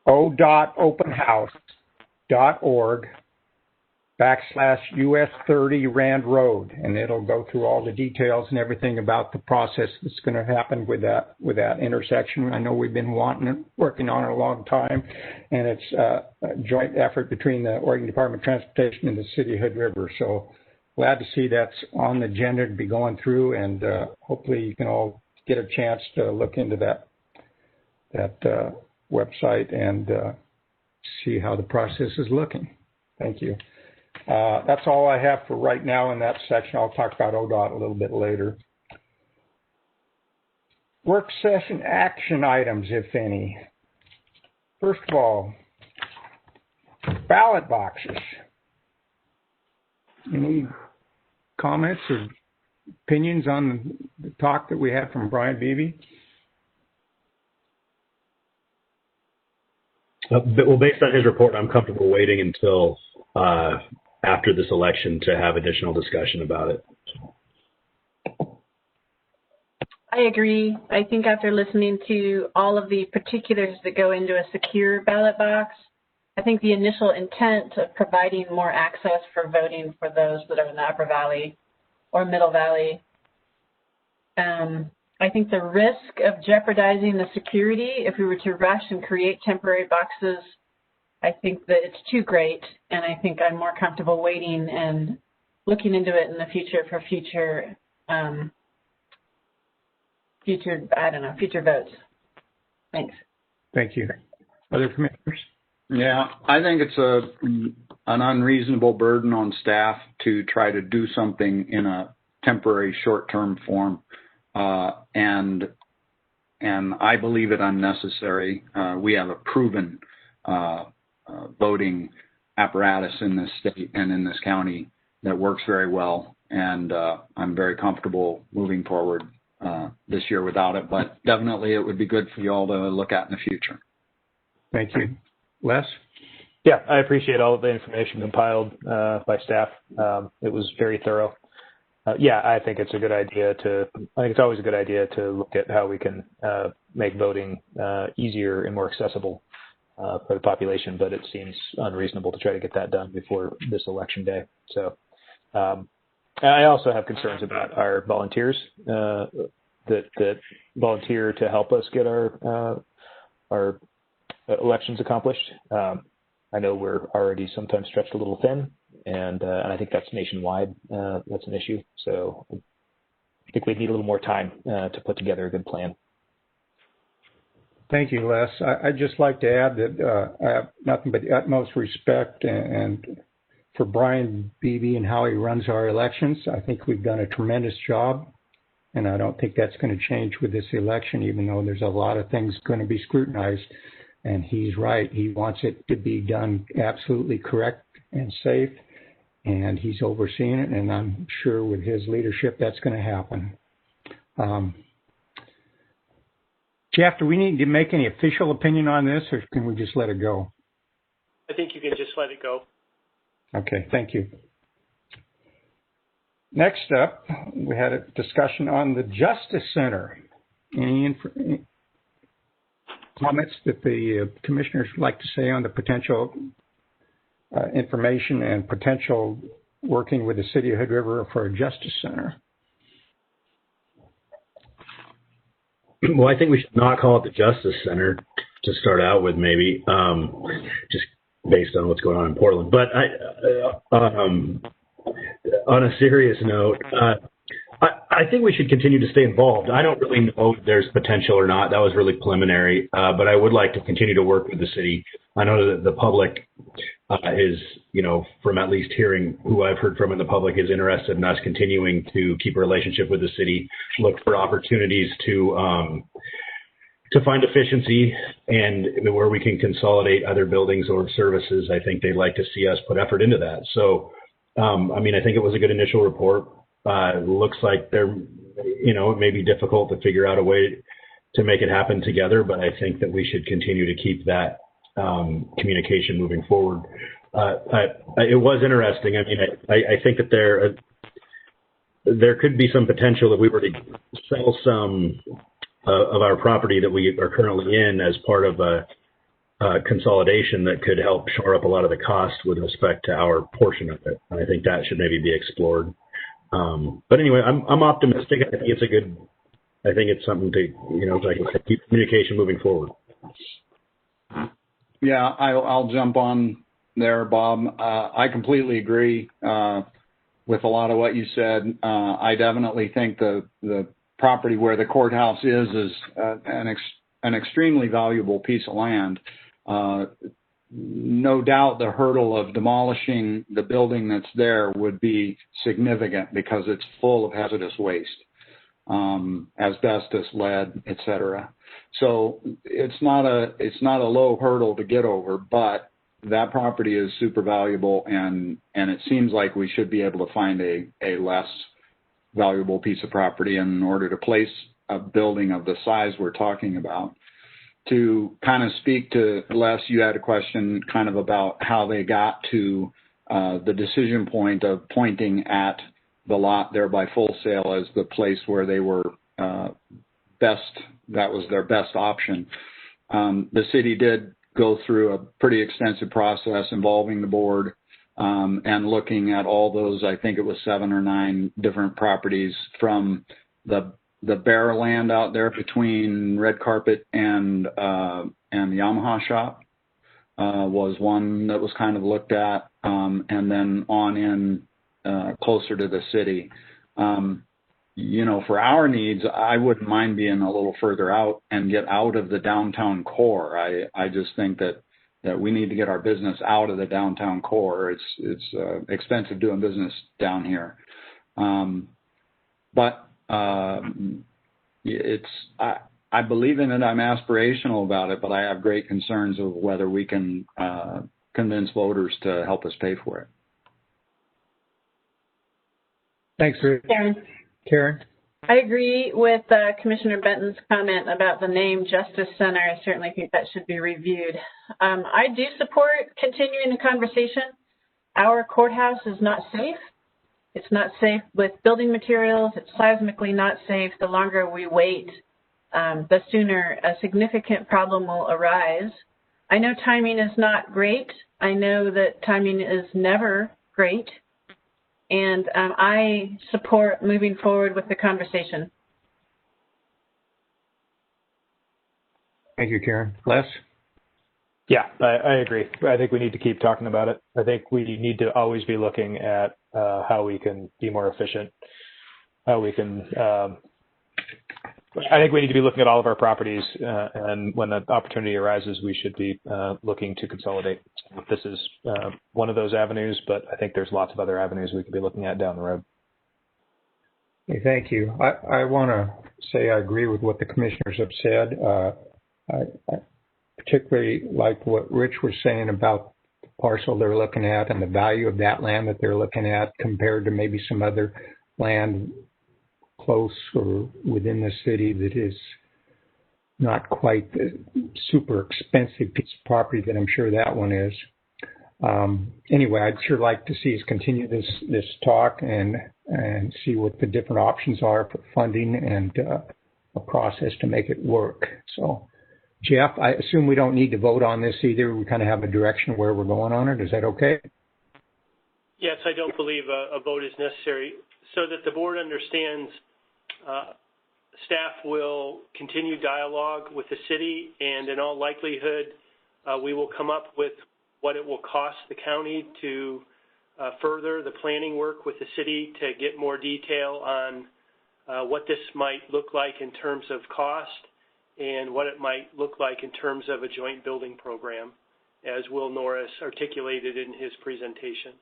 o.openhouse.org/US 30 Rand Road, and it'll go through all the details and everything about the process that's going to happen with that intersection. I know we've been working on it a long time, and it's a joint effort between the Oregon Department of Transportation and the City of Hood River. So glad to see that's on the agenda to be going through, and hopefully you can all get a chance to look into that website and see how the process is looking. Thank you. That's all I have for right now in that section. I'll talk about ODOT a little bit later. Work session action items, if any. First of all, ballot boxes. Any comments or opinions on the talk that we had from Brian Beebe? Well, based on his report, I'm comfortable waiting until after this election to have additional discussion about it. I agree. I think after listening to all of the particulars that go into a secure ballot box, I think the initial intent of providing more access for voting for those that are in the Upper Valley or Middle Valley, I think the risk of jeopardizing the security if we were to rush and create temporary boxes, I think that it's too great, and I think I'm more comfortable waiting and looking into it in the future for future votes. Thanks. Thank you. Other commissioners? Yeah, I think it's an unreasonable burden on staff to try to do something in a temporary short-term form. And I believe it unnecessary. We have a proven voting apparatus in this state and in this county that works very well, and I'm very comfortable moving forward this year without it, but definitely it would be good for you all to look at in the future. Thank you. Les? Yeah, I appreciate all of the information compiled by staff. It was very thorough. Yeah, I think it's a good idea I think it's always a good idea to look at how we can make voting easier and more accessible for the population, but it seems unreasonable to try to get that done before this election day. So I also have concerns about our volunteers that volunteer to help us get our elections accomplished. I know we're already sometimes stretched a little thin, and I think that's nationwide. That's an issue. So I think we need a little more time to put together a good plan. Thank you, Les. I'd just like to add that I have nothing but the utmost respect and for Brian Beebe and how he runs our elections. I think we've done a tremendous job, and I don't think that's going to change with this election, even though there's a lot of things going to be scrutinized. And he's right. He wants it to be done absolutely correct and safe, and he's overseeing it, and I'm sure with his leadership that's going to happen. Jeff, do we need to make any official opinion on this, or can we just let it go? I think you can just let it go. Okay, thank you. Next up, we had a discussion on the Justice Center. Any comments that the commissioners would like to say on the potential information and potential working with the City of Hood River for a Justice Center? Well, I think we should not call it the Justice Center to start out with, maybe, just based on what's going on in Portland. But on a serious note, I think we should continue to stay involved. I don't really know if there's potential or not. That was really preliminary, but I would like to continue to work with the city. I know that the public is, from at least hearing who I've heard from in the public, is interested in us continuing to keep a relationship with the city, look for opportunities to find efficiency and where we can consolidate other buildings or services. I think they'd like to see us put effort into that. So, I think it was a good initial report. It looks like it may be difficult to figure out a way to make it happen together, but I think that we should continue to keep that communication moving forward. It was interesting. I think that there could be some potential if we were to sell some of our property that we are currently in as part of a consolidation that could help shore up a lot of the cost with respect to our portion of it. I think that should maybe be explored. But anyway, I'm optimistic. I think it's something to, like I said, keep communication moving forward. Yeah, I'll jump on there, Bob. I completely agree with a lot of what you said. I definitely think the property where the courthouse is an extremely valuable piece of land. No doubt the hurdle of demolishing the building that's there would be significant because it's full of hazardous waste, asbestos, lead, etc. So it's not a low hurdle to get over, but that property is super valuable, and it seems like we should be able to find a less valuable piece of property in order to place a building of the size we're talking about. To kind of speak to Les, you had a question kind of about how they got to the decision point of pointing at the lot there by Full Sail as the place where they were best, that was their best option. The city did go through a pretty extensive process involving the board and looking at all those, I think it was 7 or 9 different properties, from the bare land out there between Red Carpet and the Yamaha shop was one that was kind of looked at, and then on in closer to the city. For our needs, I wouldn't mind being a little further out and get out of the downtown core. I just think that we need to get our business out of the downtown core. It's expensive doing business down here. But I believe in it. I'm aspirational about it, but I have great concerns of whether we can convince voters to help us pay for it. Thanks, Rich. Karen? I agree with Commissioner Benton's comment about the name Justice Center. I certainly think that should be reviewed. I do support continuing the conversation. Our courthouse is not safe. It's not safe with building materials. It's seismically not safe. The longer we wait, the sooner a significant problem will arise. I know timing is not great. I know that timing is never great. And I support moving forward with the conversation. Thank you, Karen. Les? Yeah, I agree. I think we need to keep talking about it. I think we need to always be looking at how we can be more efficient, how we can I think we need to be looking at all of our properties, and when that opportunity arises, we should be looking to consolidate. This is one of those avenues, but I think there's lots of other avenues we could be looking at down the road. Okay, thank you. I want to say I agree with what the commissioners have said. I particularly like what Rich was saying about the parcel they're looking at and the value of that land that they're looking at compared to maybe some other land close or within the city that is not quite the super expensive piece of property that I'm sure that one is. Anyway, I'd sure like to see us continue this talk and see what the different options are for funding and a process to make it work. So, Jeff, I assume we don't need to vote on this either. We kind of have a direction where we're going on it. Is that okay? Yes, I don't believe a vote is necessary. So that the board understands, staff will continue dialogue with the city, and in all likelihood, we will come up with what it will cost the county to further the planning work with the city to get more detail on what this might look like in terms of cost and what it might look like in terms of a joint building program, as Will Norris articulated in his presentation.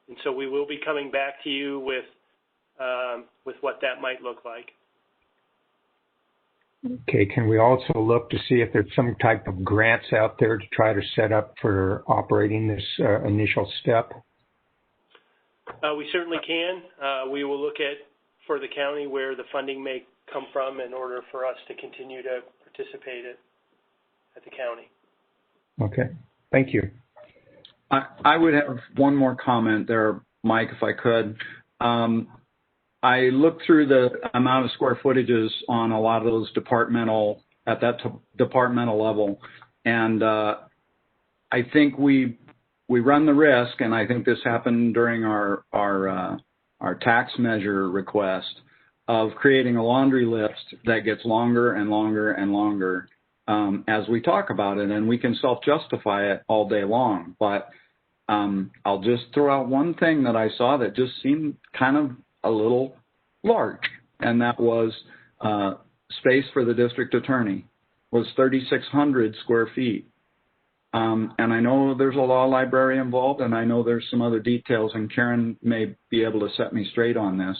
And so we will be coming back to you with what that might look like. Okay, can we also look to see if there's some type of grants out there to try to set up for operating this initial step? We certainly can. We will look at, for the county, where the funding may come from in order for us to continue to participate at the county. Okay, thank you. I would have one more comment there, Mike, if I could. I looked through the amount of square footages on a lot of those departmental level, and I think we run the risk, and I think this happened during our tax measure request, of creating a laundry list that gets longer and longer and longer as we talk about it, and we can self-justify it all day long. But I'll just throw out one thing that I saw that just seemed kind of a little large, and that was space for the district attorney was 3,600 square feet. And I know there's a law library involved, and I know there's some other details, and Karen may be able to set me straight on this,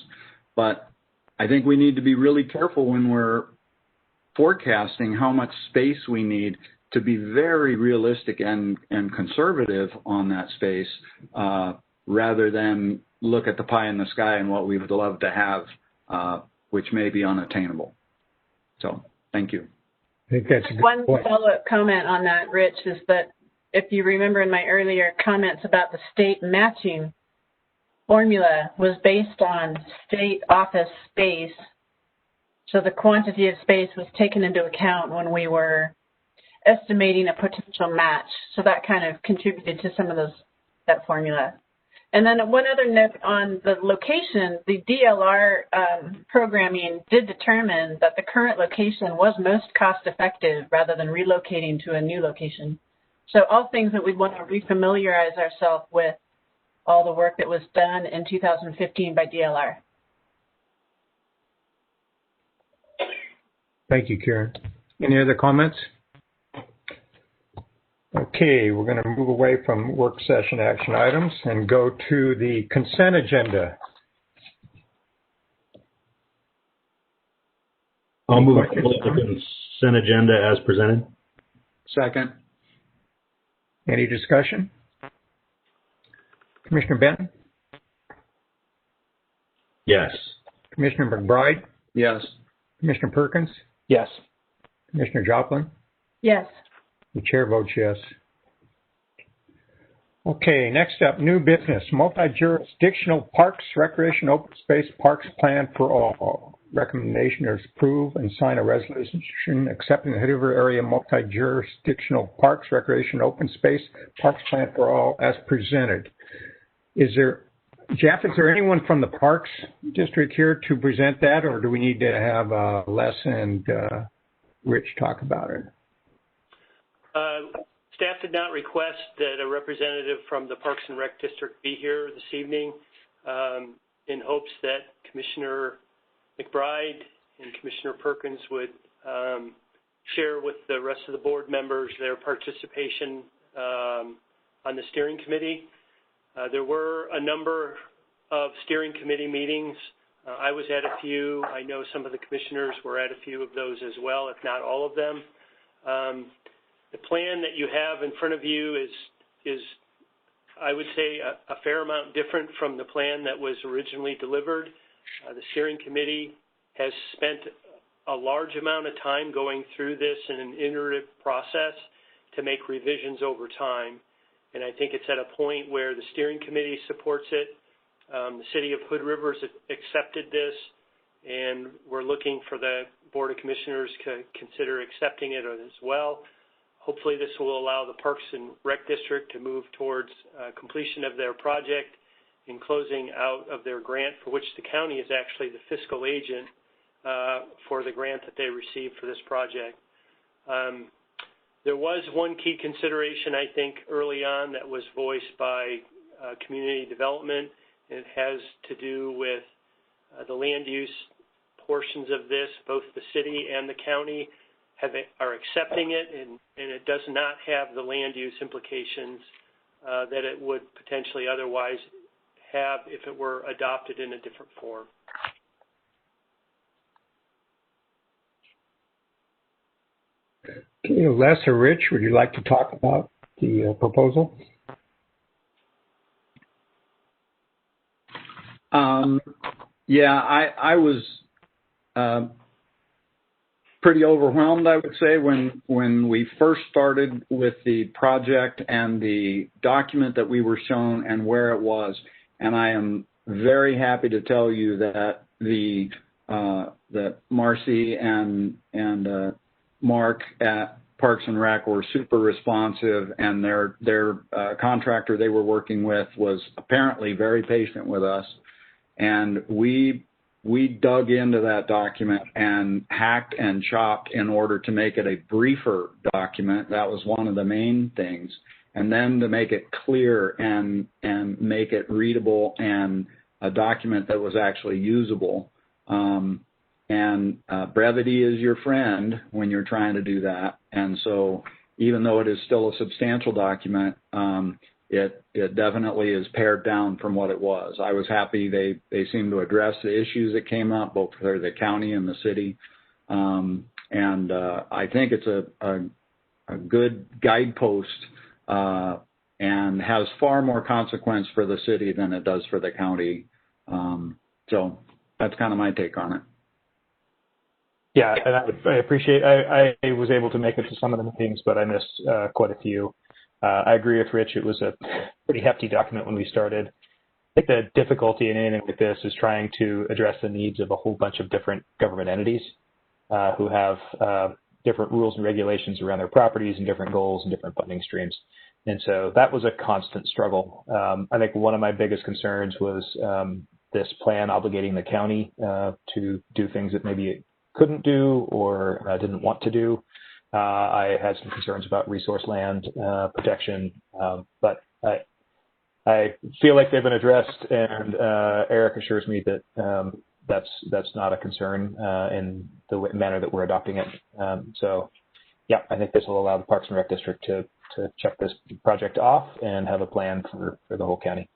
but I think we need to be really careful when we're forecasting how much space we need to be very realistic and conservative on that space, rather than look at the pie in the sky and what we would love to have, which may be unattainable. So, thank you. I think that's a good one point. follow-up comment on that, Rich, is that if you remember in my earlier comments about the state matching formula was based on state office space. So the quantity of space was taken into account when we were estimating a potential match. So that kind of contributed to some of that formula. And then one other note on the location, the DLR programming did determine that the current location was most cost effective rather than relocating to a new location. So all things that we'd want to refamiliarize ourselves with all the work that was done in 2015 by DLR. Thank you, Karen. Any other comments? Okay, we're going to move away from work session action items and go to the consent agenda. I'll move to the consent agenda as presented. Second. Any discussion? Commissioner Benton? Yes. Commissioner McBride? Yes. Commissioner Perkins? Yes. Commissioner Joplin? Yes. The chair votes yes. Okay, next up, new business, multi-jurisdictional parks, recreation, open space, parks plan for all. Recommendation is approve and sign a resolution accepting the Hood River area multi-jurisdictional parks, recreation, open space, parks plan for all as presented. Jeff, is there anyone from the Parks District here to present that, or do we need to have Les and Rich talk about it? Staff did not request that a representative from the Parks and Rec District be here this evening, in hopes that Commissioner McBride and Commissioner Perkins would share with the rest of the board members their participation on the steering committee. There were a number of steering committee meetings. I was at a few. I know some of the commissioners were at a few of those as well, if not all of them. The plan that you have in front of you is I would say, a fair amount different from the plan that was originally delivered. The steering committee has spent a large amount of time going through this in an iterative process to make revisions over time. and I think it's at a point where the steering committee supports it. The city of Hood River has accepted this, and we're looking for the Board of Commissioners to consider accepting it as well. Hopefully this will allow the Parks and Rec District to move towards completion of their project and closing out of their grant, for which the county is actually the fiscal agent for the grant that they received for this project. There was one key consideration, I think, early on that was voiced by community development. It has to do with the land use portions of this. Both the city and the county are accepting it, and it does not have the land use implications that it would potentially otherwise have if it were adopted in a different form. Okay, Les or Rich, would you like to talk about the proposal? Yeah, I was pretty overwhelmed, I would say, when we first started with the project and the document that we were shown and where it was. And I am very happy to tell you that that Marcy and Mark at Parks and Rec were super responsive, and their contractor they were working with was apparently very patient with us. And we dug into that document and hacked and chopped in order to make it a briefer document. That was one of the main things. And then to make it clear and make it readable and a document that was actually usable. And brevity is your friend when you're trying to do that. And so even though it is still a substantial document, it definitely is pared down from what it was. I was happy they seemed to address the issues that came up, both for the county and the city. And I think it's a good guidepost and has far more consequence for the city than it does for the county. So that's kind of my take on it. Yeah, and I appreciate. I was able to make it to some of the meetings, but I missed quite a few. I agree with Rich. It was a pretty hefty document when we started. I think the difficulty in anything like this is trying to address the needs of a whole bunch of different government entities who have different rules and regulations around their properties and different goals and different funding streams. And so that was a constant struggle. I think one of my biggest concerns was this plan obligating the county to do things that maybe it couldn't do or didn't want to do. I had some concerns about resource land protection, but I feel like they've been addressed, and Eric assures me that that's not a concern in the manner that we're adopting it. So, yeah, I think this will allow the Parks and Rec District to check this project off and have a plan for the whole county.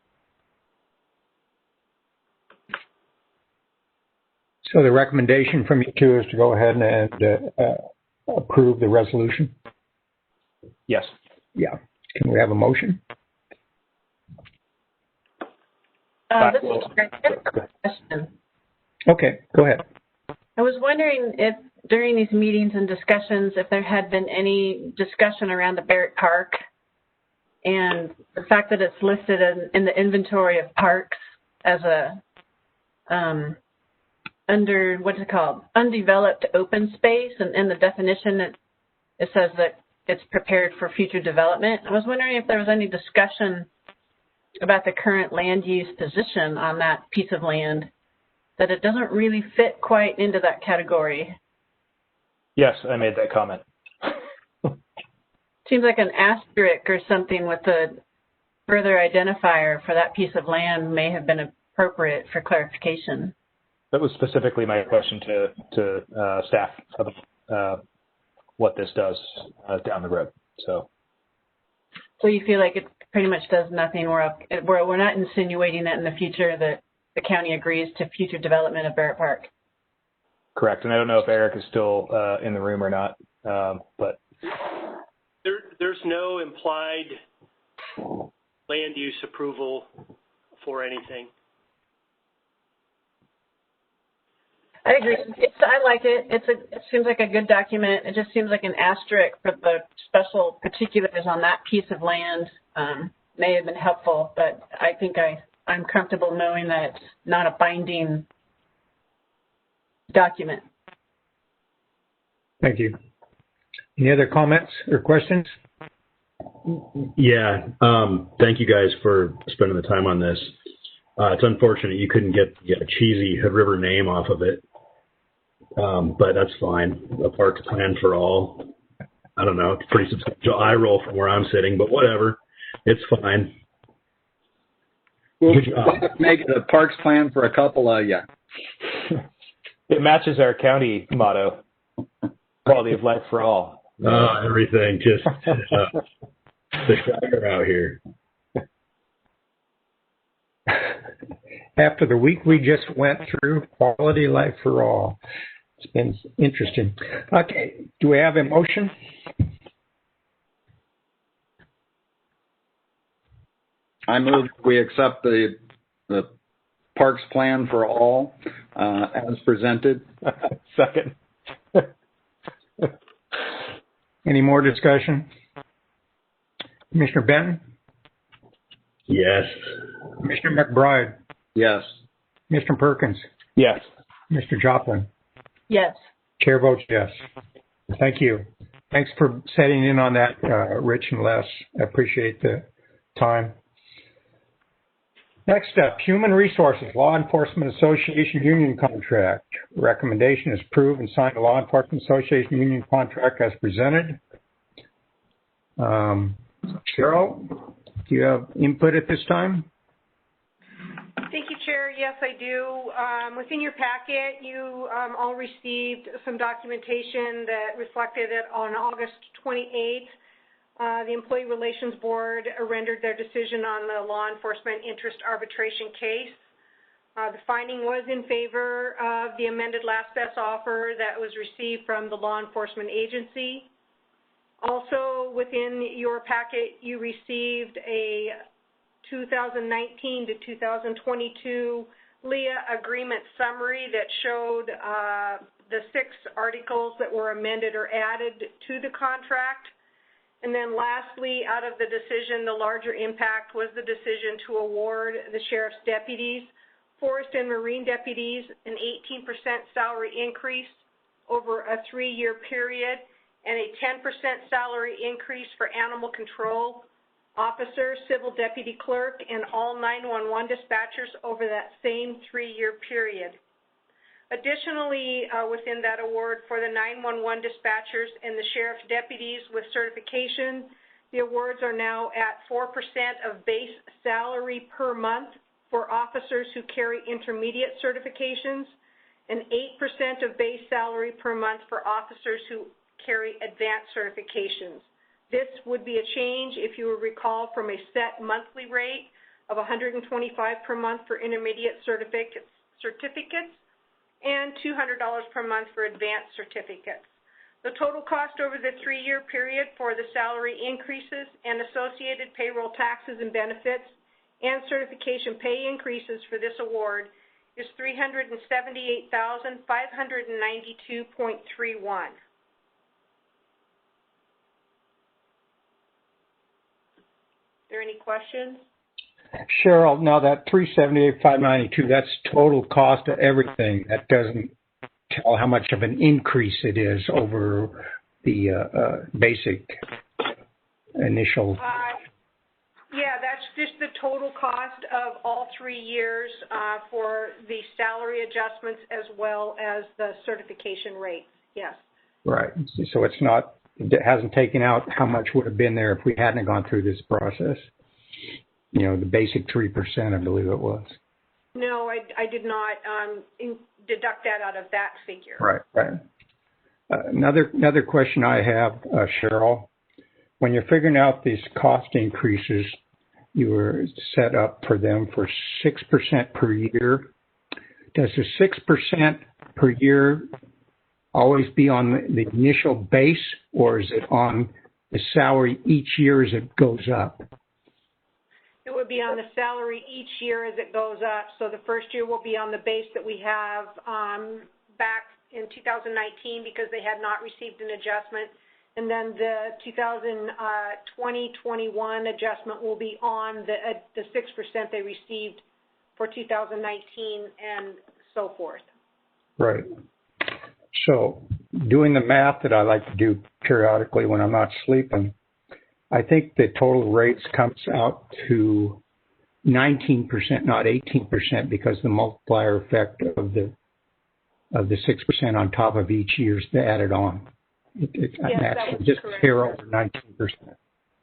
So the recommendation from you two is to go ahead and approve the resolution? Yes. Yeah. Can we have a motion? This is a question. Okay, go ahead. I was wondering if during these meetings and discussions, if there had been any discussion around the Barrett Park and the fact that it's listed in the inventory of parks as a under, what's it called, undeveloped open space, and in the definition it says that it's prepared for future development. I was wondering if there was any discussion about the current land use position on that piece of land, that it doesn't really fit quite into that category. Yes, I made that comment. Seems like an asterisk or something with a further identifier for that piece of land may have been appropriate for clarification. That was specifically my question to staff about what this does down the road. So you feel like it pretty much does nothing. We're not insinuating that in the future that the county agrees to future development of Barrett Park. Correct, and I don't know if Eric is still in the room or not, but there's no implied land use approval for anything. I agree. I like it. It seems like a good document. It just seems like an asterisk for the special particulars on that piece of land may have been helpful, but I think I'm comfortable knowing that it's not a binding document. Thank you. Any other comments or questions? Yeah. Thank you guys for spending the time on this. It's unfortunate you couldn't get a cheesy Hood River name off of it, but that's fine. A park plan for all. I don't know. It's a pretty substantial eye roll from where I'm sitting, but whatever. It's fine. We'll make it a parks plan for a couple of you. It matches our county motto, quality of life for all. Everything. Just the Shire out here. After the week we just went through, quality of life for all. It's been interesting. Okay, do we have a motion? I move we accept the parks plan for all as presented. Second. Any more discussion? Commissioner Benton? Yes. Commissioner McBride? Yes. Mr. Perkins? Yes. Mr. Joplin? Yes. Chair votes yes. Thank you. Thanks for setting in on that, Rich and Les. I appreciate the time. Next up, Human Resources Law Enforcement Association Union Contract. Recommendation is approve and sign the Law Enforcement Association Union Contract as presented. Cheryl, do you have input at this time? Thank you, Chair. Yes, I do. Within your packet, you all received some documentation that reflected that on August 28th, the Employee Relations Board rendered their decision on the law enforcement interest arbitration case. The finding was in favor of the amended last best offer that was received from the law enforcement agency. Also, within your packet, you received a 2019 to 2022 LEA agreement summary that showed the 6 articles that were amended or added to the contract. And then lastly, out of the decision, the larger impact was the decision to award the sheriff's deputies, forest and marine deputies, an 18% salary increase over a 3-year period and a 10% salary increase for animal control officers, civil deputy clerk, and all 911 dispatchers over that same 3-year period. Additionally, within that award for the 911 dispatchers and the sheriff's deputies with certification, the awards are now at 4% of base salary per month for officers who carry intermediate certifications and 8% of base salary per month for officers who carry advanced certifications. This would be a change, if you will recall, from a set monthly rate of $125 per month for intermediate certificates and $200 per month for advanced certificates. The total cost over the 3-year period for the salary increases and associated payroll taxes and benefits and certification pay increases for this award is $378,592.31. Are there any questions? Cheryl, now that $378,592, that's total cost of everything. That doesn't tell how much of an increase it is over the basic initial. Yeah, that's just the total cost of all 3 years for the salary adjustments as well as the certification rates. Yes. Right. So it hasn't taken out how much would have been there if we hadn't gone through this process. You know, the basic 3%, I believe it was. No, I did not deduct that out of that figure. Right. Another question I have, Cheryl, when you're figuring out these cost increases, you were set up for them for 6% per year. Does the 6% per year always be on the initial base, or is it on the salary each year as it goes up? It would be on the salary each year as it goes up. So the first year will be on the base that we have back in 2019 because they had not received an adjustment. and then the 2020-21 adjustment will be on the 6% they received for 2019 and so forth. Right. So doing the math that I like to do periodically when I'm not sleeping, I think the total rates comes out to 19%, not 18%, because the multiplier effect of the 6% on top of each year's added on. Yes, actually just correct. hair over 19%.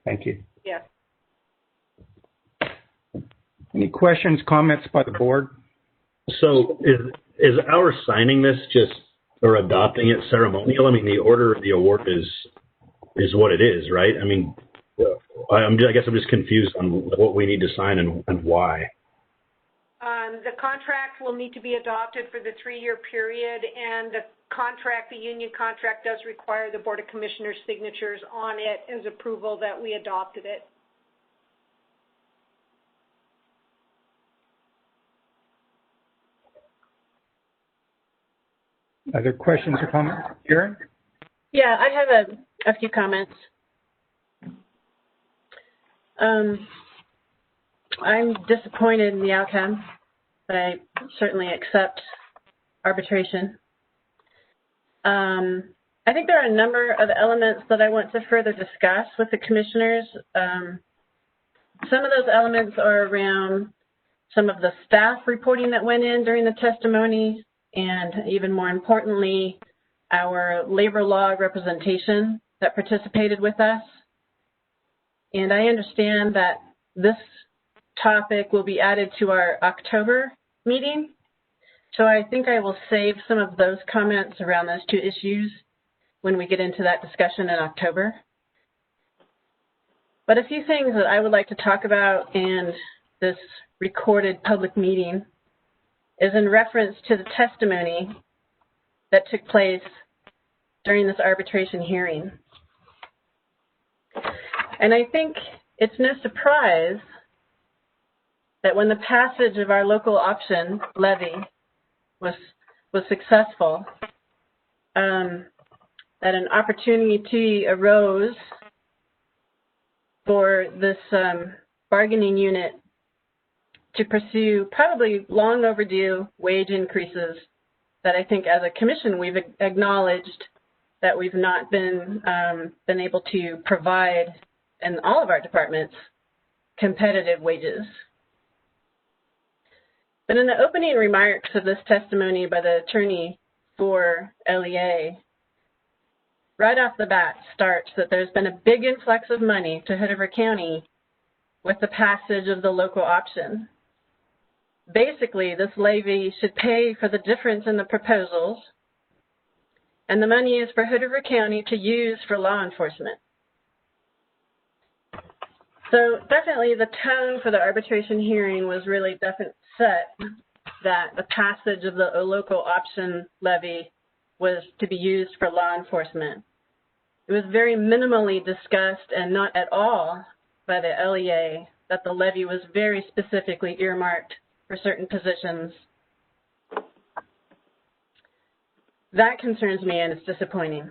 Thank you. Yes. Any questions, comments by the board? So is our signing this just, or adopting it ceremonial? I mean, the order of the award is what it is, right? I mean, I guess I'm just confused on what we need to sign and why. The contract will need to be adopted for the 3-year period, and the union contract does require the Board of Commissioners' signatures on it as approval that we adopted it. Other questions or comments? Karen? Yeah, I have a few comments. I'm disappointed in the outcome, but I certainly accept arbitration. I think there are a number of elements that I want to further discuss with the commissioners. Some of those elements are around some of the staff reporting that went in during the testimony, and even more importantly, our labor law representation that participated with us. And I understand that this topic will be added to our October meeting. So I think I will save some of those comments around those two issues when we get into that discussion in October. But a few things that I would like to talk about in this recorded public meeting is in reference to the testimony that took place during this arbitration hearing. And I think it's no surprise that when the passage of our local option levy was successful, that an opportunity arose for this bargaining unit to pursue probably long overdue wage increases that I think as a commission we've acknowledged that we've not been able to provide in all of our departments competitive wages. But in the opening remarks of this testimony by the attorney for LEA, right off the bat starts that there's been a big influx of money to Hood River County with the passage of the local option. Basically, this levy should pay for the difference in the proposals, and the money is for Hood River County to use for law enforcement. So definitely the tone for the arbitration hearing was really set that the passage of the local option levy was to be used for law enforcement. It was very minimally discussed and not at all by the LEA that the levy was very specifically earmarked for certain positions. That concerns me and it's disappointing.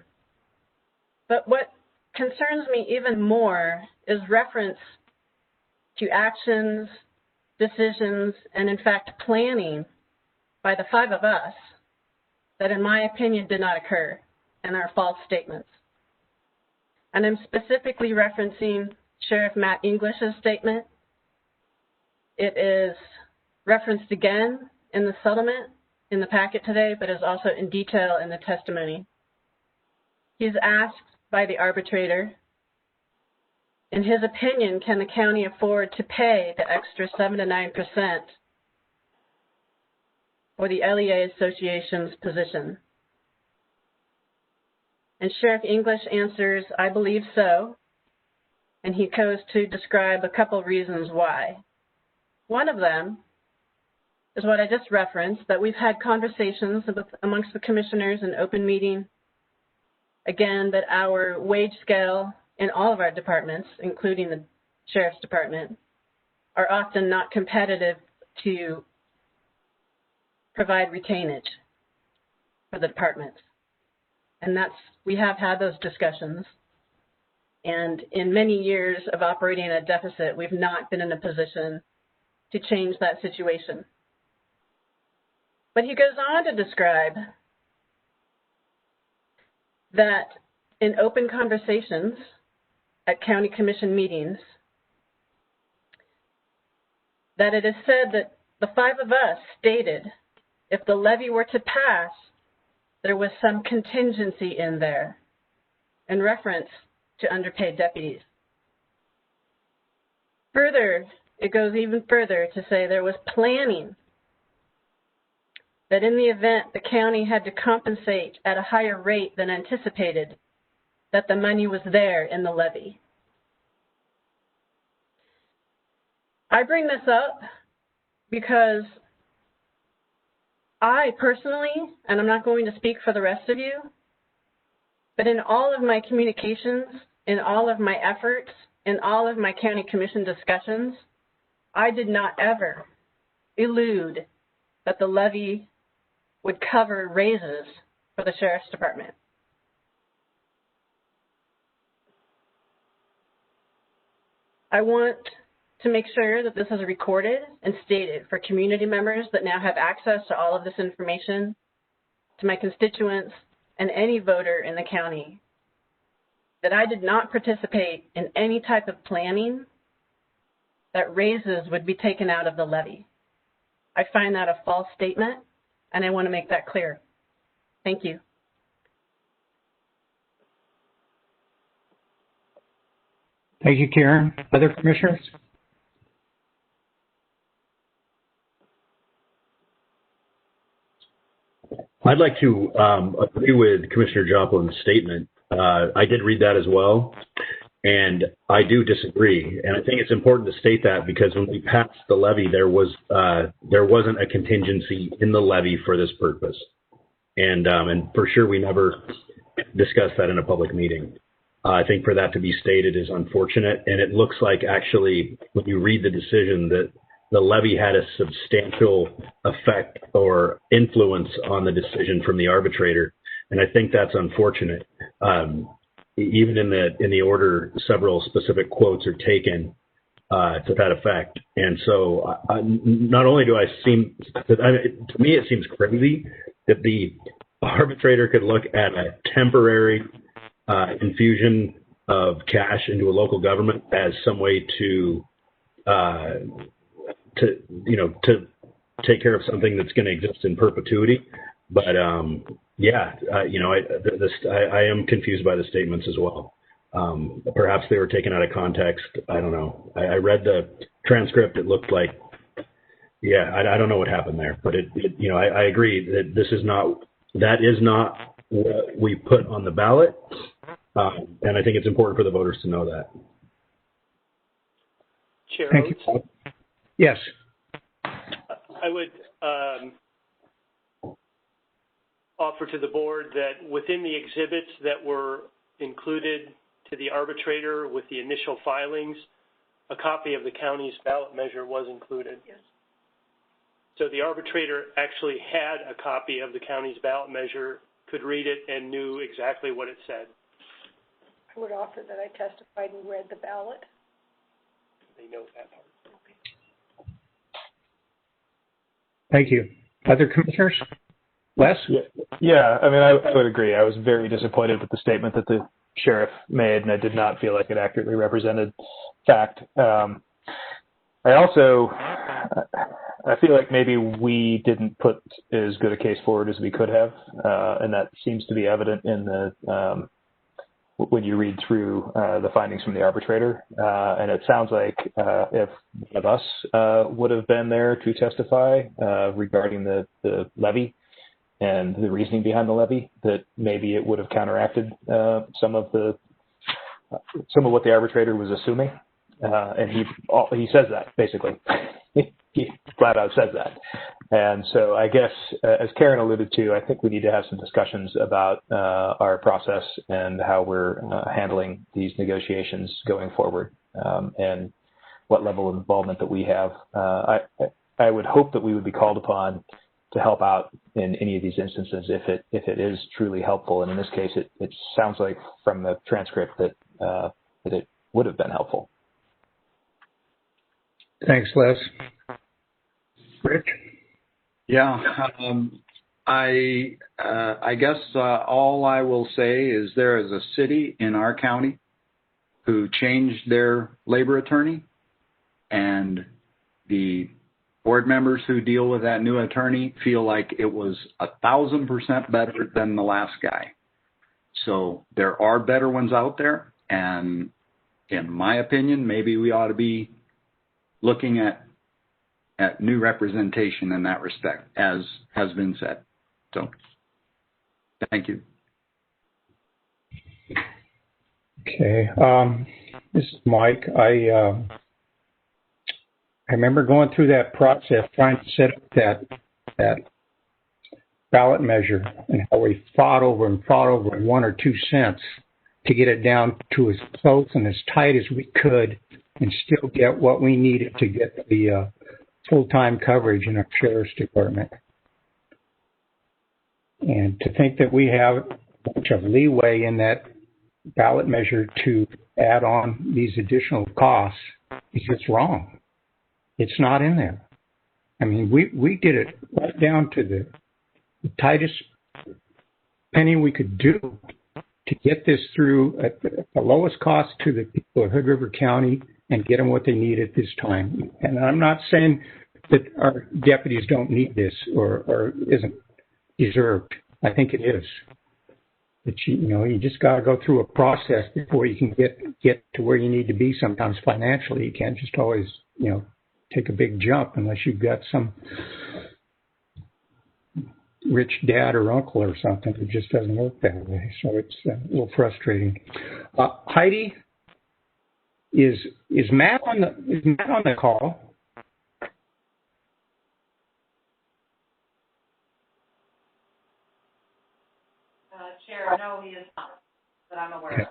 But what concerns me even more is reference to actions, decisions, and in fact planning by the 5 of us that in my opinion did not occur and are false statements. And I'm specifically referencing Sheriff Matt English's statement. It is referenced again in the settlement in the packet today, but is also in detail in the testimony. He's asked by the arbitrator, in his opinion, can the county afford to pay the extra 7 to 9% for the LEA Association's position? And Sheriff English answers, I believe so. And he goes to describe a couple reasons why. One of them is what I just referenced, that we've had conversations amongst the commissioners in open meeting. Again, that our wage scale in all of our departments, including the Sheriff's Department, are often not competitive to provide retainage for the departments. And we have had those discussions. And in many years of operating at a deficit, we've not been in a position to change that situation. But he goes on to describe that in open conversations at county commission meetings, that it is said that the five of us stated if the levy were to pass, there was some contingency in there in reference to underpaid deputies. Further, it goes even further to say there was planning that in the event the county had to compensate at a higher rate than anticipated, that the money was there in the levy. I bring this up because I personally, and I'm not going to speak for the rest of you, but in all of my communications, in all of my efforts, in all of my county commission discussions, I did not ever elude that the levy would cover raises for the Sheriff's Department. I want to make sure that this is recorded and stated for community members that now have access to all of this information, to my constituents and any voter in the county, that I did not participate in any type of planning that raises would be taken out of the levy. I find that a false statement, and I want to make that clear. Thank you. Thank you, Karen. Other commissioners? I'd like to agree with Commissioner Joplin's statement. I did read that as well, and I do disagree. And I think it's important to state that because when we passed the levy, there wasn't a contingency in the levy for this purpose, and for sure we never discussed that in a public meeting. I think for that to be stated is unfortunate, and it looks like actually when you read the decision that the levy had a substantial effect or influence on the decision from the arbitrator, and I think that's unfortunate. Even in the order, several specific quotes are taken to that effect, and so not only do to me it seems crazy that the arbitrator could look at a temporary infusion of cash into a local government as some way to take care of something that's going to exist in perpetuity. But I am confused by the statements as well. Perhaps they were taken out of context. I don't know. I read the transcript. It looked like, I don't know what happened there. But I agree that that is not what we put on the ballot, and I think it's important for the voters to know that. Chair Thank you. Yes. I would offer to the board that within the exhibits that were included to the arbitrator with the initial filings, a copy of the county's ballot measure was included. Yes. So the arbitrator actually had a copy of the county's ballot measure, could read it, and knew exactly what it said. I would offer that I testified and read the ballot. They know that part. Thank you. Other commissioners? Les? Yeah, I mean, I would agree. I was very disappointed with the statement that the sheriff made, and I did not feel like it accurately represented fact. I feel like maybe we didn't put as good a case forward as we could have, and that seems to be evident in the when you read through the findings from the arbitrator. And it sounds like if one of us would have been there to testify regarding the levy and the reasoning behind the levy, that maybe it would have counteracted some of what the arbitrator was assuming. And he says that, basically. He flat out says that. And so I guess, as Karen alluded to, I think we need to have some discussions about our process and how we're handling these negotiations going forward, and what level of involvement that we have. I would hope that we would be called upon to help out in any of these instances if it is truly helpful. And in this case, it sounds like from the transcript that that it would have been helpful. Thanks, Les. Rich? Yeah, I guess all I will say is there is a city in our county who changed their labor attorney, and the board members who deal with that new attorney feel like it was 1,000% better than the last guy. So there are better ones out there, and in my opinion, maybe we ought to be looking at new representation in that respect, as has been said. So, thank you. Okay, this is Mike. I remember going through that process, trying to set up that ballot measure, and how we fought over 1 or 2 cents to get it down to as close and as tight as we could, and still get what we needed to get the full-time coverage in our sheriff's department. And to think that we have a bunch of leeway in that ballot measure to add on these additional costs is just wrong. It's not in there. I mean, we did it right down to the tightest penny we could do to get this through at the lowest cost to the people of Hood River County and get them what they need at this time. And I'm not saying that our deputies don't need this or isn't deserved. I think it is. But you just got to go through a process before you can get to where you need to be. Sometimes financially, you can't just always take a big jump unless you've got some rich dad or uncle or something. It just doesn't work that way. So it's a little frustrating. Heidi, is Matt on the call? Chair, no, he is not, that I'm aware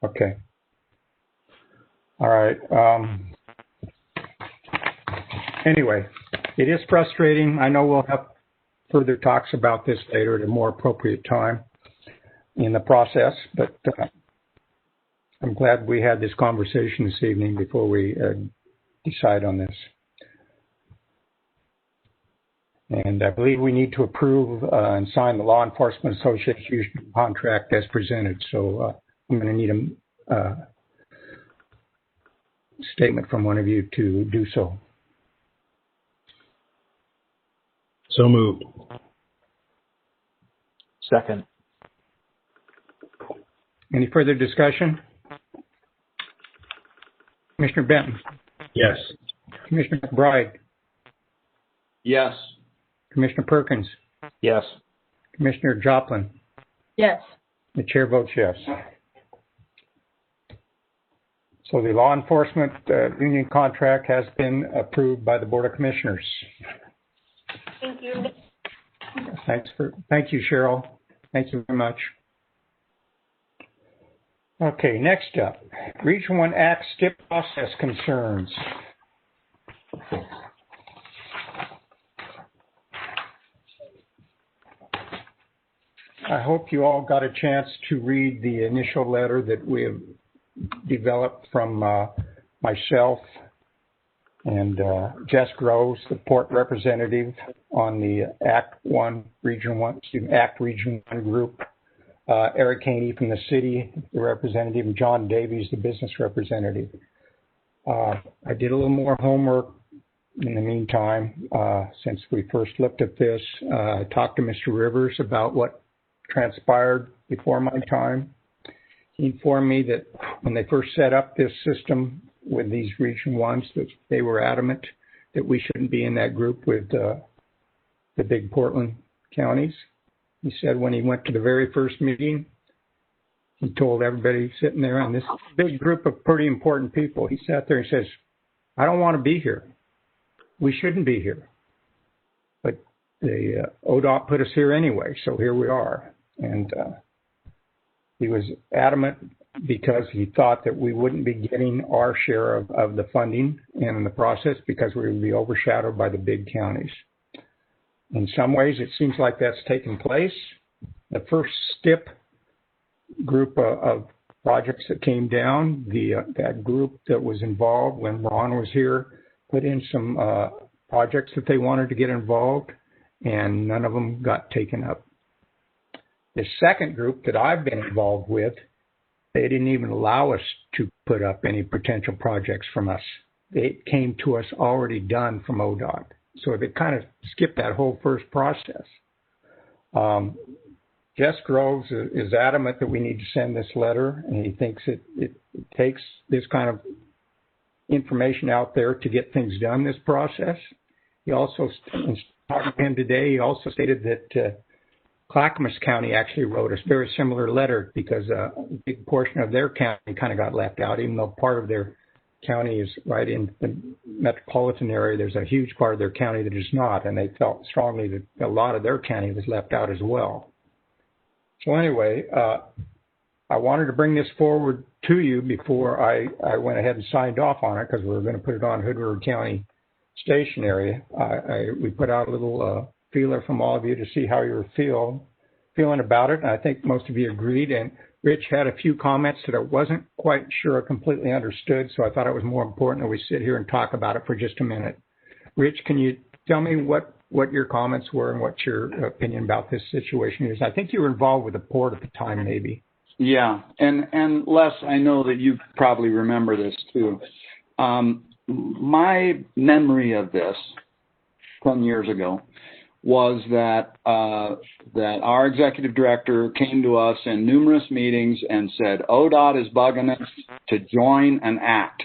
of. Okay. All right. Anyway, it is frustrating. I know we'll have further talks about this later at a more appropriate time in the process, but I'm glad we had this conversation this evening before we decide on this. And I believe we need to approve and sign the Law Enforcement Association contract as presented. So I'm going to need a statement from one of you to do so. So moved. Second. Any further discussion? Commissioner Benton? Yes. Commissioner McBride? Yes. Commissioner Perkins? Yes. Commissioner Joplin? Yes. The chair votes yes. So the law enforcement union contract has been approved by the Board of Commissioners. Thank you. Thank you, Cheryl. Thank you very much. Okay, next up, Region 1 Act STIP process concerns. I hope you all got a chance to read the initial letter that we have developed from myself and Jess Groves, the port representative on the Act Region 1 group. Eric Haney from the city, the representative, and John Davies, the business representative. I did a little more homework in the meantime since we first looked at this. I talked to Mr. Rivers about what transpired before my time. He informed me that when they first set up this system with these Region 1s, that they were adamant that we shouldn't be in that group with the big Portland counties. He said when he went to the very first meeting, he told everybody sitting there on this big group of pretty important people, he sat there and says, I don't want to be here. We shouldn't be here. But the ODOT put us here anyway, so here we are. And he was adamant because he thought that we wouldn't be getting our share of the funding in the process because we would be overshadowed by the big counties. In some ways, it seems like that's taken place. The first STIP group of projects that came down. That group that was involved when Ron was here put in some projects that they wanted to get involved, and none of them got taken up. The second group that I've been involved with, they didn't even allow us to put up any potential projects from us. They came to us already done from ODOT. So they kind of skipped that whole first process. Jess Groves is adamant that we need to send this letter, and he thinks it takes this kind of information out there to get things done, this process. He also, in talking to him today, he also stated that Clackamas County actually wrote a very similar letter because a big portion of their county kind of got left out, even though part of their county is right in the metropolitan area. There's a huge part of their county that is not, and they felt strongly that a lot of their county was left out as well. So anyway, I wanted to bring this forward to you before I went ahead and signed off on it, because we were going to put it on Hood River County Station area. We put out a little feeler from all of you to see how you were feeling about it, and I think most of you agreed. And Rich had a few comments that I wasn't quite sure I completely understood, so I thought it was more important that we sit here and talk about it for just a minute. Rich, can you tell me what your comments were and what your opinion about this situation is? I think you were involved with the port at the time, maybe. Yeah, and Les, I know that you probably remember this too. My memory of this 10 years ago was that our executive director came to us in numerous meetings and said, ODOT is bugging us to join an act,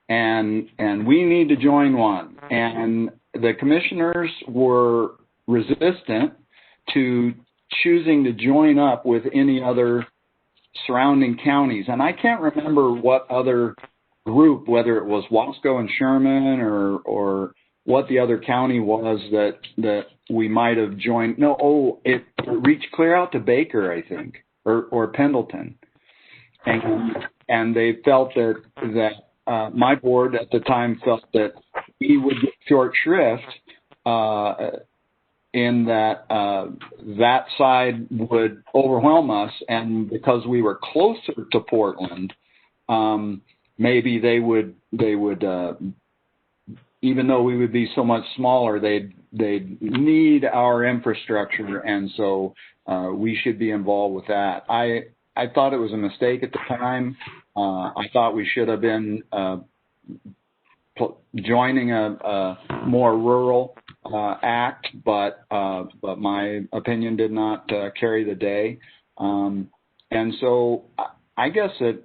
and we need to join one. And the commissioners were resistant to choosing to join up with any other surrounding counties. And I can't remember what other group, whether it was Wasco and Sherman or what the other county was that we might have joined. No, it reached clear out to Baker, I think, or Pendleton. And they felt that my board at the time felt that we would get short shrift in that side would overwhelm us, and because we were closer to Portland, maybe they would even though we would be so much smaller, they'd need our infrastructure, and so we should be involved with that. I thought it was a mistake at the time. I thought we should have been joining a more rural act, but my opinion did not carry the day. And so I guess that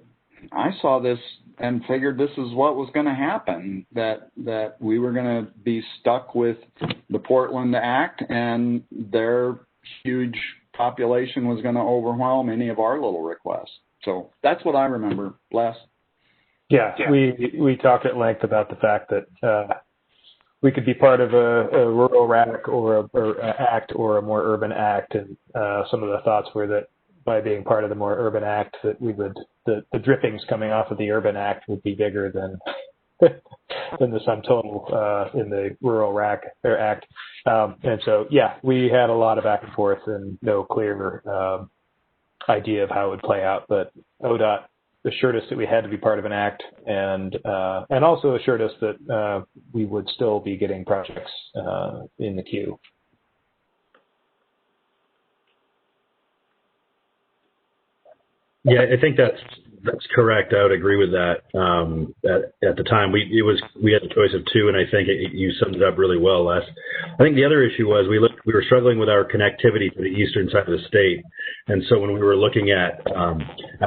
I saw this and figured this is what was going to happen, that we were going to be stuck with the Portland Act, and their huge population was going to overwhelm any of our little requests. So that's what I remember. Les? Yeah, we talked at length about the fact that we could be part of a rural act or a more urban act, and some of the thoughts were that by being part of the more urban act, that we would the drippings coming off of the urban act would be bigger than the sum total in the rural act. And so, yeah, we had a lot of back and forth and no clear idea of how it would play out. But ODOT assured us that we had to be part of an act, and also assured us that we would still be getting projects in the queue. Yeah, I think that's correct. I would agree with that. At the time, we had a choice of two, and I think you summed it up really well, Les. I think the other issue was we were struggling with our connectivity to the eastern side of the state, and so when we were looking at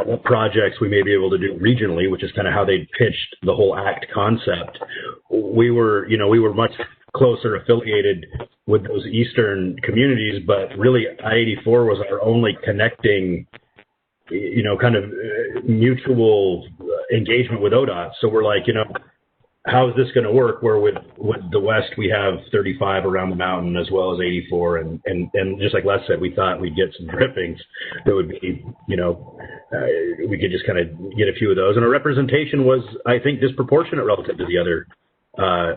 what projects we may be able to do regionally, which is kind of how they pitched the whole ACT concept, we were much closer affiliated with those eastern communities, but really I-84 was our only connecting kind of mutual engagement with ODOT. So we're like, how is this going to work? Where with the West, we have 35 around the mountain as well as 84. And just like Les said, we thought we'd get some drippings that would be, we could just kind of get a few of those. And our representation was, I think, disproportionate relative to the other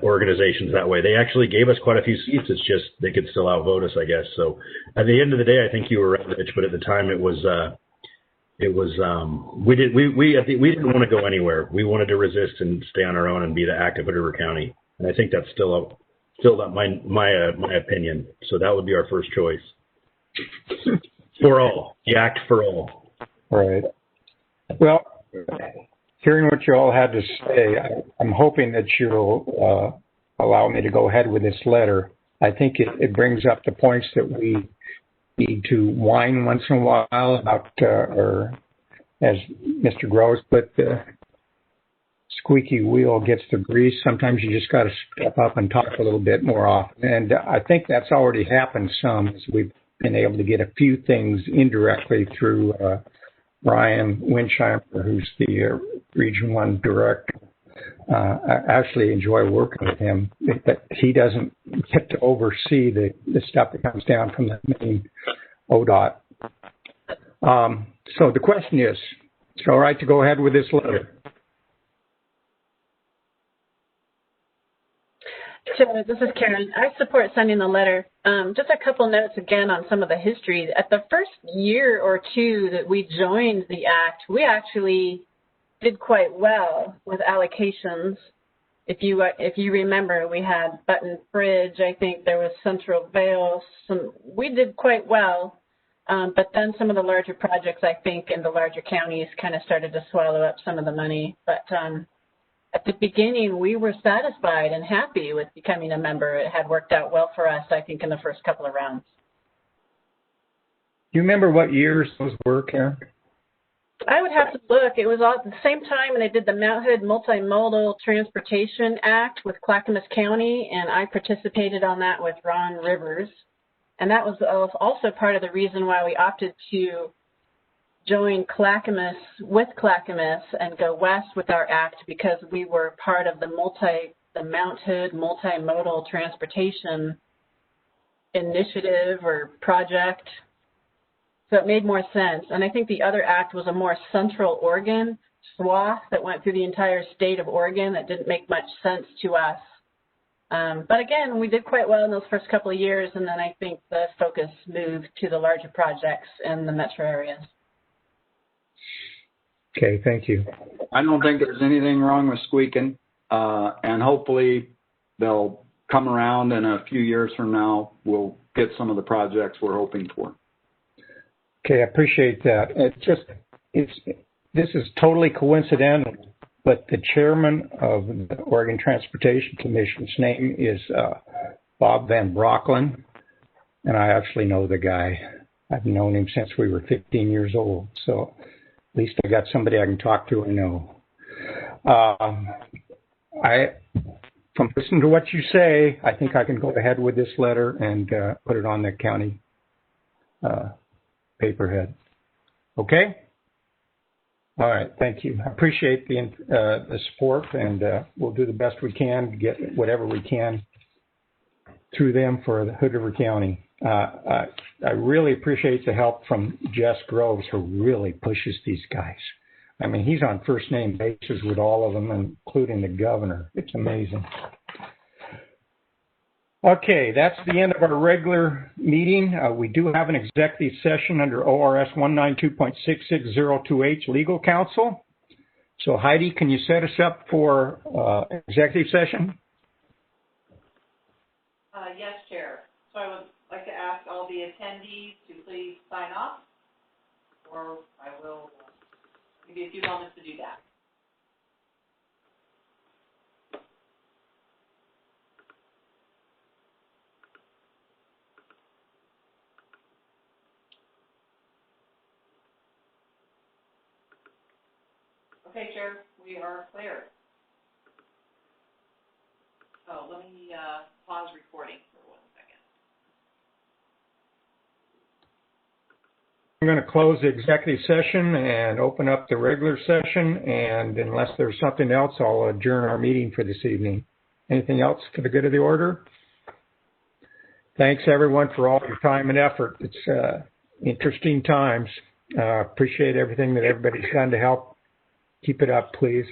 organizations that way. They actually gave us quite a few seats. It's just they could still outvote us, I guess. So at the end of the day, I think you were right, Rich, but at the time it was it was we didn't want to go anywhere. We wanted to resist and stay on our own and be the active Hood River County, and I think that's still my opinion. So that would be our first choice. For all, the act for all. Right. Well, hearing what you all had to say, I'm hoping that you'll allow me to go ahead with this letter. I think it brings up the points that we need to whine once in a while about, or as Mr. Groves put, the squeaky wheel gets the grease. Sometimes you just got to step up and talk a little bit more often. And I think that's already happened some, as we've been able to get a few things indirectly through Brian Winsheimer, who's the Region 1 director. I actually enjoy working with him, but he doesn't get to oversee the stuff that comes down from the main ODOT. So the question is it all right to go ahead with this letter? Sure, this is Karen. I support sending the letter. Just a couple notes again on some of the history. At the first year or two that we joined the Act, we actually did quite well with allocations. If you remember, we had Button Bridge, I think there was Central Vale. We did quite well, but then some of the larger projects, I think, in the larger counties kind of started to swallow up some of the money. But at the beginning, we were satisfied and happy with becoming a member. It had worked out well for us, I think, in the first couple of rounds. Do you remember what years those were, Karen? I would have to look. It was all at the same time when they did the Mount Hood Multimodal Transportation Act with Clackamas County, and I participated on that with Ron Rivers. And that was also part of the reason why we opted to join Clackamas with Clackamas and go west with our act, because we were part of the Mount Hood Multimodal Transportation Initiative or project. So it made more sense. And I think the other act was a more central Oregon swath that went through the entire state of Oregon that didn't make much sense to us. But again, we did quite well in those first couple of years, and then I think the focus moved to the larger projects in the metro areas. Okay, thank you. I don't think there's anything wrong with squeaking, and hopefully they'll come around in a few years from now. We'll get some of the projects we're hoping for. Okay, I appreciate that. This is totally coincidental, but the chairman of the Oregon Transportation Commission's name is Bob Van Brocklin, and I actually know the guy. I've known him since we were 15 years old, so at least I got somebody I can talk to and know. From listening to what you say, I think I can go ahead with this letter and put it on the county paperhead. Okay? All right, thank you. I appreciate the support, and we'll do the best we can to get whatever we can through them for the Hood River County. I really appreciate the help from Jess Groves, who really pushes these guys. I mean, he's on first name basis with all of them, including the governor. It's amazing. Okay, that's the end of our regular meeting. We do have an executive session under ORS 192.66028, Legal Counsel. So Heidi, can you set us up for executive session? Yes, Chair. So I would like to ask all the attendees to please sign off, or I will give you a few moments to do that. Okay, Chair, we are clear. Oh, let me pause recording for 1 second. I'm going to close the executive session and open up the regular session, and unless there's something else, I'll adjourn our meeting for this evening. Anything else for the good of the order? Thanks, everyone, for all your time and effort. It's interesting times. Appreciate everything that everybody's done to help. Keep it up, please.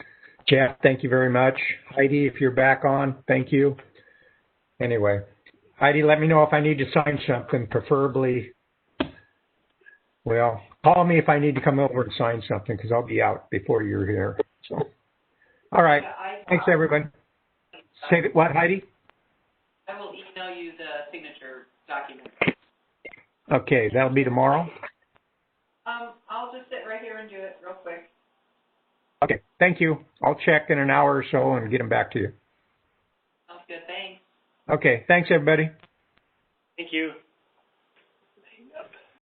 Jeff, thank you very much. Heidi, if you're back on, thank you. Anyway, Heidi, let me know if I need to sign something, preferably Well, call me if I need to come over and sign something because I'll be out before you're here. So, all right. Thanks, everybody. Say what, Heidi? I will email you the signature document. Okay, that'll be tomorrow? I'll just sit right here and do it real quick. Okay, thank you. I'll check in an hour or so and get them back to you. Sounds good. Thanks. Okay, thanks, everybody. Thank you.